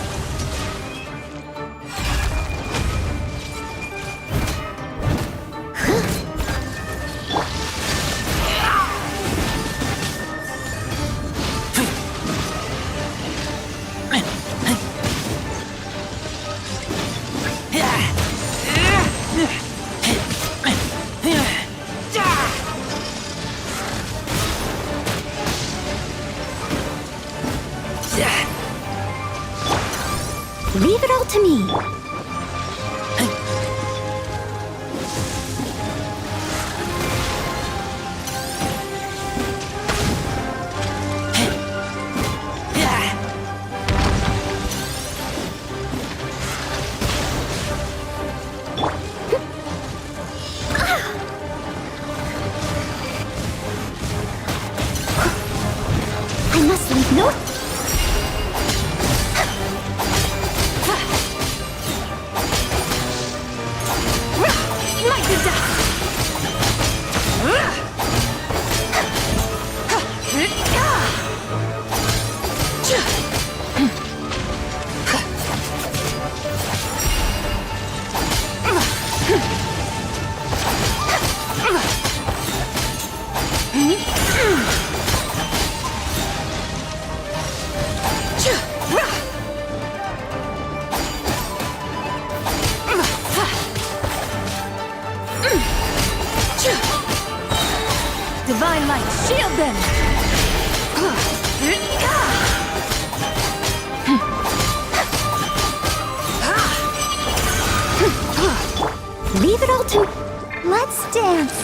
Leave it all to me. I must leave no... Divine light, shield them! Leave it all to... Let's dance.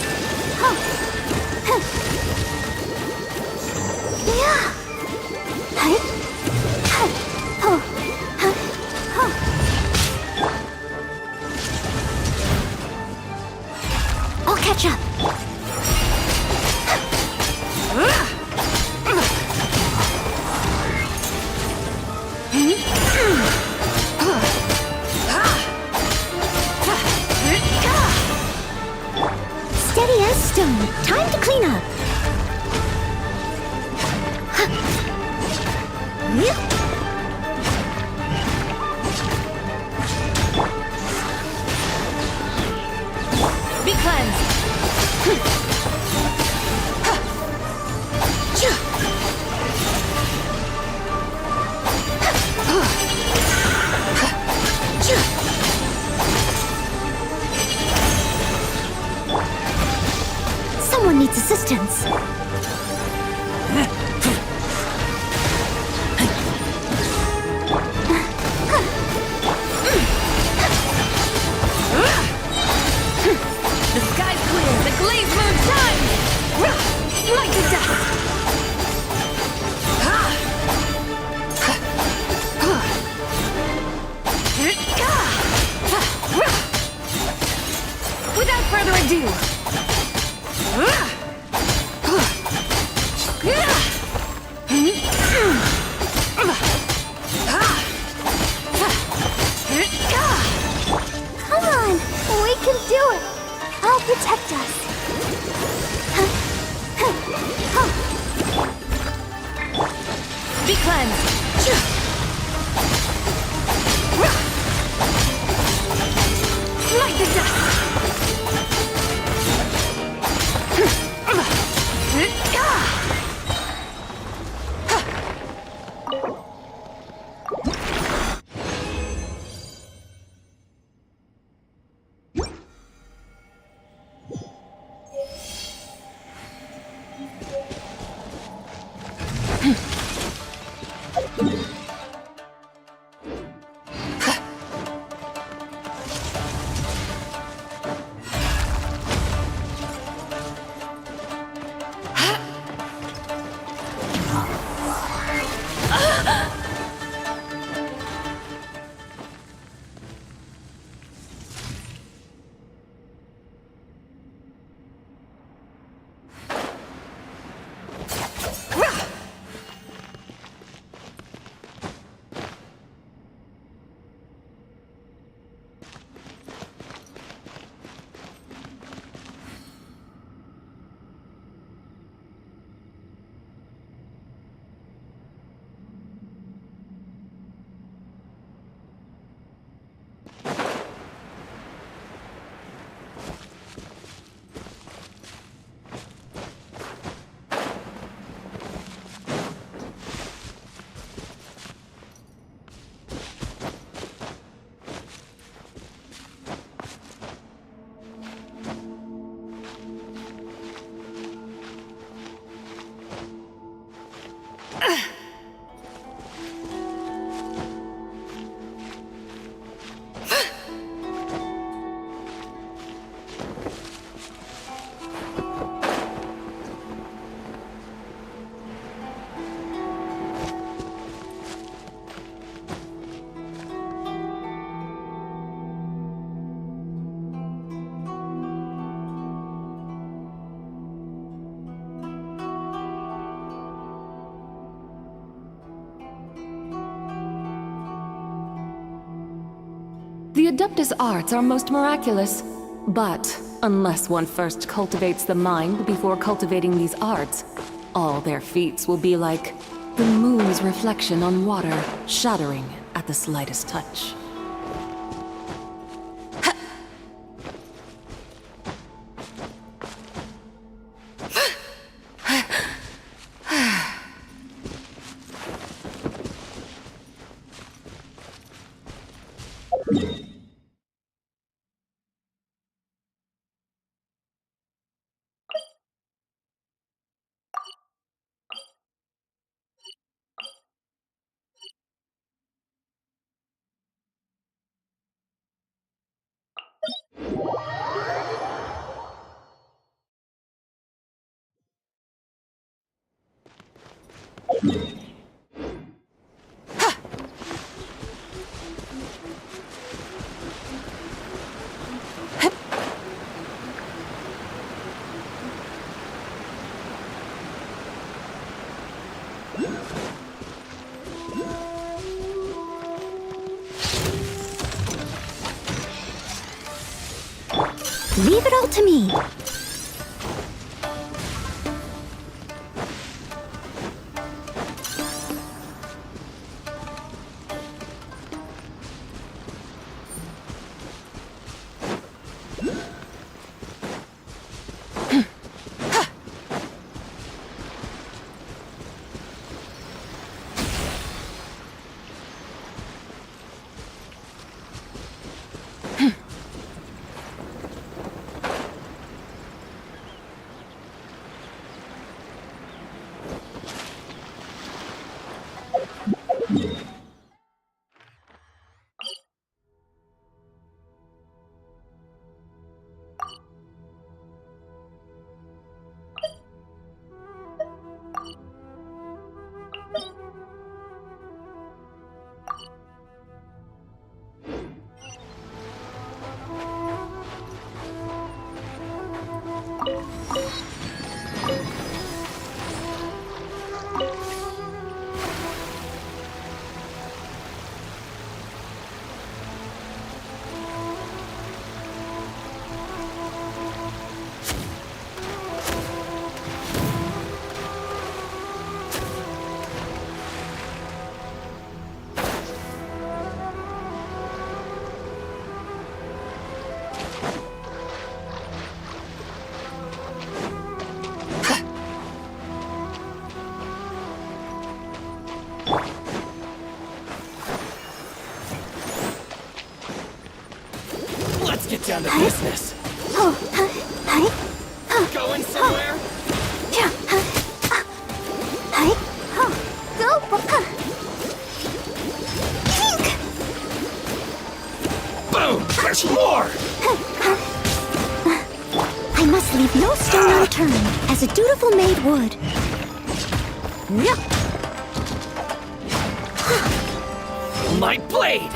I'll catch up. Steady as stone. Time to clean up. Be cleansed! Someone needs assistance. The sky's clear! The glazed moon shines! Light to dust! Without further ado, Come on, we can do it. I'll protect us. be cleansed! Light the dust! The Adeptus arts are most miraculous, but unless one first cultivates the mind before cultivating these arts, all their feats will be like the moon's reflection on water, shattering at the slightest touch. Leave it all to me. Get down to business. Going somewhere? Boom! There's more! I must leave no stone unturned, as a dutiful maid would. My blade!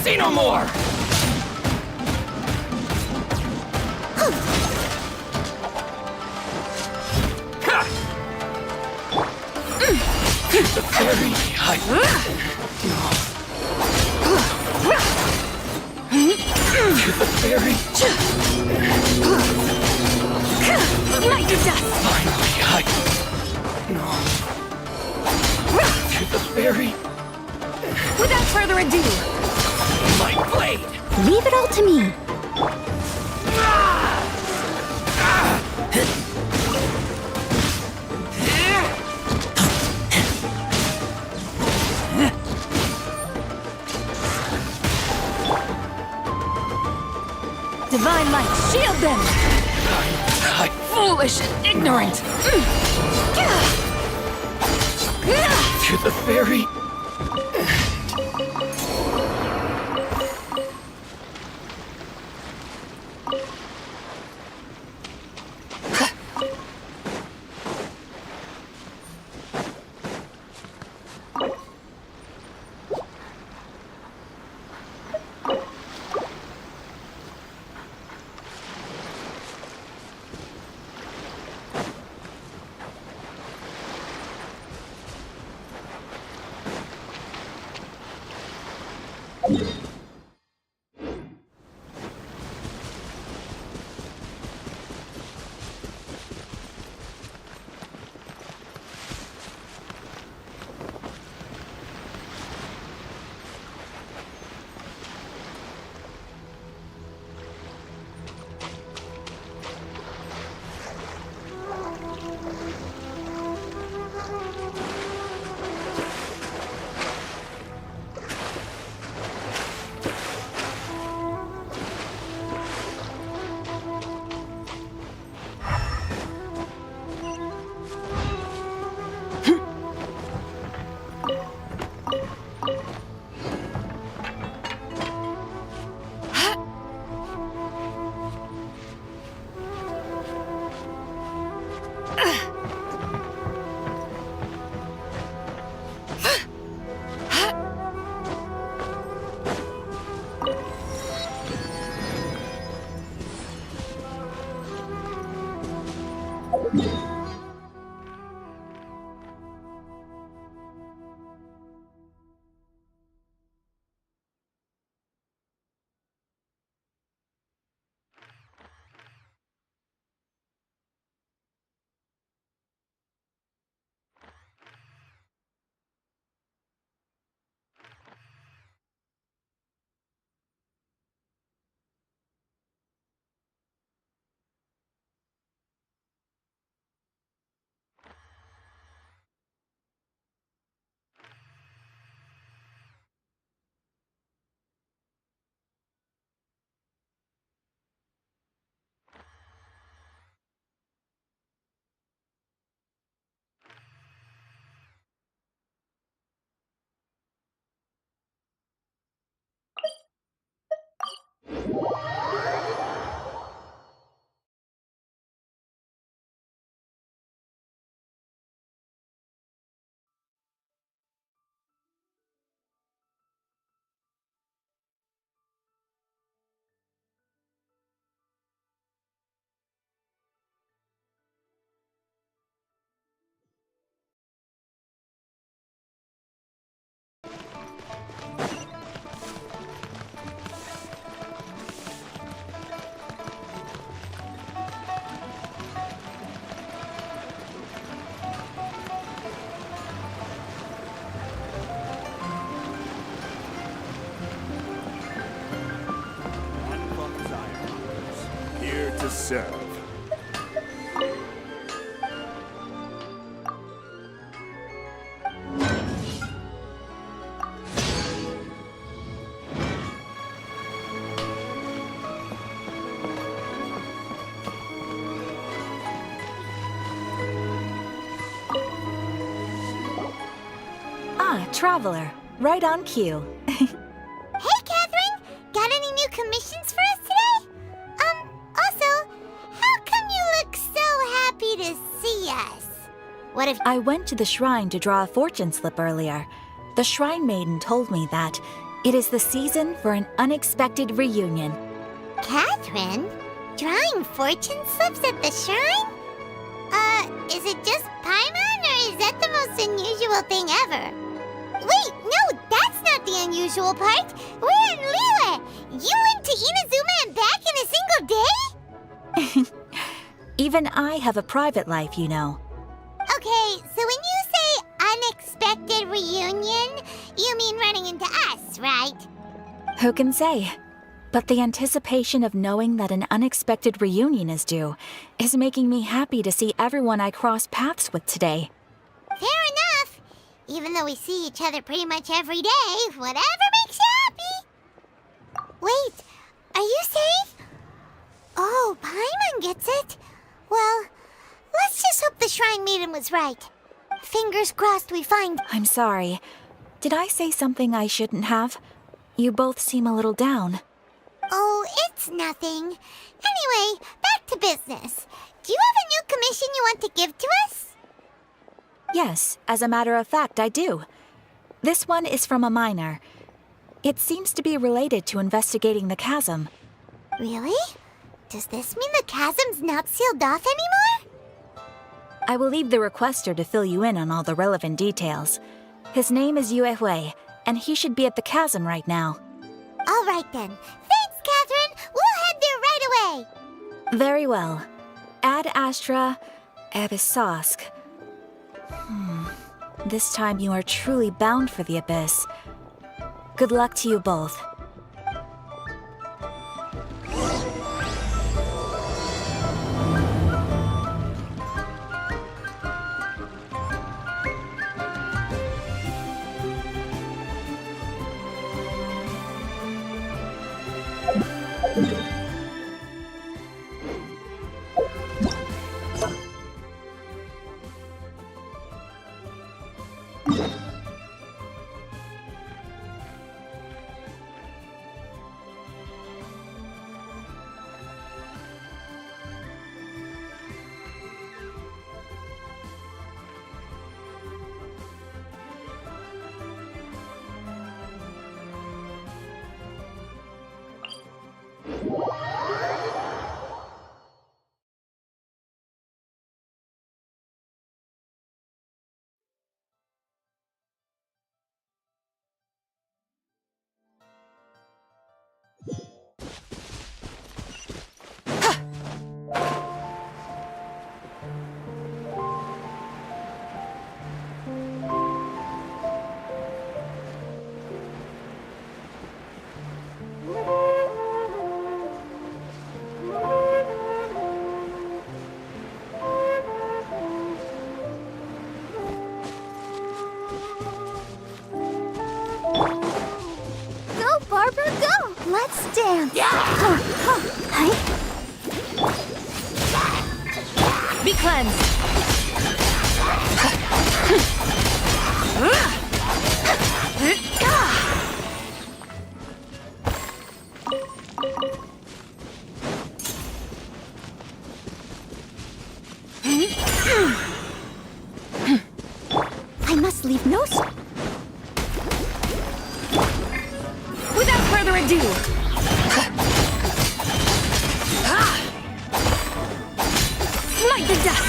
See no more! The fairy height. To the fairy. Mighty dust. Finally, no. To the fairy. Without further ado, my blade. Leave it all to me. Divine light, shield them! Foolish and ignorant! To the fairy. serve. Traveler, right on cue. Hey, Catherine! Got any new commissions for us today? Also, how come you look so happy to see us? What if I went to the shrine to draw a fortune slip earlier. The shrine maiden told me that it is the season for an unexpected reunion. Catherine? Drawing fortune slips at the shrine? Is it just Paimon, or is that the most unusual thing ever? Wait, no, that's not the unusual part. We're in Liyue. You went to Inazuma and back in a single day? Even I have a private life, you know. Okay, so when you say unexpected reunion, you mean running into us, right? Who can say? But the anticipation of knowing that an unexpected reunion is due is making me happy to see everyone I cross paths with today. Fair enough. Even though we see each other pretty much every day, whatever makes you happy. Wait, are you safe? Oh, Paimon gets it. Well, let's just hope the Shrine Maiden was right. Fingers crossed we find... I'm sorry. Did I say something I shouldn't have? You both seem a little down. Oh, it's nothing. Anyway, back to business. Do you have a new commission you want to give to us? Yes, as a matter of fact, I do. This one is from a miner. It seems to be related to investigating the chasm. Really? Does this mean the chasm's not sealed off anymore? I will leave the requester to fill you in on all the relevant details. His name is Yue Hui, and he should be at the chasm right now. All right then. Thanks, Catherine. We'll head there right away. Very well. Ad Astra Abyssosque. This time you are truly bound for the abyss. Good luck to you both. Let's dance. Be cleansed. I must leave no... Without further ado. Smite the dust.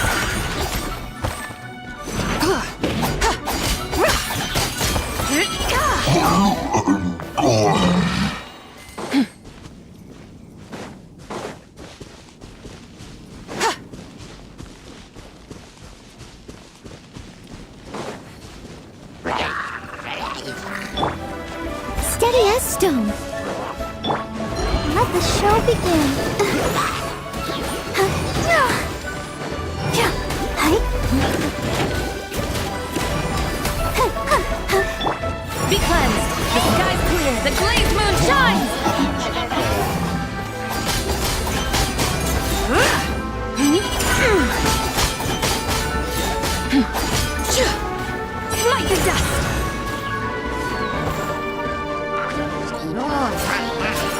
Steady as stone. Let the show begin. Be cleansed! The sky's clear! The glazed moon shines! Smite the dust!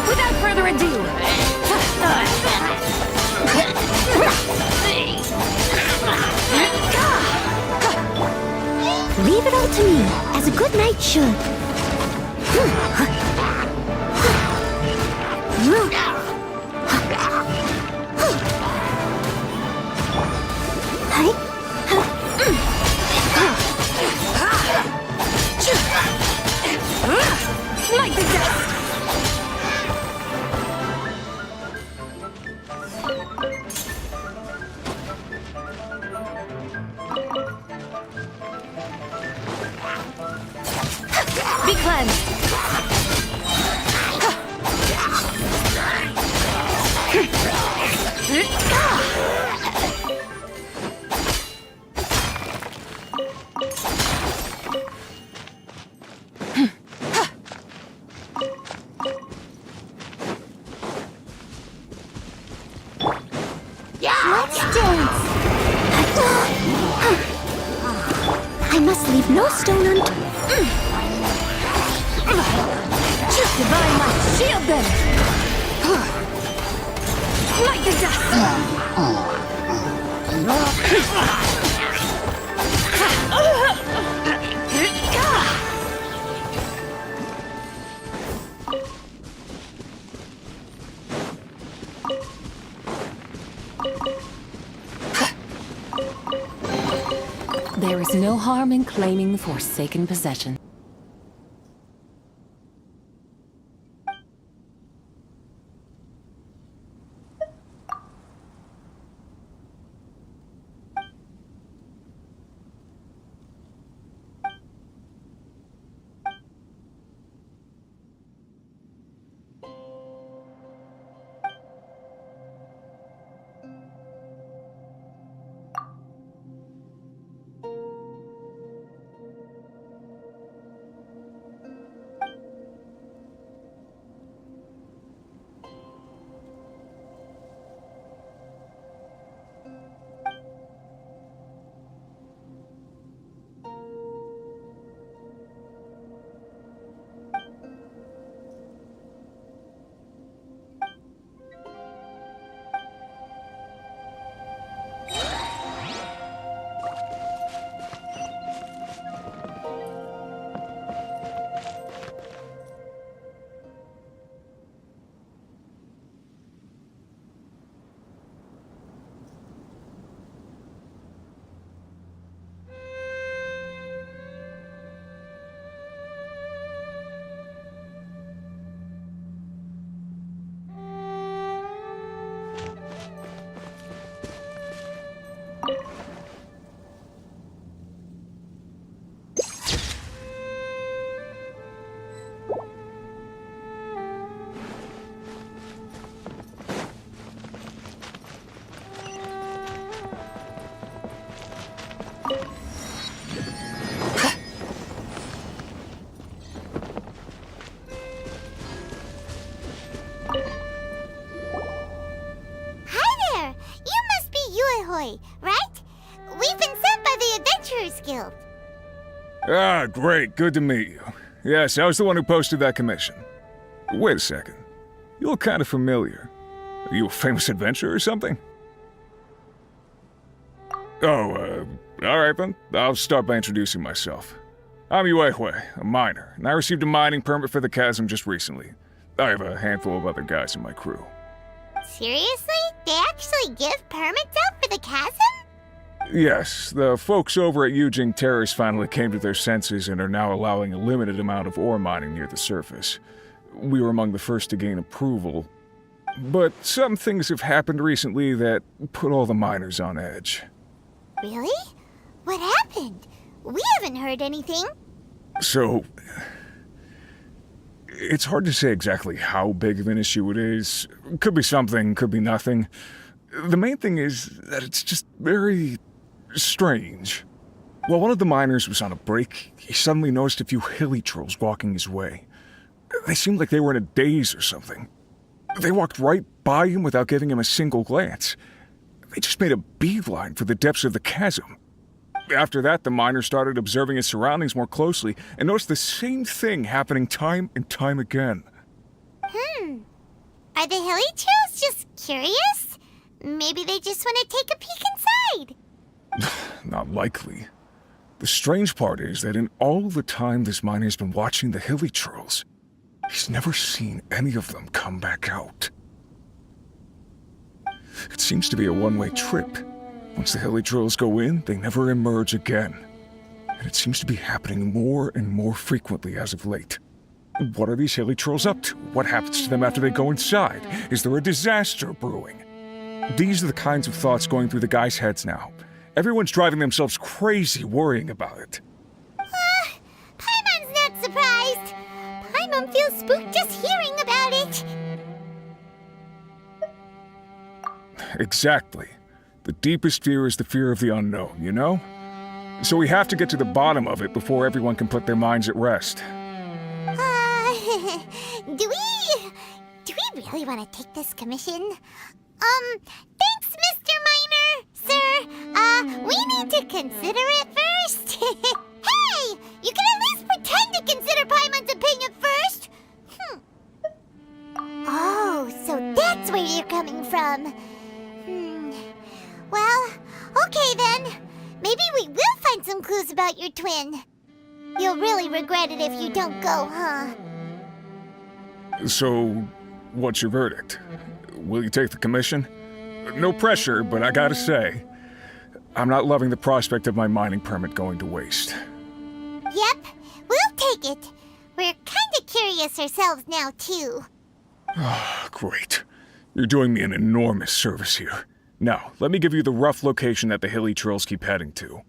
Without further ado! Leave it all to me, as a good knight should. Smite the dust! Be cleansed! Let's dance! I must leave no stone unturned. Divine light, shield them! Smite the There is no harm in claiming the Forsaken possession. right? We've been sent by the Adventurers Guild. Ah, great. Good to meet you. Yes, I was the one who posted that commission. Wait a second. You look kind of familiar. Are you a famous adventurer or something? Oh, alright then. I'll start by introducing myself. I'm Yuehue, a miner, and I received a mining permit for the chasm just recently. I have a handful of other guys in my crew. Seriously? They actually give permits out for the chasm? Yes, the folks over at Yujing Terrace finally came to their senses and are now allowing a limited amount of ore mining near the surface. We were among the first to gain approval, but some things have happened recently that put all the miners on edge. Really? What happened? We haven't heard anything. So, it's hard to say exactly how big of an issue it is. Could be something, could be nothing. The main thing is that it's just very strange. While one of the miners was on a break, he suddenly noticed a few hilly trolls walking his way. They seemed like they were in a daze or something. They walked right by him without giving him a single glance. They just made a beeline for the depths of the chasm. After that, the miner started observing his surroundings more closely and noticed the same thing happening time and time again. Are the hilly trolls just curious? Maybe they just want to take a peek inside. Not likely. The strange part is that in all the time this miner's been watching the hilly trolls, he's never seen any of them come back out. It seems to be a one-way trip. Once the hilly trolls go in, they never emerge again. And it seems to be happening more and more frequently as of late. What are these hilly trolls up to? What happens to them after they go inside? Is there a disaster brewing? These are the kinds of thoughts going through the guys' heads now. Everyone's driving themselves crazy worrying about it. Paimon's not surprised. Paimon feels spooked just hearing about it. Exactly. The deepest fear is the fear of the unknown, you know? So we have to get to the bottom of it before everyone can put their minds at rest. Do we really want to take this commission? Thanks, Mr. Miner, sir. We need to consider it first. Hey, you can at least pretend to consider Paimon's opinion first. Oh, so that's where you're coming from. Well, okay then. Maybe we will find some clues about your twin. You'll really regret it if you don't go, huh? So, what's your verdict? Will you take the commission? No pressure, but I gotta say, I'm not loving the prospect of my mining permit going to waste. Yep, we'll take it. We're kinda curious ourselves now, too. Great. You're doing me an enormous service here. Now, let me give you the rough location that the hilly trolls keep heading to.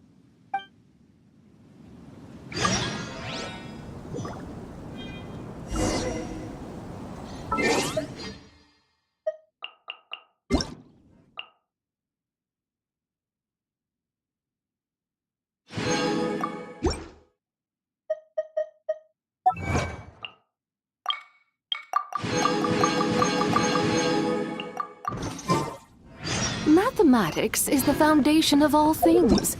Mathematics is the foundation of all things.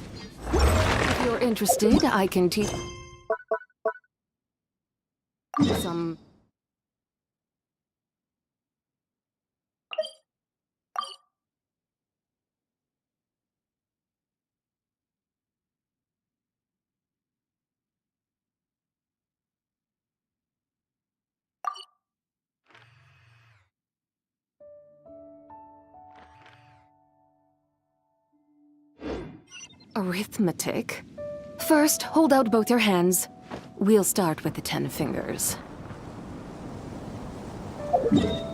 If you're interested, I can teach some. Arithmetic. First, hold out both your hands. We'll start with the 10 fingers. You